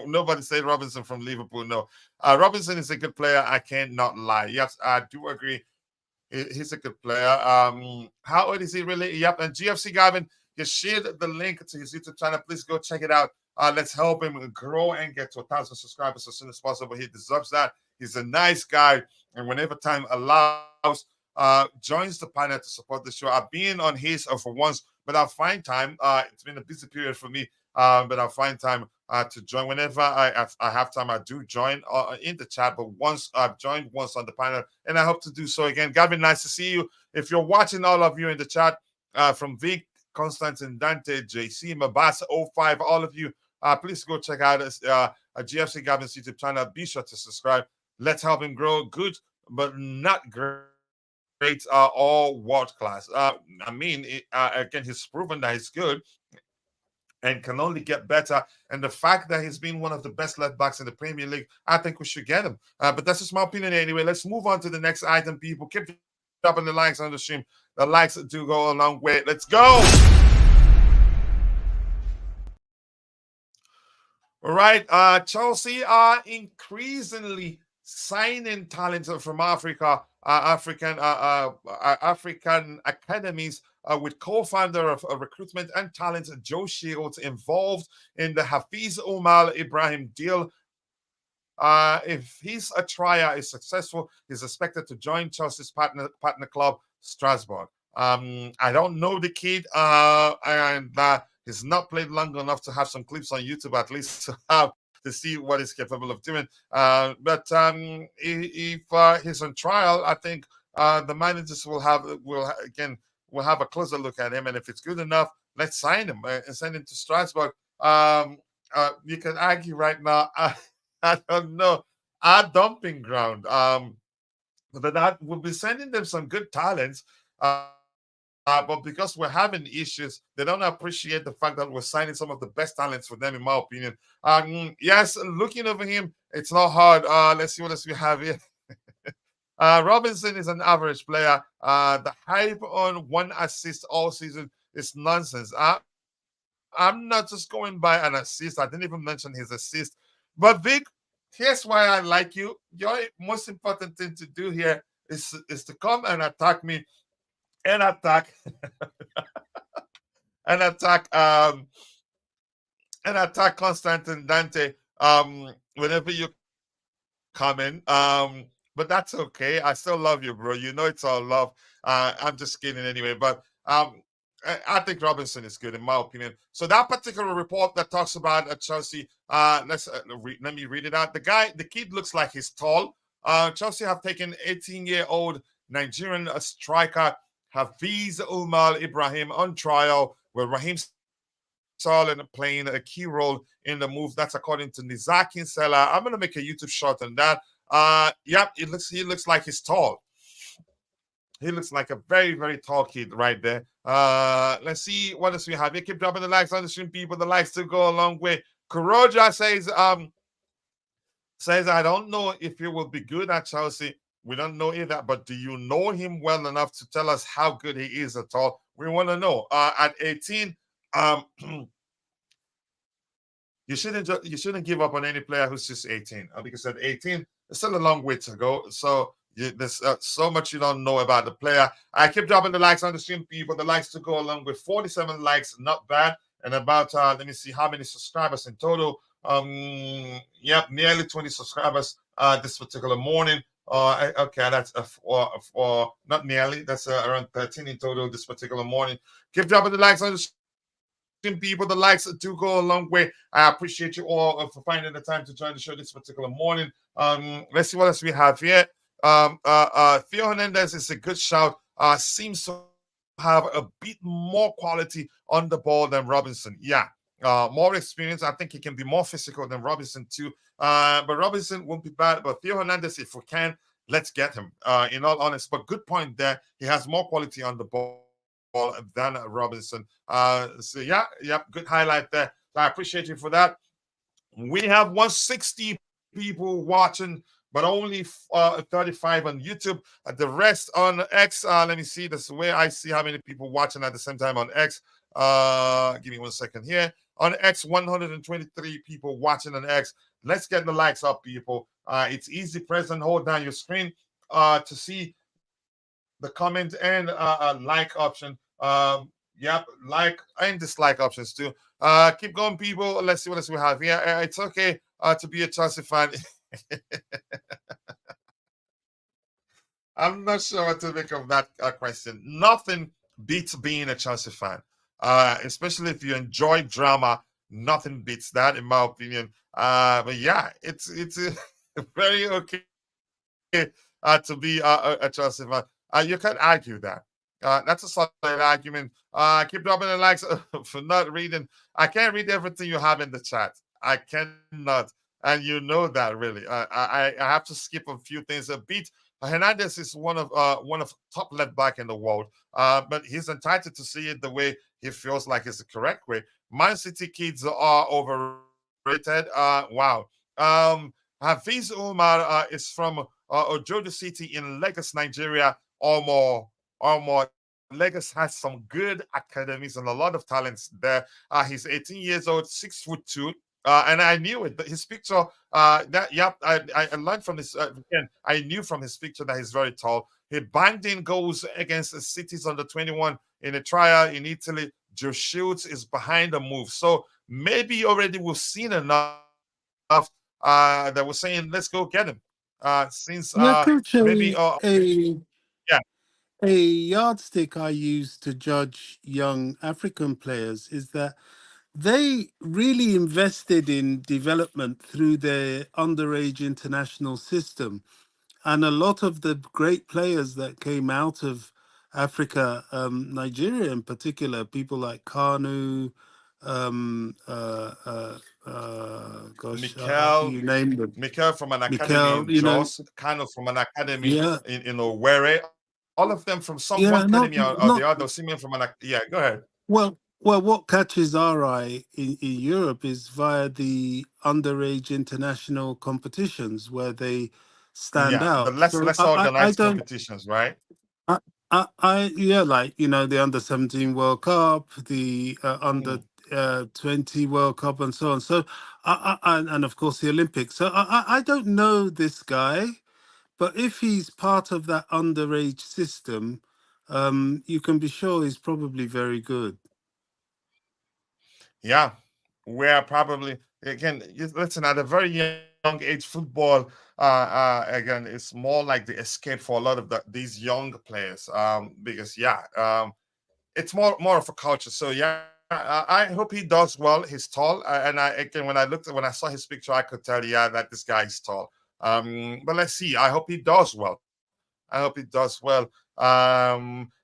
[SPEAKER 2] Nobody said Robinson from Liverpool. No, Robinson is a good player. I cannot lie. Yes, I do agree. He's a good player. How old is he really? Yep. And GFC Gavin, you shared the link to his YouTube channel. Please go check it out. Let's help him grow and get to 1,000 subscribers as soon as possible. He deserves that. He's a nice guy, and whenever time allows, joins the panel to support the show. I've been on his for once, but I'll find time. It's been a busy period for me, but I'll find time to join whenever I have time. I do join in the chat, but once I've joined once on the panel, and I hope to do so again. Gavin, nice to see you. If you're watching, all of you in the chat, from Vic, Constantine, Dante, JC, Mabasa, 05, all of you, please go check out GFC Gavin's YouTube channel. Be sure to subscribe. Let's help him grow. Good, but not great, all world class. Again, he's proven that he's good and can only get better. And the fact that he's been one of the best left backs in the Premier League, I think we should get him. But that's just my opinion anyway. Let's move on to the next item, people. Keep dropping the likes on the stream. The likes do go a long way. Let's go. All right. Chelsea are increasingly signing talent from African academies, with co-founder of recruitment and talent Joe Shields involved in the Hafiz Omar Ibrahim deal. If his trial is successful, he's expected to join Chelsea's partner club, Strasbourg. I don't know the kid, and he's not played long enough to have some clips on YouTube, at least to see what he's capable of doing. But if he's on trial, I think the managers will have a closer look at him, and if it's good enough, let's sign him and send him to Strasbourg. You can argue right now. I don't know, our dumping ground. But that we'll be sending them some good talents. But because we're having issues, they don't appreciate the fact that we're signing some of the best talents for them, in my opinion. Yes, looking over him, it's not hard. Let's see what else we have here. Robinson is an average player. The hype on one assist all season is nonsense. I'm not just going by an assist. I didn't even mention his assist. But Vic, here's why I like you. Your most important thing to do here is to come and attack me and attack and attack Constantine Dante whenever you come in. But that's okay. I still love you, bro. You know it's all love. I'm just kidding anyway. But I think Robinson is good in my opinion. So that particular report that talks about Chelsea, let me read it out. The kid looks like he's tall. Chelsea have taken 18-year-old Nigerian striker Hafiz Umar Ibrahim on trial, with Raheem Sterling playing a key role in the move. That's according to Nizaki Sela. I'm gonna make a YouTube short on that. Yep, he looks like he's tall. He looks like a very, very tall kid right there. Let's see what else we have. You keep dropping the likes on the stream, people. The likes to go a long way. Kuroja says, I don't know if he will be good at Chelsea. We don't know either, but do you know him well enough to tell us how good he is at all? We want to know. At 18, you shouldn't give up on any player who's just 18, because at 18, it's still a long way to go. So there's so much you don't know about the player. I keep dropping the likes on the stream, people. The likes to go along with 47 likes, not bad. And about let me see how many subscribers in total. Yep, nearly 20 subscribers this particular morning. Okay, that's for not nearly. That's around 13 in total this particular morning. Keep dropping the likes on the stream, people. The likes do go a long way. I appreciate you all for finding the time to join the show this particular morning. Let's see what else we have here. Theo Hernandez is a good shout. Seems to have a bit more quality on the ball than Robinson. Yeah. More experience. I think he can be more physical than Robinson too. But Robinson won't be bad. But Theo Hernandez, if we can, let's get him. In all honesty, but good point there. He has more quality on the ball than Robinson. So yeah, good highlight there. I appreciate you for that. We have 160 people watching, but only 35 on YouTube. The rest on X, let me see. That's where I see how many people watching at the same time on X. Give me 1 second here. On X, 123 people watching on X. Let's get the likes up, people. It's easy. Press and hold down your screen to see the comment and like option. Yep, like and dislike options too. Keep going, people. Let's see what else we have here. It's okay to be a Chelsea fan. I'm not sure what to make of that question. Nothing beats being a Chelsea fan, especially if you enjoy drama. Nothing beats that, in my opinion. But yeah, it's very okay to be a Chelsea fan. You can't argue that. That's a solid argument. Keep dropping the likes for not reading. I can't read everything you have in the chat. I cannot, and you know that really. I have to skip a few things a bit. Hernandez is one of top left back in the world, but he's entitled to see it the way he feels like is the correct way. Man City kids are overrated. Wow. Hafiz Umar is from Ojodo City in Lagos, Nigeria. Or more. Lagos has some good academies and a lot of talents there. He's 18 years old, 6'2". And I knew it. His picture, I learned from his. Again, I knew from his picture that he's very tall. He banged in goals against the City's under 21 in a trial in Italy. Joe Shields is behind the move, so maybe already we've seen enough that we're saying let's go get him. Since
[SPEAKER 3] Coach,
[SPEAKER 2] maybe yeah.
[SPEAKER 3] A yardstick I use to judge young African players is that they really invested in development through their underage international system. And a lot of the great players that came out of Africa, Nigeria in particular, people like Kanu, you named them.
[SPEAKER 2] Mikel from an academy in Jos, Kanu from an academy in Owerri. All of them from some one academy or the other. Osimhen from go ahead.
[SPEAKER 3] Well, what catches our eye in Europe is via the underage international competitions where they stand out.
[SPEAKER 2] The less organized competitions, right?
[SPEAKER 3] Like the under-17 World Cup, the under 20 World Cup, and so on. So, and of course the Olympics. So I don't know this guy. But if he's part of that underage system, you can be sure he's probably very good.
[SPEAKER 2] Yeah, we're probably, again, listen, at a very young age, football, again, it's more like the escape for a lot of these young players. Because, it's more of a culture. So yeah, I hope he does well. He's tall, and again when I saw his picture, I could tell that this guy is tall. But let's see. I hope he does well. I hope he does well.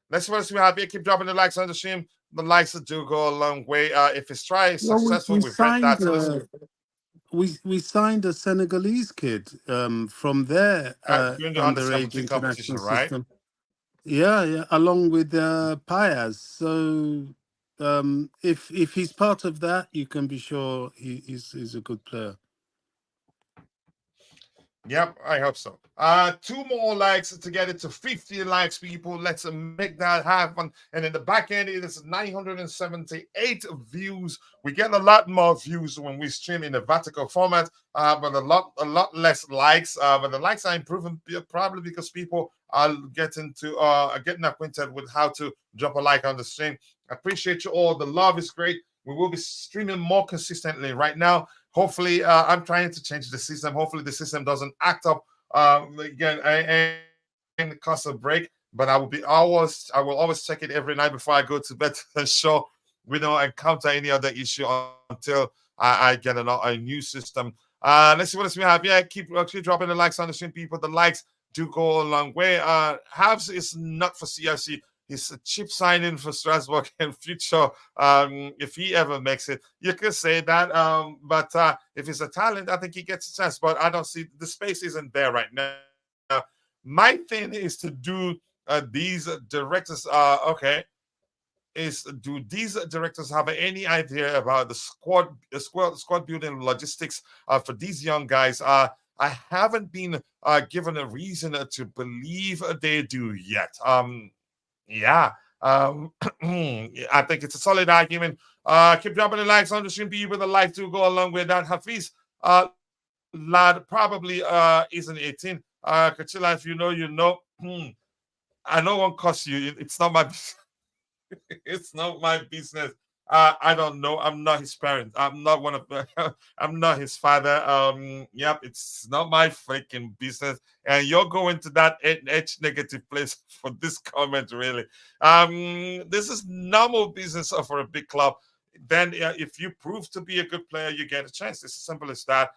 [SPEAKER 2] Let's see what else we have here. Keep dropping the likes on the stream. The likes do go a long way. If his try is
[SPEAKER 3] Well,
[SPEAKER 2] successful,
[SPEAKER 3] we
[SPEAKER 2] we've read that.
[SPEAKER 3] signed
[SPEAKER 2] So let's
[SPEAKER 3] we signed a Senegalese kid from their
[SPEAKER 2] during the under
[SPEAKER 3] underage
[SPEAKER 2] 17
[SPEAKER 3] international
[SPEAKER 2] competition, right?
[SPEAKER 3] system. Yeah, yeah, along with Payas. So if he's part of that, you can be sure he's a good player.
[SPEAKER 2] Yep, I hope so. Two more likes to get it to 50 likes, people. Let's make that happen. And in the back end, it is 978 views. We get a lot more views when we stream in the vertical format, but a lot less likes. But the likes are improving probably because people are getting acquainted with how to drop a like on the stream. I appreciate you all. The love is great. We will be streaming more consistently right now. Hopefully, I'm trying to change the system. Hopefully, the system doesn't act up again and cause a break. But I will always check it every night before I go to bed to ensure we don't encounter any other issue until I get a new system. Let's see what else we have. Yeah, keep dropping the likes on the stream, people. The likes do go a long way. Habs is not for CRC. He's a cheap signing for Strasbourg in future. If he ever makes it, you could say that. But if he's a talent, I think he gets a chance. But I don't see the space isn't there right now. My thing is to do these directors. Okay, do these directors have any idea about the squad building logistics for these young guys? I haven't been given a reason to believe they do yet. Yeah. I think it's a solid argument. Keep dropping the likes on the stream, people. The likes do go along with that. Hafiz, lad, probably isn't 18. Kachila, if you know, you know. I know won't cost you. It's not my it's not my business. I don't know. I'm not his parent. I'm not one of I'm not his father. Yep, it's not my freaking business. And you're going to that edge negative place for this comment, really. This is normal business for a big club. Then if you prove to be a good player, you get a chance. It's as simple as that.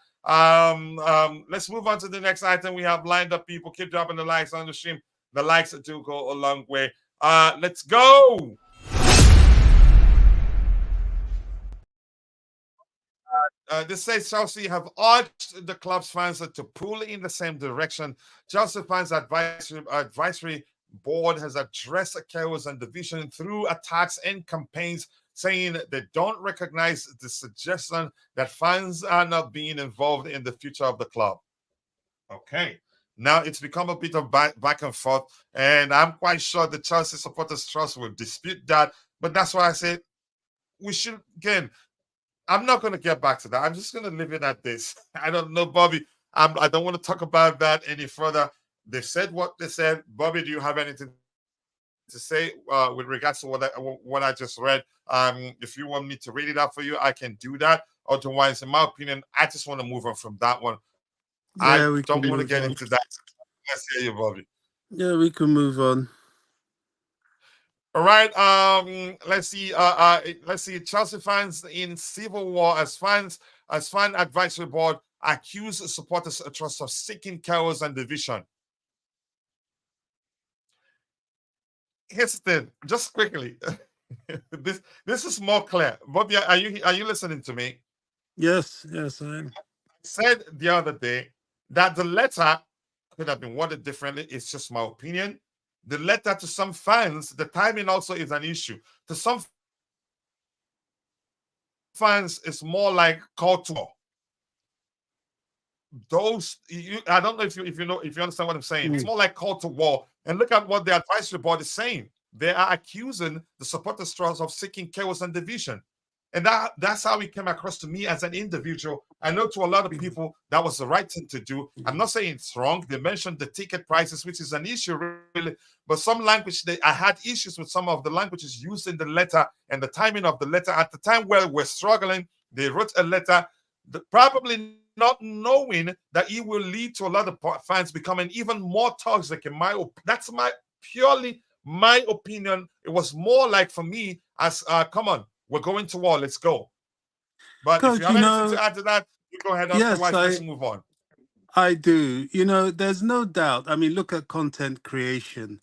[SPEAKER 2] Let's move on to the next item we have lined up, people. Keep dropping the likes on the stream. The likes do go a long way. Let's go. This says Chelsea have urged the club's fans to pull in the same direction. Chelsea fans advisory board has addressed chaos and division through attacks and campaigns, saying they don't recognize the suggestion that fans are not being involved in the future of the club. Okay. Now it's become a bit of back and forth, and I'm quite sure the Chelsea Supporters Trust will dispute that. But that's why I said we should, again, I'm not going to get back to that. I'm just going to leave it at this. I don't know, Bobby. I don't want to talk about that any further. They've said what they said. Bobby, do you have anything to say with regards to what I just read? If you want me to read it out for you, I can do that. Otherwise, in my opinion, I just want to move on from that one.
[SPEAKER 3] Yeah,
[SPEAKER 2] I don't want to get into that. Let's hear you, Bobby.
[SPEAKER 3] Yeah, we can move on.
[SPEAKER 2] All right. Let's see. Let's see. Chelsea fans in civil war as fan advisory board accuse supporters trust of seeking chaos and division. Here's the thing. Just quickly, this is more clear. Bobby, are you listening to me?
[SPEAKER 3] Yes, I am.
[SPEAKER 2] I said the other day that the letter could have been worded differently. It's just my opinion. The letter to some fans, the timing also is an issue. To some fans, it's more like call to war. I don't know if you understand what I'm saying. It's more like call to war. And look at what the advisory board is saying. They are accusing the supporters trust of seeking chaos and division. And that's how it came across to me as an individual. I know to a lot of people that was the right thing to do. I'm not saying it's wrong. They mentioned the ticket prices, which is an issue, really. But some language, I had issues with some of the languages used in the letter and the timing of the letter. At the time where we're struggling, they wrote a letter, probably not knowing that it will lead to a lot of fans becoming even more toxic. That's my purely My opinion, it was more like for me as come on, we're going to war, let's go. But if you
[SPEAKER 3] Coach,
[SPEAKER 2] have anything to add to that, you go ahead.
[SPEAKER 3] yes,
[SPEAKER 2] Otherwise, let's move on.
[SPEAKER 3] I do. There's no doubt. I mean, look at content creation.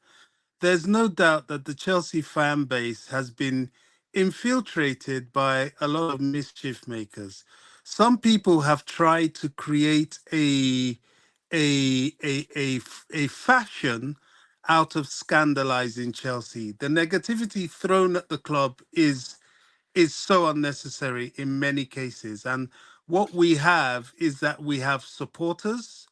[SPEAKER 3] There's no doubt that the Chelsea fan base has been infiltrated by a lot of mischief makers. Some people have tried to create a fashion out of scandalizing Chelsea. The negativity thrown at the club is so unnecessary in many cases. And what we have is that we have supporters,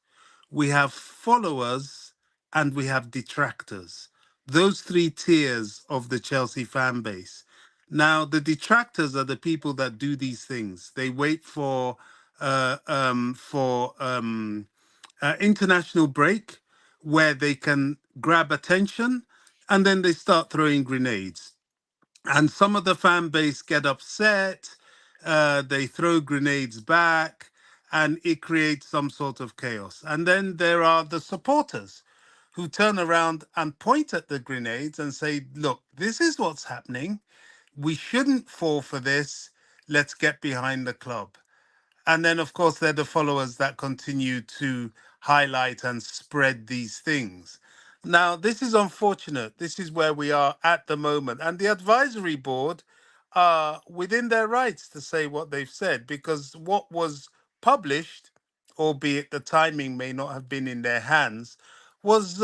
[SPEAKER 3] we have followers, and we have detractors. Those three tiers of the Chelsea fan base. Now, the detractors are the people that do these things. They wait for international break where they can grab attention, and then they start throwing grenades. And some of the fan base get upset. They throw grenades back, and it creates some sort of chaos. And then there are the supporters who turn around and point at the grenades and say, look, this is what's happening. We shouldn't fall for this. Let's get behind the club. And then, of course, they're the followers that continue to highlight and spread these things. Now, this is unfortunate. This is where we are at the moment. And the advisory board are within their rights to say what they've said, because what was published, albeit the timing may not have been in their hands, was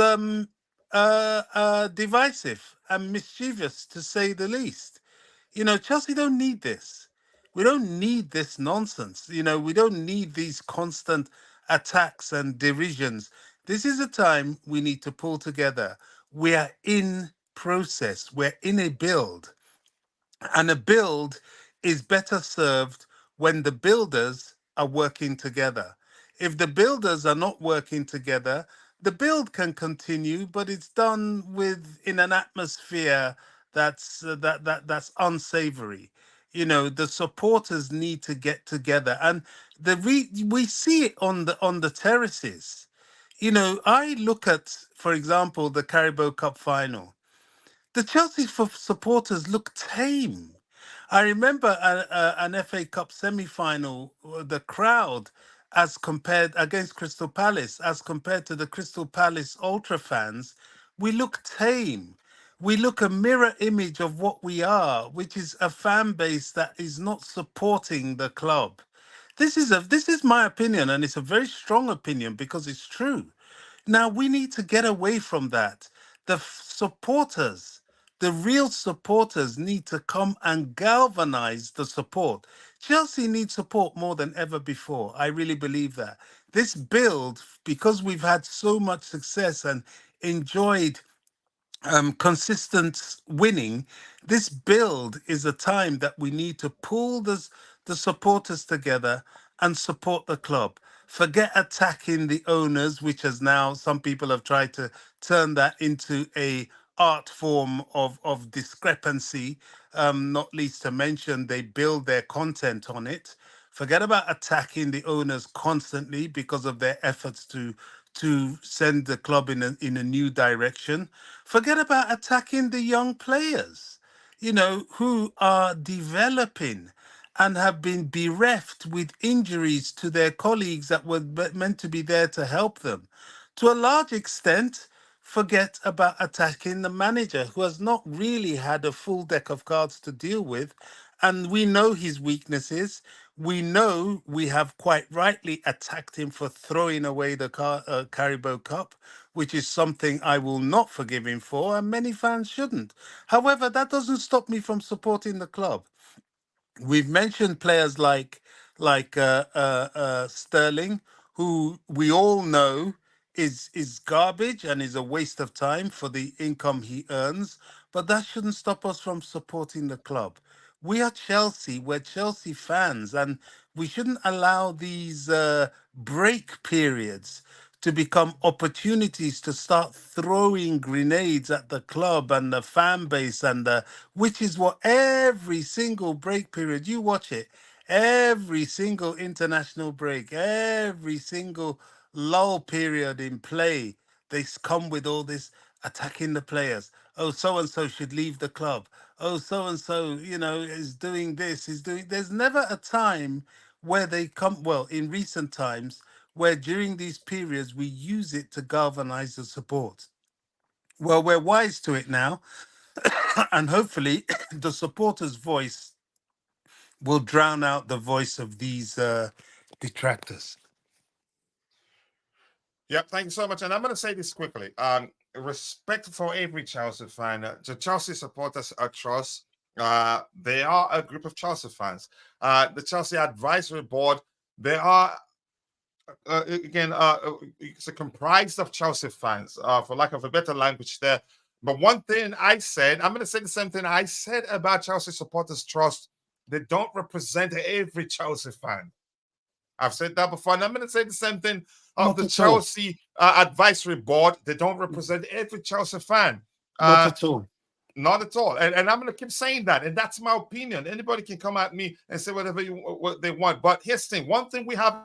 [SPEAKER 3] divisive and mischievous, to say the least. Chelsea don't need this. We don't need this nonsense. We don't need these constant attacks and derisions. This is a time we need to pull together. We are in process. We're in a build. And a build is better served when the builders are working together. If the builders are not working together, the build can continue, but it's done with in an atmosphere that's unsavory. The supporters need to get together, and we see it on the terraces. I look at, for example, the Carabao Cup final. The Chelsea supporters look tame. I remember an FA Cup semi-final, the crowd as compared against Crystal Palace, as compared to the Crystal Palace ultra fans, we look tame. We look a mirror image of what we are, which is a fan base that is not supporting the club. This is my opinion, and it's a very strong opinion because it's true. Now we need to get away from that. Supporters, the real supporters, need to come and galvanize the support. Chelsea needs support more than ever before. I really believe that. This build, because we've had so much success and enjoyed consistent winning, this build is a time that we need to pull the supporters together and support the club. Forget attacking the owners, which has now some people have tried to turn that into a art form of discrepancy. Not least to mention they build their content on it. Forget about attacking the owners constantly because of their efforts to send the club in a new direction. Forget about attacking the young players, who are developing and have been bereft with injuries to their colleagues that were meant to be there to help them. To a large extent, forget about attacking the manager, who has not really had a full deck of cards to deal with. And we know his weaknesses. We know we have quite rightly attacked him for throwing away the Carabao Cup, which is something I will not forgive him for, and many fans shouldn't. However, that doesn't stop me from supporting the club. We've mentioned players like Sterling, who we all know is garbage and is a waste of time for the income he earns, but that shouldn't stop us from supporting the club. We are Chelsea, we're Chelsea fans, and we shouldn't allow these break periods to become opportunities to start throwing grenades at the club and the fan base, which is what every single break period, you watch it, every single international break, every single lull period in play, they come with all this attacking the players. Oh, so and so should leave the club. Oh, so and so, is doing this, is doing. There's never a time where they come. Well, in recent times, where during these periods we use it to galvanize the support. Well, we're wise to it now, and hopefully, the supporters' voice will drown out the voice of these detractors.
[SPEAKER 2] Yeah, thank you so much. And I'm going to say this quickly. Respect for every Chelsea fan. The Chelsea supporters are trust. They are a group of Chelsea fans. The Chelsea Advisory Board, they are again, it's comprised of Chelsea fans, for lack of a better language there. But one thing I said, I'm going to say the same thing I said about Chelsea Supporters Trust. They don't represent every Chelsea fan. I've said that before, and I'm going to say the same thing of the Chelsea Advisory Board. They don't represent every Chelsea fan.
[SPEAKER 3] Not at all.
[SPEAKER 2] Not at all. And I'm going to keep saying that. And that's my opinion. Anybody can come at me and say whatever what they want. But here's the thing. One thing we have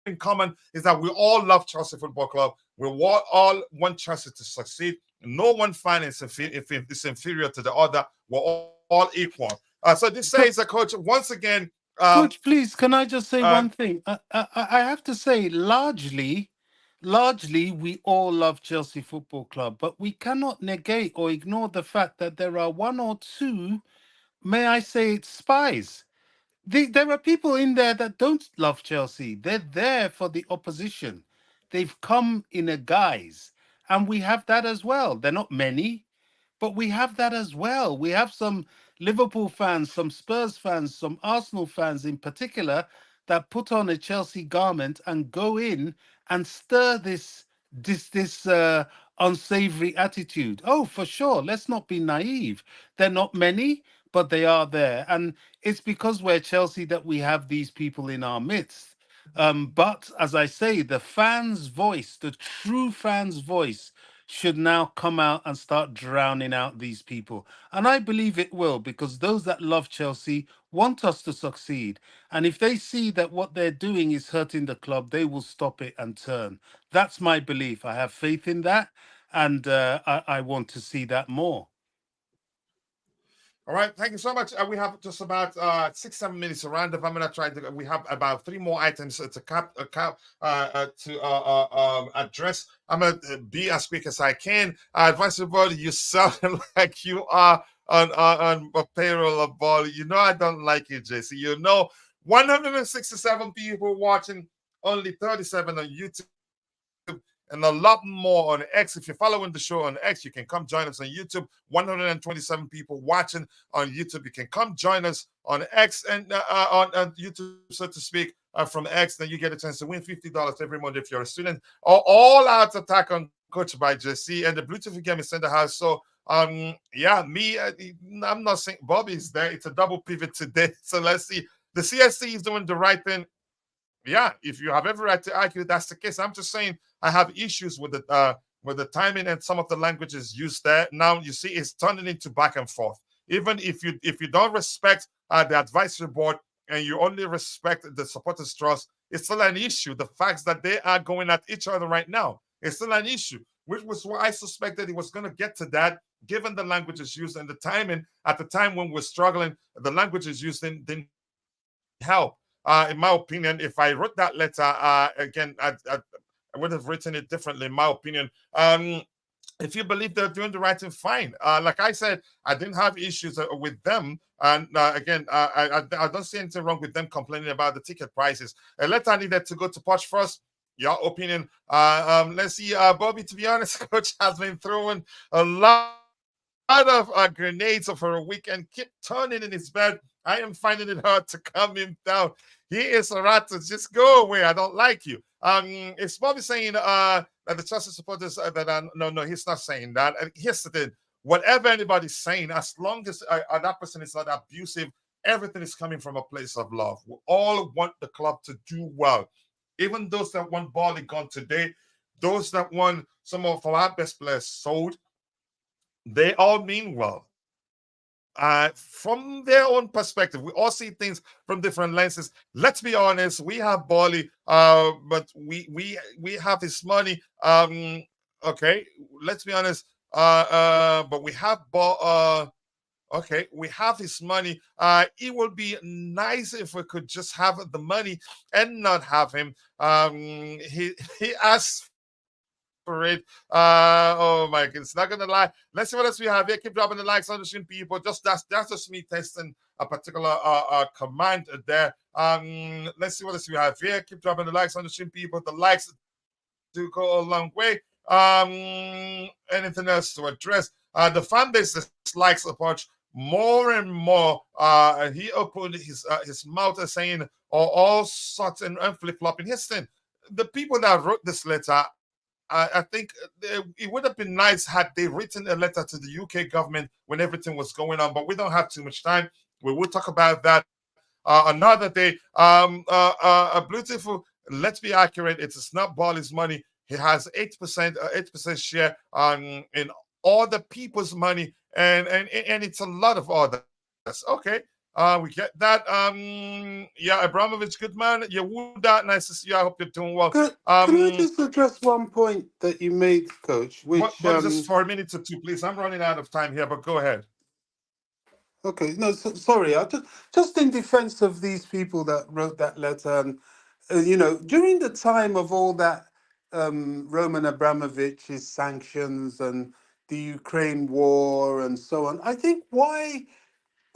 [SPEAKER 2] in common is that we all love Chelsea Football Club. We all want Chelsea to succeed. No one fan is inferior to the other. We're all equal. So this says, Coach, once again.
[SPEAKER 3] Coach, please, can I just say one thing? I have to say, largely, we all love Chelsea Football Club, but we cannot negate or ignore the fact that there are one or two, may I say it, spies. There are people in there that don't love Chelsea. They're there for the opposition. They've come in a guise, and we have that as well. They're not many, but we have that as well. We have some Liverpool fans, some Spurs fans, some Arsenal fans in particular that put on a Chelsea garment and go in and stir this unsavory attitude. Oh, for sure. Let's not be naive. They're not many, but they are there. And it's because we're Chelsea that we have these people in our midst. But as I say, the fans' voice, the true fans' voice, should now come out and start drowning out these people. And I believe it will, because those that love Chelsea want us to succeed. And if they see that what they're doing is hurting the club, they will stop it and turn. That's my belief. I have faith in that. And I want to see that more.
[SPEAKER 2] All right, thank you so much. We have just about 6-7 minutes around. If I'm gonna try to, we have about 3 more items to address. I'm gonna be as quick as I can. Advisory Board, you sound like you are on a payroll of ball. You know I don't like you, JC. You know, 167 people watching, only 37 on YouTube, and a lot more on X. If you're following the show on X, you can come join us on YouTube. 127 people watching on YouTube. You can come join us on X and on YouTube, so to speak, from X. Then you get a chance to win $50 every month if you're a student. All out attack on Coach by JC, and the Bluetooth game is in the house. So yeah, I'm not saying Bobby's there. It's a double pivot today. So let's see. The CSC is doing the right thing. Yeah, if you have every right to argue that's the case. I'm just saying I have issues with the timing and some of the languages used there. Now you see it's turning into back and forth. Even if you don't respect the advisory board and you only respect the supporters trust, it's still an issue. The facts that they are going at each other right now, it's still an issue, which was why I suspected it was going to get to that, given the languages used and the timing at the time when we're struggling. The languages used didn't help. In my opinion, if I wrote that letter again, I would have written it differently. In my opinion, if you believe they're doing the right thing, fine. Like I said, I didn't have issues with them, and again, I don't see anything wrong with them complaining about the ticket prices. A letter needed to go to Poch first. Your opinion? Let's see, Bobby. To be honest, Coach has been throwing a lot of grenades for a week and keep turning in his bed. I am finding it hard to calm him down. He is a rat to just go away. I don't like you. It's Bobby saying that the Chelsea supporters that no, he's not saying that. And here's the thing: whatever anybody's saying, as long as that person is not abusive, everything is coming from a place of love. We all want the club to do well. Even those that want Bali gone today, those that want some of our best players sold, they all mean well. From their own perspective, we all see things from different lenses. Let's be honest, we have Bali, but we have his money. Okay, let's be honest. But we have bought. Okay, we have his money. It would be nice if we could just have the money and not have him. He asked for it. Oh my goodness, not gonna lie. Let's see what else we have here. Keep dropping the likes on the stream, people. Just that's just me testing a particular command there. Let's see what else we have here. Keep dropping the likes on the stream, people. The likes do go a long way. Anything else to address? The fan base dislikes the punch more and more. He opened his mouth and saying all sorts and flip flopping. Listen, the people that wrote this letter, I think it would have been nice had they written a letter to the UK government when everything was going on, but we don't have too much time. We will talk about that another day. A beautiful. Let's be accurate. It's not Bali's money. He has 8% share in all the people's money, and it's a lot of others. Okay. We get that. Yeah, Abramovich, good man. Yehuda, nice to see you. I hope you're doing well.
[SPEAKER 3] Can I just address one point that you made, Coach? Which
[SPEAKER 2] but just for a minute or two, please. I'm running out of time here, but go ahead.
[SPEAKER 3] Okay, no, sorry. I just in defense of these people that wrote that letter, and during the time of all that Roman Abramovich's sanctions and the Ukraine war and so on, I think why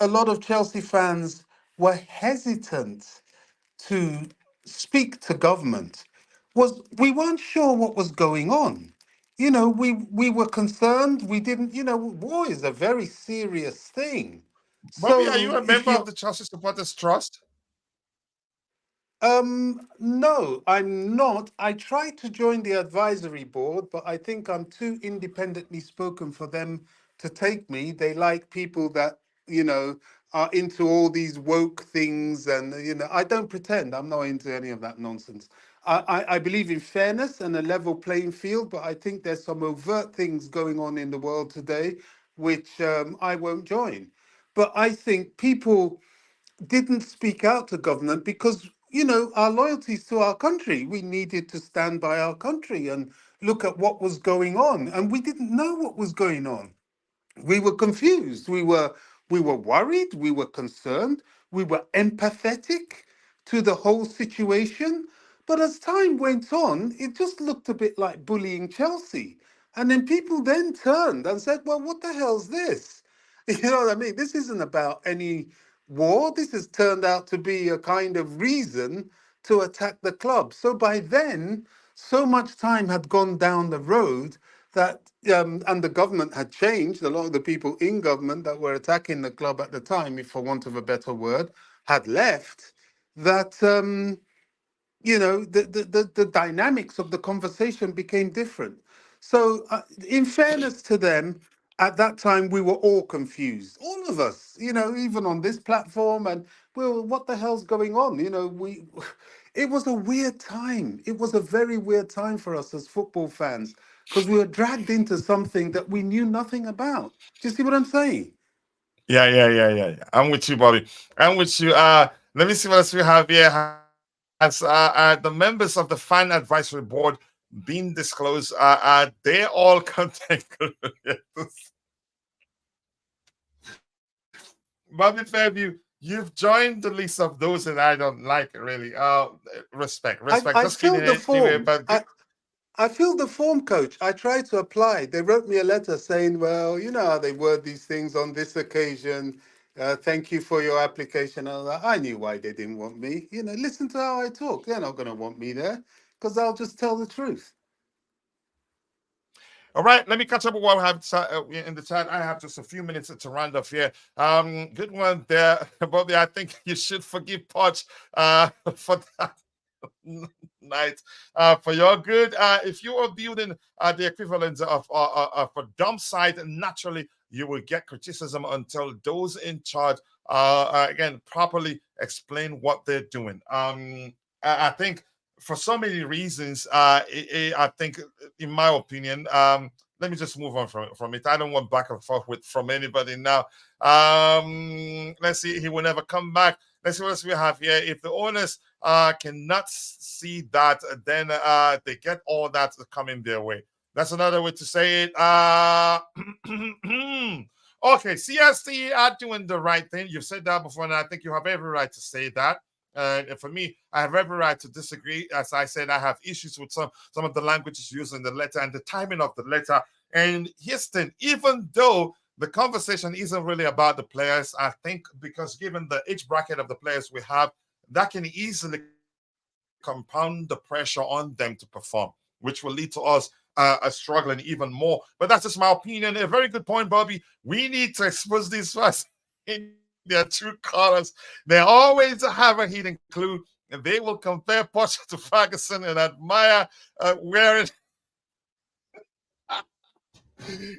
[SPEAKER 3] a lot of Chelsea fans were hesitant to speak to government was we weren't sure what was going on. We were concerned. We didn't. War is a very serious thing.
[SPEAKER 2] Bobby, are you
[SPEAKER 3] So
[SPEAKER 2] a
[SPEAKER 3] if
[SPEAKER 2] member of
[SPEAKER 3] you
[SPEAKER 2] the Chelsea Supporters Trust?
[SPEAKER 3] No, I'm not. I tried to join the advisory board, but I think I'm too independently spoken for them to take me. They like people that, are into all these woke things. And, I don't pretend I'm not into any of that nonsense. I believe in fairness and a level playing field, but I think there's some overt things going on in the world today which I won't join. But I think people didn't speak out to government because our loyalties to our country, we needed to stand by our country and look at what was going on, and we didn't know what was going on. We were confused, we were worried, we were concerned, we were empathetic to the whole situation. But as time went on, it just looked a bit like bullying Chelsea. And then people then turned and said, well, what the hell's this? You know what I mean? This isn't about any war. This has turned out to be a kind of reason to attack the club. So by then, so much time had gone down the road that, and the government had changed. A lot of the people in government that were attacking the club at the time, if for want of a better word, had left. That the dynamics of the conversation became different. So, in fairness to them, at that time we were all confused, all of us. Even on this platform, and well, what the hell's going on? We. It was a weird time. It was a very weird time for us as football fans because we were dragged into something that we knew nothing about. Do you see what I'm saying?
[SPEAKER 2] Yeah. I'm with you, Bobby. I'm with you. Let me see what else we have here. As the members of the fan advisory board being disclosed, they all contact Bobby Fairview. You've joined the list of those that I don't like, really. Respect.
[SPEAKER 3] I
[SPEAKER 2] Just kidding.
[SPEAKER 3] filled the
[SPEAKER 2] Anyway,
[SPEAKER 3] form.
[SPEAKER 2] but
[SPEAKER 3] I filled the form, Coach. I tried to apply. They wrote me a letter saying, well, you know how they word these things on this occasion. Thank you for your application. I knew why they didn't want me. Listen to how I talk. They're not going to want me there because I'll just tell the truth.
[SPEAKER 2] all right, let me catch up with what we have in the chat. I have just a few minutes to round off here. Good one there, Bobby. I think you should forgive Poch for that night. For your good, if you are building the equivalent of a dump site, naturally you will get criticism until those in charge, again, properly explain what they're doing. I think for so many reasons, I think, in my opinion, let me just move on from it. I don't want back and forth from anybody now. Let's see, he will never come back. Let's see what else we have here. If the owners cannot see that, then they get all that coming their way. That's another way to say it. Okay, CST are doing the right thing. You've said that before, and I think you have every right to say that. And for me, I have every right to disagree. As I said, I have issues with some of the languages used in the letter and the timing of the letter. And here's the thing, even though the conversation isn't really about the players, I think because given the age bracket of the players we have, that can easily compound the pressure on them to perform, which will lead to us struggling even more. But that's just my opinion. A very good point, Bobby. We need to expose these first in their true colors. They always have a hidden clue, and they will compare Potter to Ferguson and admire wearing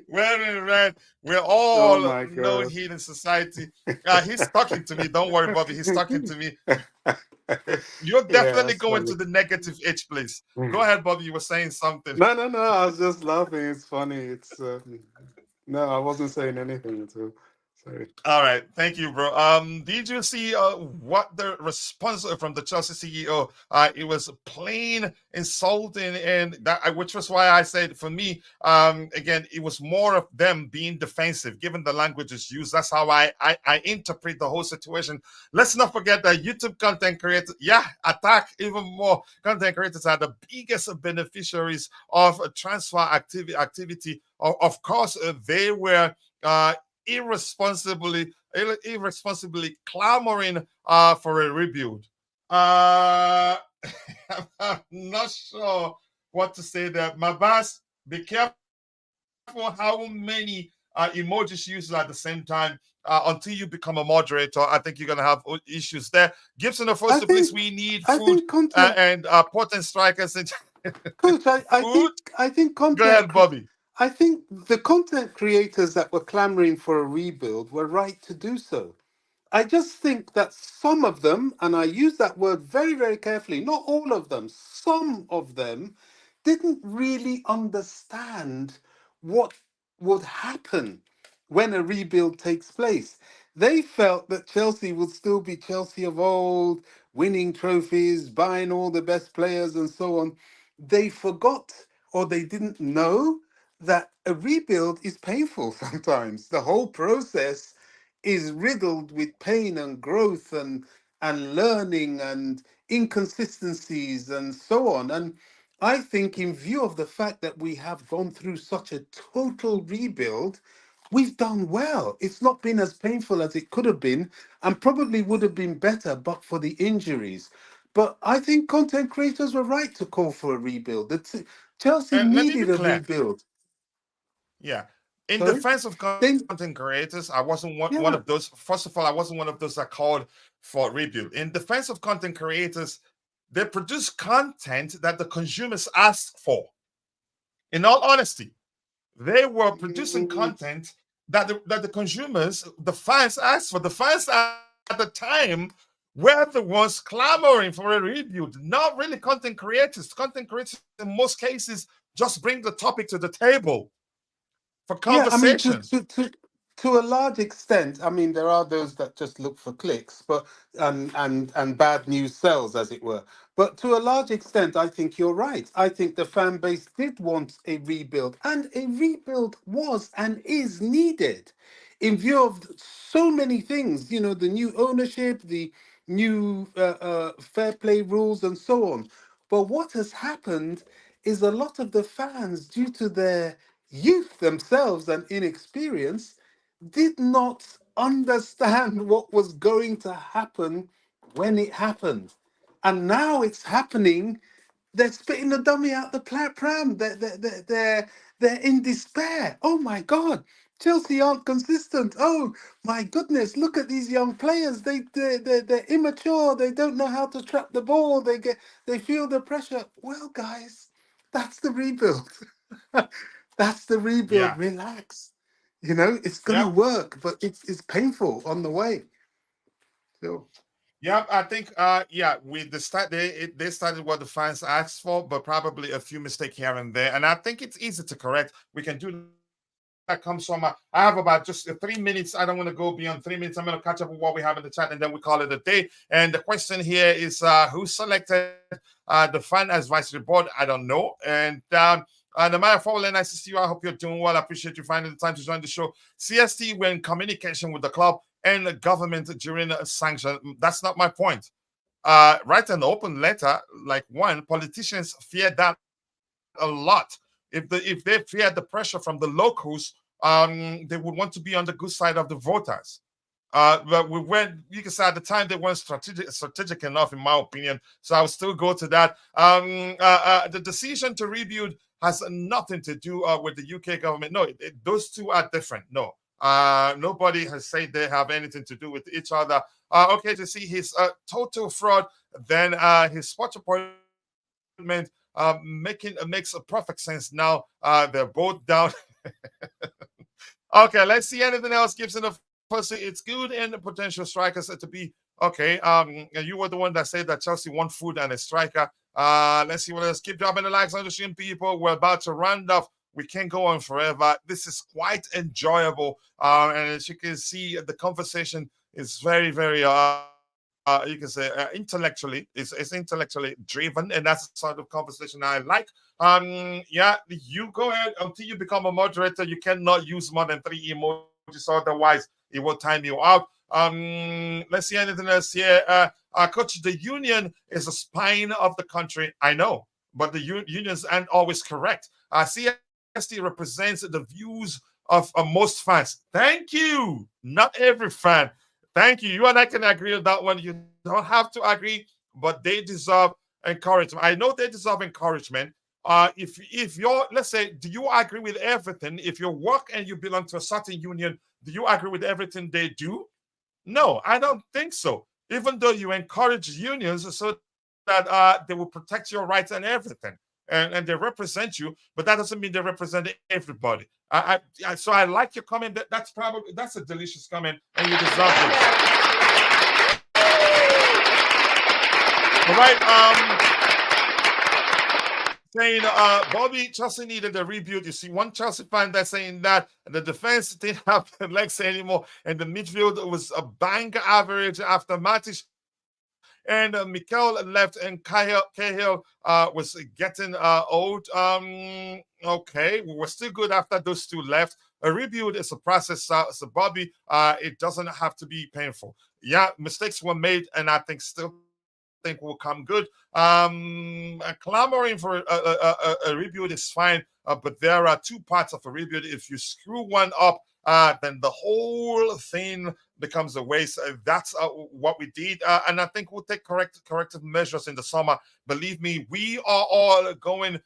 [SPEAKER 2] wearing red. We're
[SPEAKER 3] Oh
[SPEAKER 2] all
[SPEAKER 3] my
[SPEAKER 2] no
[SPEAKER 3] God.
[SPEAKER 2] heat in society. He's talking to me. Don't worry, Bobby. He's talking to me. You're
[SPEAKER 3] Yeah,
[SPEAKER 2] definitely
[SPEAKER 3] that's
[SPEAKER 2] going
[SPEAKER 3] funny.
[SPEAKER 2] to the negative edge, please. Go ahead, Bobby. You were saying something.
[SPEAKER 3] No, no, no. I was just laughing. It's funny. No, I wasn't saying anything at all. Sorry.
[SPEAKER 2] All right, thank you, bro. Did you see what the response from the Chelsea CEO? It was plain insulting, and that which was why I said for me, again, it was more of them being defensive, given the languages used. That's how I interpret the whole situation. Let's not forget that YouTube content creators, attack even more. Content creators are the biggest beneficiaries of transfer activity. Of course, they were. Irresponsibly clamoring for a rebuild. I'm not sure what to say there. My boss, be careful how many emojis you use at the same time. Until you become a moderator, I think you're gonna have issues there. Gibson, of course,
[SPEAKER 3] I
[SPEAKER 2] the place
[SPEAKER 3] think,
[SPEAKER 2] we need
[SPEAKER 3] I
[SPEAKER 2] food
[SPEAKER 3] think content,
[SPEAKER 2] and potent strikers and
[SPEAKER 3] coach.
[SPEAKER 2] food.
[SPEAKER 3] I think
[SPEAKER 2] Go ahead, Bobby.
[SPEAKER 3] I think the content creators that were clamoring for a rebuild were right to do so. I just think that some of them, and I use that word very, very carefully, not all of them, some of them didn't really understand what would happen when a rebuild takes place. They felt that Chelsea would still be Chelsea of old, winning trophies, buying all the best players, and so on. They forgot or they didn't know that a rebuild is painful sometimes. The whole process is riddled with pain and growth and learning and inconsistencies and so on. And I think, in view of the fact that we have gone through such a total rebuild, we've done well. It's not been as painful as it could have been, and probably would have been better but for the injuries. But I think content creators were right to call for a rebuild. Chelsea
[SPEAKER 2] And let me be
[SPEAKER 3] needed a
[SPEAKER 2] clear.
[SPEAKER 3] rebuild.
[SPEAKER 2] Yeah. In
[SPEAKER 3] Sorry?
[SPEAKER 2] defense of
[SPEAKER 3] Then,
[SPEAKER 2] content creators, I wasn't one of
[SPEAKER 3] yeah.
[SPEAKER 2] those. First of all, I wasn't one of those that called for rebuild. In defense of content creators, they produce content that the consumers ask for. In all honesty, they were producing
[SPEAKER 3] Mm,
[SPEAKER 2] content that the consumers, the fans asked for. The fans at the time were the ones clamoring for a rebuild, not really content creators. Content creators, in most cases, just bring the topic to the table for
[SPEAKER 3] Yeah, I mean,
[SPEAKER 2] conversation.
[SPEAKER 3] to a large extent, I mean, there are those that just look for clicks, but and bad news sells, as it were. But to a large extent, I think you're right. I think the fan base did want a rebuild, and a rebuild was and is needed in view of so many things. You know, the new ownership, the new fair play rules, and so on. But what has happened is a lot of the fans, due to their youth themselves and inexperience, did not understand what was going to happen when it happened. And now it's happening. They're spitting the dummy out the pram. They're in despair. Oh my God. Chelsea aren't consistent. Oh my goodness. Look at these young players. They're immature. They don't know how to trap the ball. They feel the pressure. Well, guys, that's the rebuild. That's the rebuild.
[SPEAKER 2] Yeah.
[SPEAKER 3] Relax. You know, it's gonna
[SPEAKER 2] Yep.
[SPEAKER 3] work, but it's painful on the way. So
[SPEAKER 2] Yep. I think we they started what the fans asked for, but probably a few mistakes here and there. And I think it's easy to correct. We can do that comes from I have about just 3 minutes. I don't want to go beyond 3 minutes. I'm going to catch up with what we have in the chat and then we call it a day. And the question here is who selected the fan advisory board? I don't know. And Namaya Fowler, nice to see you. I hope you're doing well. I appreciate you finding the time to join the show. CST, we're in communication with the club and the government during a sanction. That's not my point. Write an open letter, like one. Politicians fear that a lot. If they fear the pressure from the locals, they would want to be on the good side of the voters. But we went, you can say at the time they weren't strategic enough, in my opinion. So I will still go to that. The decision to rebuild has nothing to do with the UK government. No, those two are different. No, nobody has said they have anything to do with each other. Okay, to see his total fraud, then his sports appointment makes a perfect sense now. They're both down. Okay, let's see anything else. Gibson, of course, it's good in potential strikers to be okay. You were the one that said that Chelsea want food and a striker. Let's see what else. Keep dropping the likes on the stream, people. We're about to round off. We can't go on forever. This is quite enjoyable. And as you can see, the conversation is very, very you can say intellectually, it's intellectually driven, and that's the sort of conversation I like. Yeah, you go ahead until you become a moderator. You cannot use more than 3 emojis, otherwise it will time you out. Let's see anything else here. Coach, the union is the spine of the country. I know, but the unions aren't always correct. CST represents the views of most fans. Thank you. Not every fan. Thank you. You and I can agree on that one. You don't have to agree, but they deserve encouragement. I know they deserve encouragement. If you're, let's say, do you agree with everything? If you work and you belong to a certain union, do you agree with everything they do? No, I don't think so. Even though you encourage unions so that they will protect your rights and everything, and they represent you, but that doesn't mean they represent everybody. So I like your comment. That's a delicious comment, and you deserve it. All right. Saying Bobby, Chelsea needed a rebuild. You see one Chelsea fan that's saying that the defense didn't have the legs anymore, and the midfield was a bang average after Matic and Mikel left, and Cahill was getting old. Okay, we were still good after those two left. A rebuild is a process, so Bobby, it doesn't have to be painful. Yeah, mistakes were made, and I still think will come good. Clamoring for a rebuild is fine, but there are two parts of a rebuild. If you screw one up, then the whole thing becomes a waste. That's what we did, and I think we'll take corrective measures in the summer. Believe me, we are all going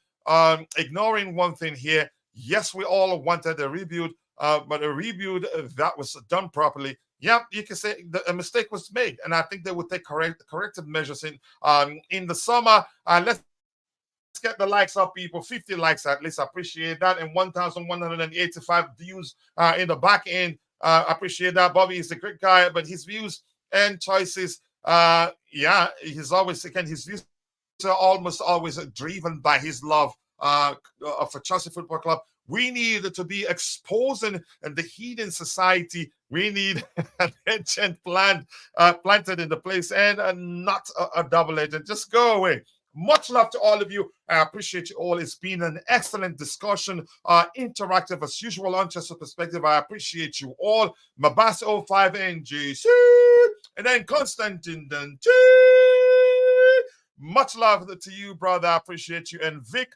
[SPEAKER 2] ignoring one thing here. Yes, we all wanted a rebuild, but a rebuild that was done properly. Yeah, you can say a mistake was made, and I think they will take corrective measures in the summer. Let's get the likes up, people. 50 likes at least. I appreciate that. And 1,185 views in the back end. Appreciate that. Bobby is a great guy, but his views and choices, yeah, he's always, again, his views are almost always driven by his love for Chelsea Football Club. We need to be exposing the heathen society. We need an ancient plant planted in the place, and not a double agent. Just go away. Much love to all of you. I appreciate you all. It's been an excellent discussion, interactive as usual on Chelsea Perspective. I appreciate you all. Mabas 05 NGC, and then Constantine Dante. Much love to you, brother. I appreciate you. And Vic.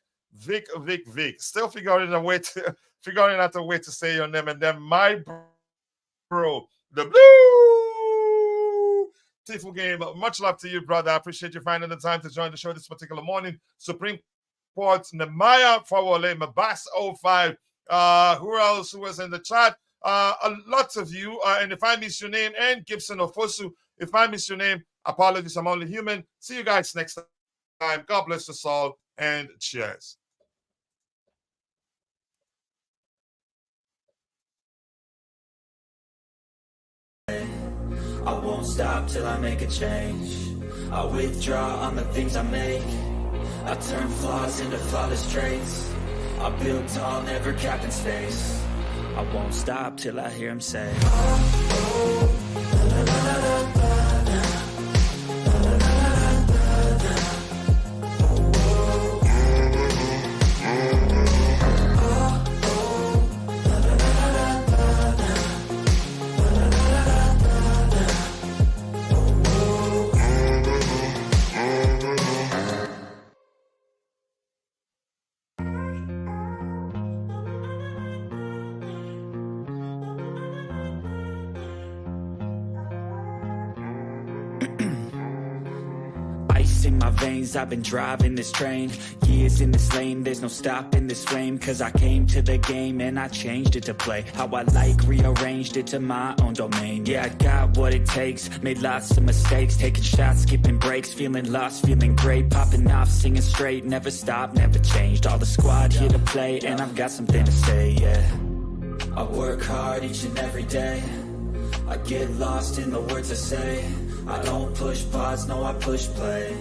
[SPEAKER 2] Still figuring out a way to say your name. And then my bro, the blue Tifu game. Much love to you, brother. I appreciate you finding the time to join the show this particular morning. Supreme Court, Nemaya Fawole, Mabas 05. Who else was in the chat? Lots of you. And if I miss your name, and Gibson Ofosu, if I miss your name, apologies. I'm only human. See you guys next time. God bless us all, and cheers.
[SPEAKER 1] I won't stop till I make a change. I withdraw on the things I make. I turn flaws into flawless traits. I build tall, never capped in space. I won't stop till I hear him say, oh, oh, la, la, la, la, la. Oh, oh, oh, oh, oh. my veins, I've been driving this train. Years in this lane, there's no stopping this flame. Cause I came to the game and I changed it to play how I like, rearranged it to my own domain. Yeah, I got what it takes, made lots of mistakes, taking shots, skipping breaks, feeling lost, feeling great, popping off, singing straight, never stopped, never changed. All the squad here to play, and I've got something to say, yeah. I work hard each and every day, I get lost in the words I say. I don't push pause, no I push play.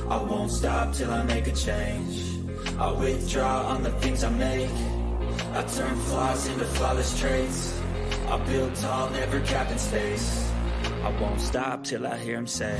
[SPEAKER 1] I won't stop till I make a change. I withdraw on the things I make. I turn flaws into flawless traits. I build tall, never capped in space. I won't stop till I hear him say,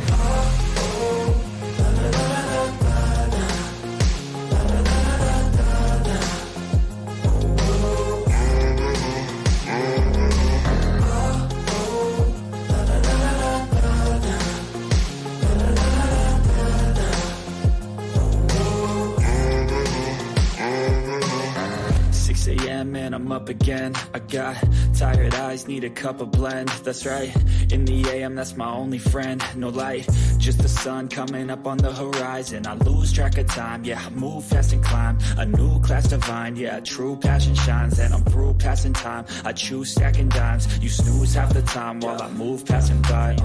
[SPEAKER 1] and I'm up again. I got tired eyes, need a cup of blend. That's right, in the AM, that's my only friend. No light, just the sun coming up on the horizon. I lose track of time, yeah, I move fast and climb a new class divine, yeah, true passion shines. And I'm through passing time, I choose stacking dimes. You snooze half the time while I move passing by.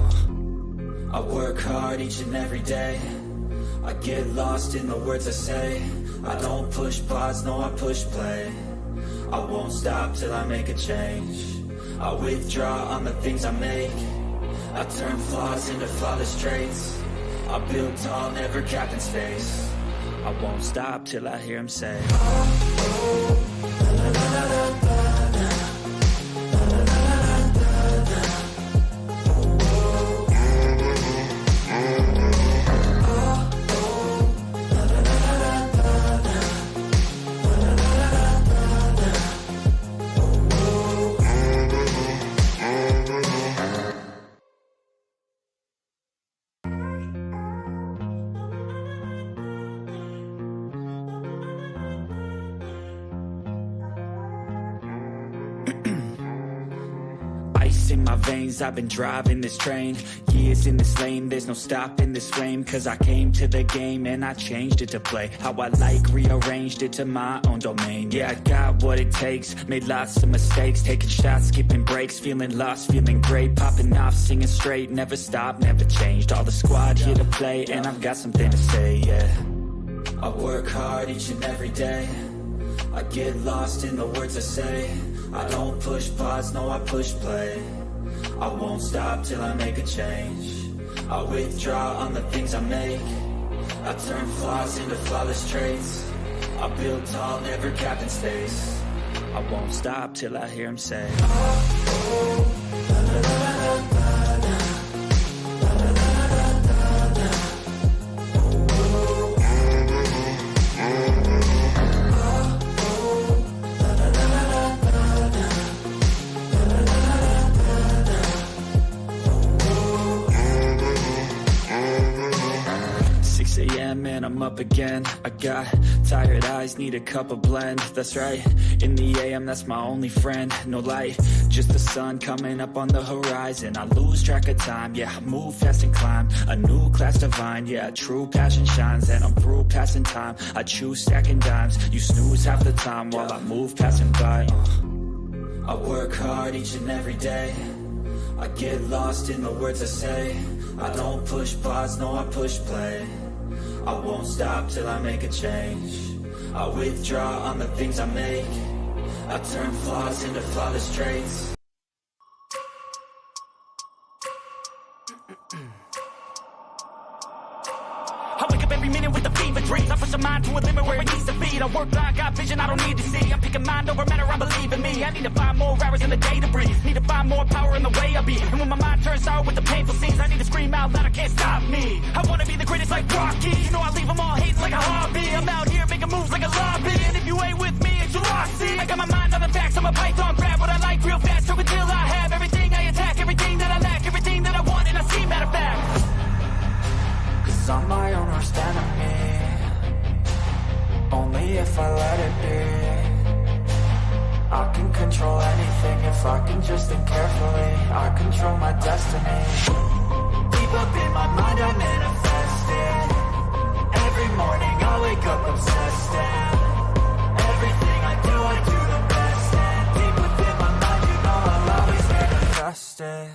[SPEAKER 1] I work hard each and every day, I get lost in the words I say. I don't push pause, no I push play. I won't stop till I make a change. I withdraw on the things I make. I turn flaws into flawless traits. I build tall, never capped in space. I won't stop till I hear him say, in my veins, I've been driving this train. Years in this lane, there's no stopping this flame. Cause I came to the game and I changed it to play how I like, rearranged it to my own domain. Yeah, I got what it takes, made lots of mistakes, taking shots, skipping breaks, feeling lost, feeling great, popping off, singing straight, never stopped, never changed. All the squad here to play, and I've got something to say, yeah. I work hard each and every day, I get lost in the words I say. I don't push pause, no I push play. I won't stop till I make a change. I withdraw on the things I make. I turn flaws into flawless traits. I build tall, never capped in space. I won't stop till I hear him say, 6 a.m. and I'm up again. I got tired eyes, need a cup of blend. That's right, in the AM, that's my only friend. No light, just the sun coming up on the horizon. I lose track of time, yeah, I move fast and climb a new class divine, yeah, true passion shines. And I'm through passing time, I choose stacking dimes. You snooze half the time while I move passing by. I work hard each and every day, I get lost in the words I say. I don't push pause, no I push play. I won't stop till I make a change. I withdraw on the things I make. I turn flaws into flawless traits.
[SPEAKER 4] I wake up every minute with the fever dreams. I push my mind to a limit where it needs to be. I work blind, got vision I don't need to see. I'm picking mind over matter, I believe in me. I need to find more hours in the day to breathe. Need to find more power in the way I be. And when my mind turns sour with the painful scenes, I need to scream out loud, I can't stop me. I wanna be the greatest like Rocky. You know I leave them all hating like a hobby. I'm out here making moves like a lobby. And if you ain't with me, it's your loss. See, I got my mind on the facts, I'm a python, grab what I like real fast. So until I have everything I attack, everything that I lack, everything that I want, and I see, matter of fact.
[SPEAKER 1] I'm my own worst enemy. Only if I let it be. I can control anything if I can just think carefully. I control my destiny. Deep up in my mind I manifest it.
[SPEAKER 4] obsessed, and everything I do the best. And deep within my mind, you know I'll always manifest it.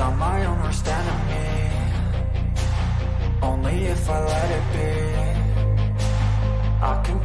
[SPEAKER 4] I'm my own worst enemy. Only if I let it be, I can.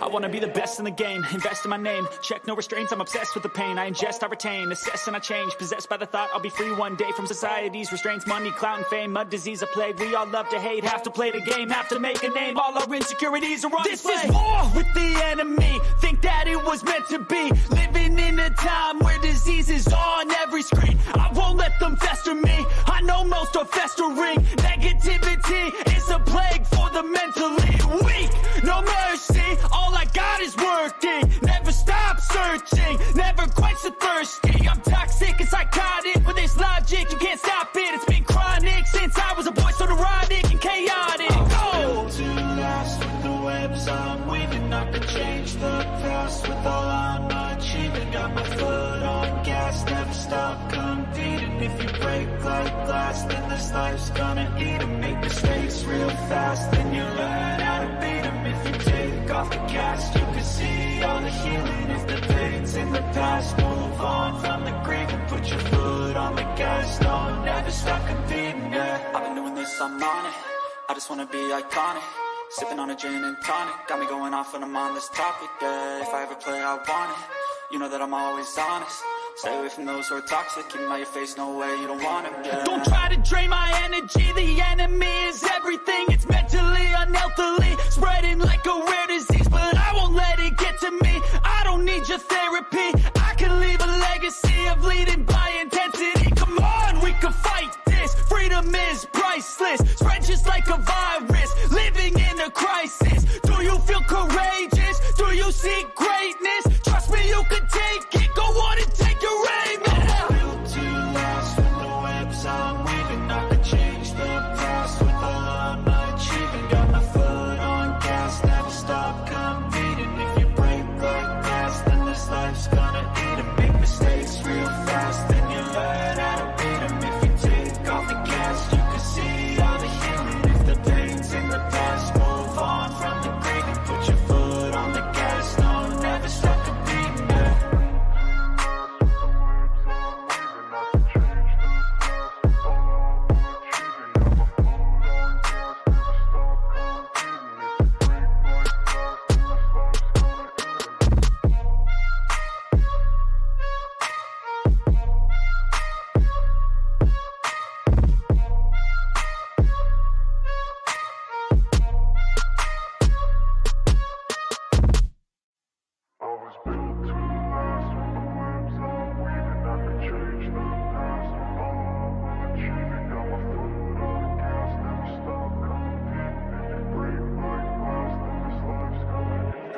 [SPEAKER 1] I wanna be the best in the game, invest in my name, check no restraints, I'm obsessed with the pain. I ingest, I retain, assess and I change, possessed by the thought I'll be free one day from society's restraints. Money, clout and fame, mud, disease, a plague. We all love to hate, have to play the game, have to make a name. All our insecurities are on display. This is war with the enemy, think that it was meant to be. Living in a time where disease is on every screen. I won't let them fester me, I know most are festering. Negativity is a plague for the mentally weak. No mercy, all I got is working. Never stop searching, never quite so thirsty. I'm toxic and psychotic, with this logic you can't stop it. It's been chronic since I was a boy, so neurotic and chaotic.
[SPEAKER 4] I'm built to last with the webs I'm weaving. I could change the past with all I'm achieving. Got my foot on gas, never stop competing. If you break like glass, then this life's gonna eat 'em. Make mistakes real fast, then you learn how to beat 'em. If you take off the cast, you can see all the healing. If the pain's in the past, move on from the grave and put your foot on the gas. No, never stop competing, yeah.
[SPEAKER 1] I've been doing this, I'm on it, I just wanna be iconic. Sipping on a gin and tonic, got me going off when I'm on this topic, yeah. If I ever play, I want it, you know that I'm always honest. Stay away from those who are toxic, keep them out your face, no way, you don't want it, yeah. Don't try to drain my energy, the enemy is everything. It's mentally, unhealthily, spreading like a rare disease. But I won't let it get to me, I don't need your therapy. I can leave a legacy of leading by intensity. Come on, we can fight this, freedom is priceless. Spread just like a virus, living in a crisis. Do you feel courageous? Do you seek greatness? Trust me, you can take it, go on and take your aim, yeah.
[SPEAKER 4] I'm built to last with the webs I'm weaving. I could change the past with all I'm achieving. Got my foot on gas, never stop competing. If you break like glass, then this life's gonna eat 'em. Make mistakes real fast, then you learn how to beat 'em. If you take off the gas, you can see all the healing. If the pain's in the past, move on from the grave and put your foot on the gas. No, never stop competing, yeah.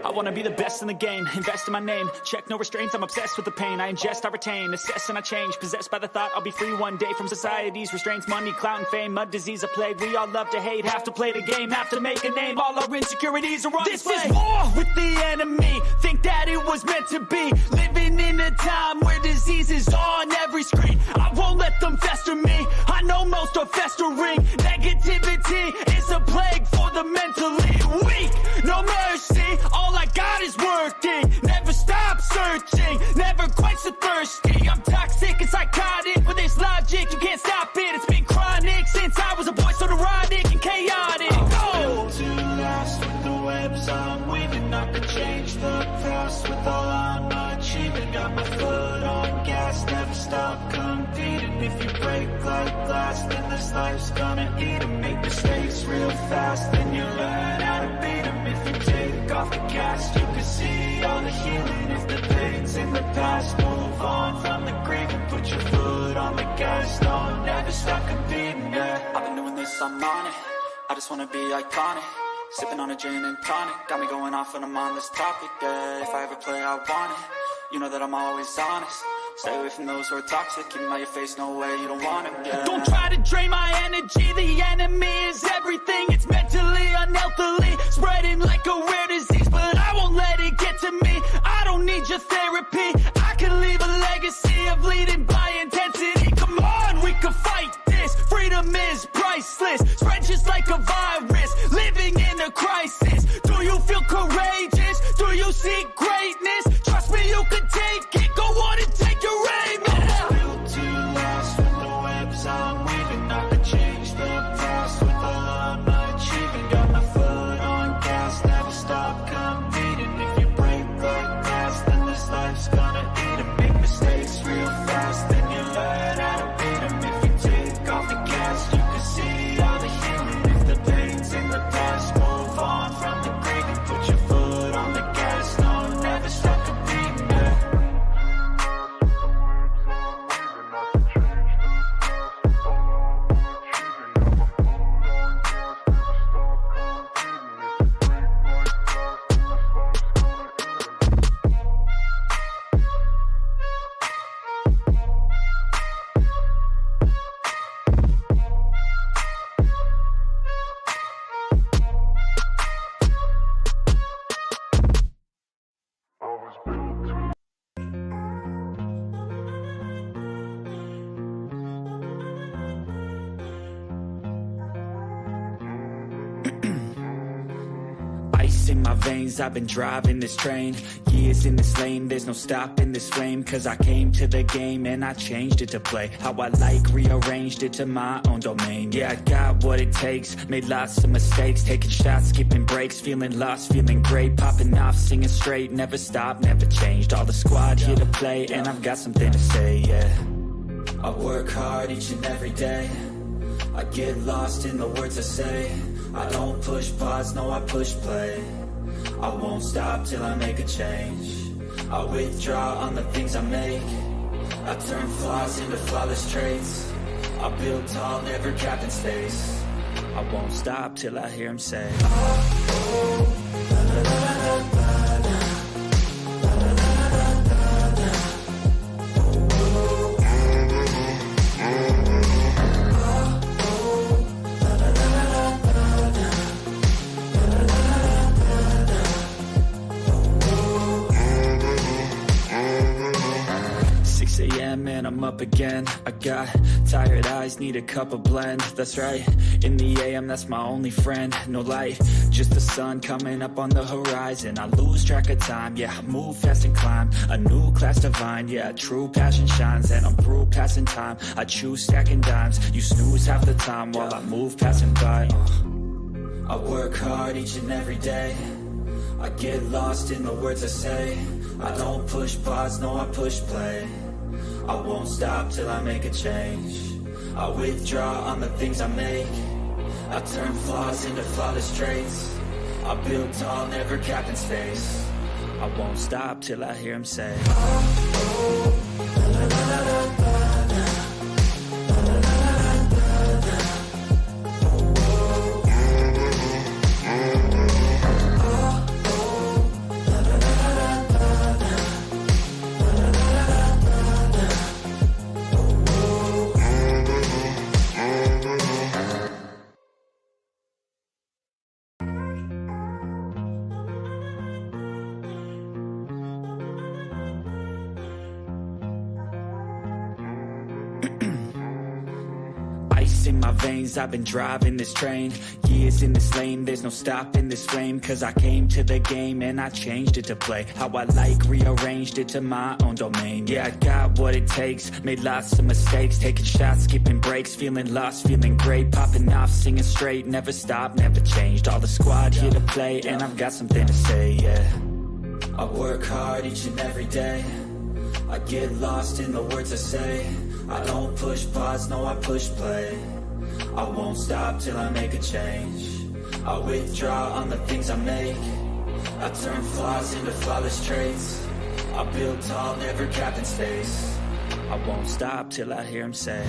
[SPEAKER 1] I wanna be the best in the game, invest in my name, check no restraints, I'm obsessed with the pain. I ingest, I retain, assess and I change, possessed by the thought I'll be free one day from society's restraints. Money, clout and fame, mud, disease, a plague. We all love to hate, have to play the game, have to make a name. All our insecurities are on display. This is war with the enemy, think that it was meant to be. Living in a time where disease is on every screen. I won't let them fester me, I know most are festering. Negativity is a plague for the mentally weak. No mercy, all I got is working. Never stop searching, never quite so thirsty. this life's gonna eat 'em. Make mistakes real fast, then you learn how to beat 'em. If you take off the cast, you can see all the healing. If the pain's in the past, move on from the grave and put your foot on the gas. No, never stop competing, yeah. I've been doing this, I'm on it. I just wanna be iconic. Sipping on a gin and tonic, got me going off when I'm on this topic, yeah. If I ever play, I want it. You know that I'm always honest. Stay away from those who are toxic. Keep them out your face, no way, you don't want them, yeah. Don't try to drain my energy. The enemy is everything. It's mentally, unhealthily, spreading like a rare disease. But I won't let it get to me. I don't need your therapy. I can leave a legacy of leading by intensity. Come on, we can fight this. Freedom is priceless. Spread just like a virus. Living in a crisis. Do you feel courageous? Do you seek greatness? Trust me, you can take it. Go on and take your aim. Yeah. Built to last with the webs I'm weaving. I could change the past with all I'm achieving. Got my foot on gas, never stop competing. If you break like glass, then this life's gonna eat 'em. Make mistakes real fast, then you learn how to beat 'em. If you take off the gas, you can see all the healing. If the pain's in the past, move on from the grave and put your foot on the gas. No, never stop competing, yeah. Ice in my veins, I've been driving this train. Years in this lane, there's no stopping this flame. Cause I came to the game and I changed it to play how I like, rearranged it to my own domain. Yeah, I got what it takes, made lots of mistakes, taking shots, skipping breaks, feeling lost, feeling great, popping off, singing straight, never stopped, never changed. All the squad here to play and I've got something to say, yeah. I work hard each and every day. I get lost in the words I say. I don't push pause, no I push play. I won't stop till I make a change. I withdraw on the things I make. I turn flaws into flawless traits. I build tall, never capped in space. I won't stop till I hear him say, and I'm up again. I got tired eyes, need a cup of blend. That's right, in the AM, that's my only friend. No light, just the sun coming up on the horizon. I lose track of time, yeah, I move fast and climb a new class divine, yeah, true passion shines. And I'm through passing time, I choose stacking dimes. You snooze half the time while I move passing by. I work hard each and every day. I get lost in the words I say. I don't push pause, no I push play. I won't stop till I make a change. I withdraw on the things I make. I turn flaws into flawless traits. I build tall, never capped in space. I won't stop till I hear him say, in my veins, I've been driving this train. Years in this lane, there's no stopping this flame. Cause I came to the game and I changed it to play how I like, rearranged it to my own domain. Yeah, I got what it takes, made lots of mistakes, taking shots, skipping breaks, feeling lost, feeling great, popping off, singing straight, never stopped, never changed. All the squad here to play and I've got something to say, yeah. I work hard each and every day. I get lost in the words I say. I don't push pause, no I push play. I won't stop till I make a change. I withdraw on the things I make. I turn flaws into flawless traits. I build tall, never capped in space. I won't stop till I hear him say,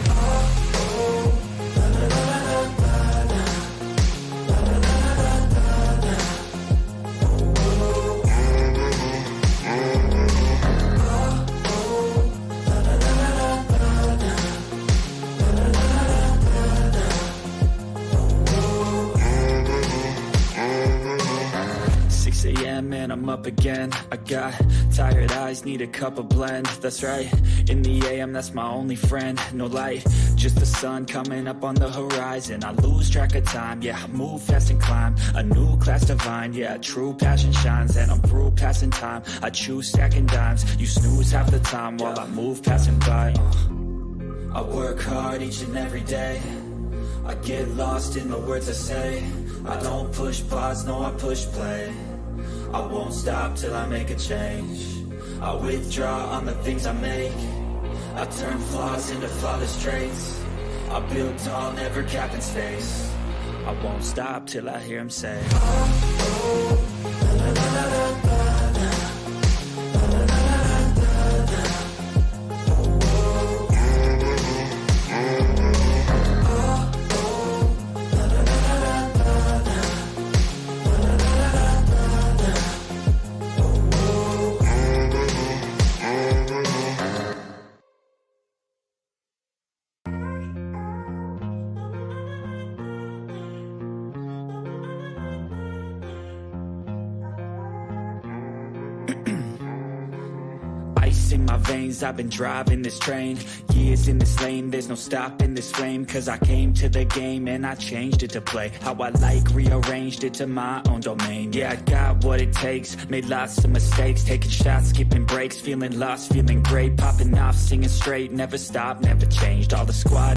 [SPEAKER 1] and I'm up again. I got tired eyes, need a cup of blend. That's right, in the AM, that's my only friend. No light, just the sun coming up on the horizon. I lose track of time, yeah, I move fast and climb a new class divine, yeah, true passion shines. And I'm through passing time, I choose stacking dimes. You snooze half the time while I move passing by. I work hard each and every day. I get lost in the words I say. I don't push pause, no I push play. I won't stop till I make a change. I withdraw on the things I make. I turn flaws into flawless traits. I build tall, never capped in space. I won't stop till I hear him say, in my veins, I've been driving this train. Years in this lane, there's no stopping this flame. Cause I came to the game and I changed it to play how I like, rearranged it to my own domain. Yeah, I got what it takes, made lots of mistakes, taking shots, skipping breaks, feeling lost, feeling great, popping off, singing straight, never stopped, never changed. All the squad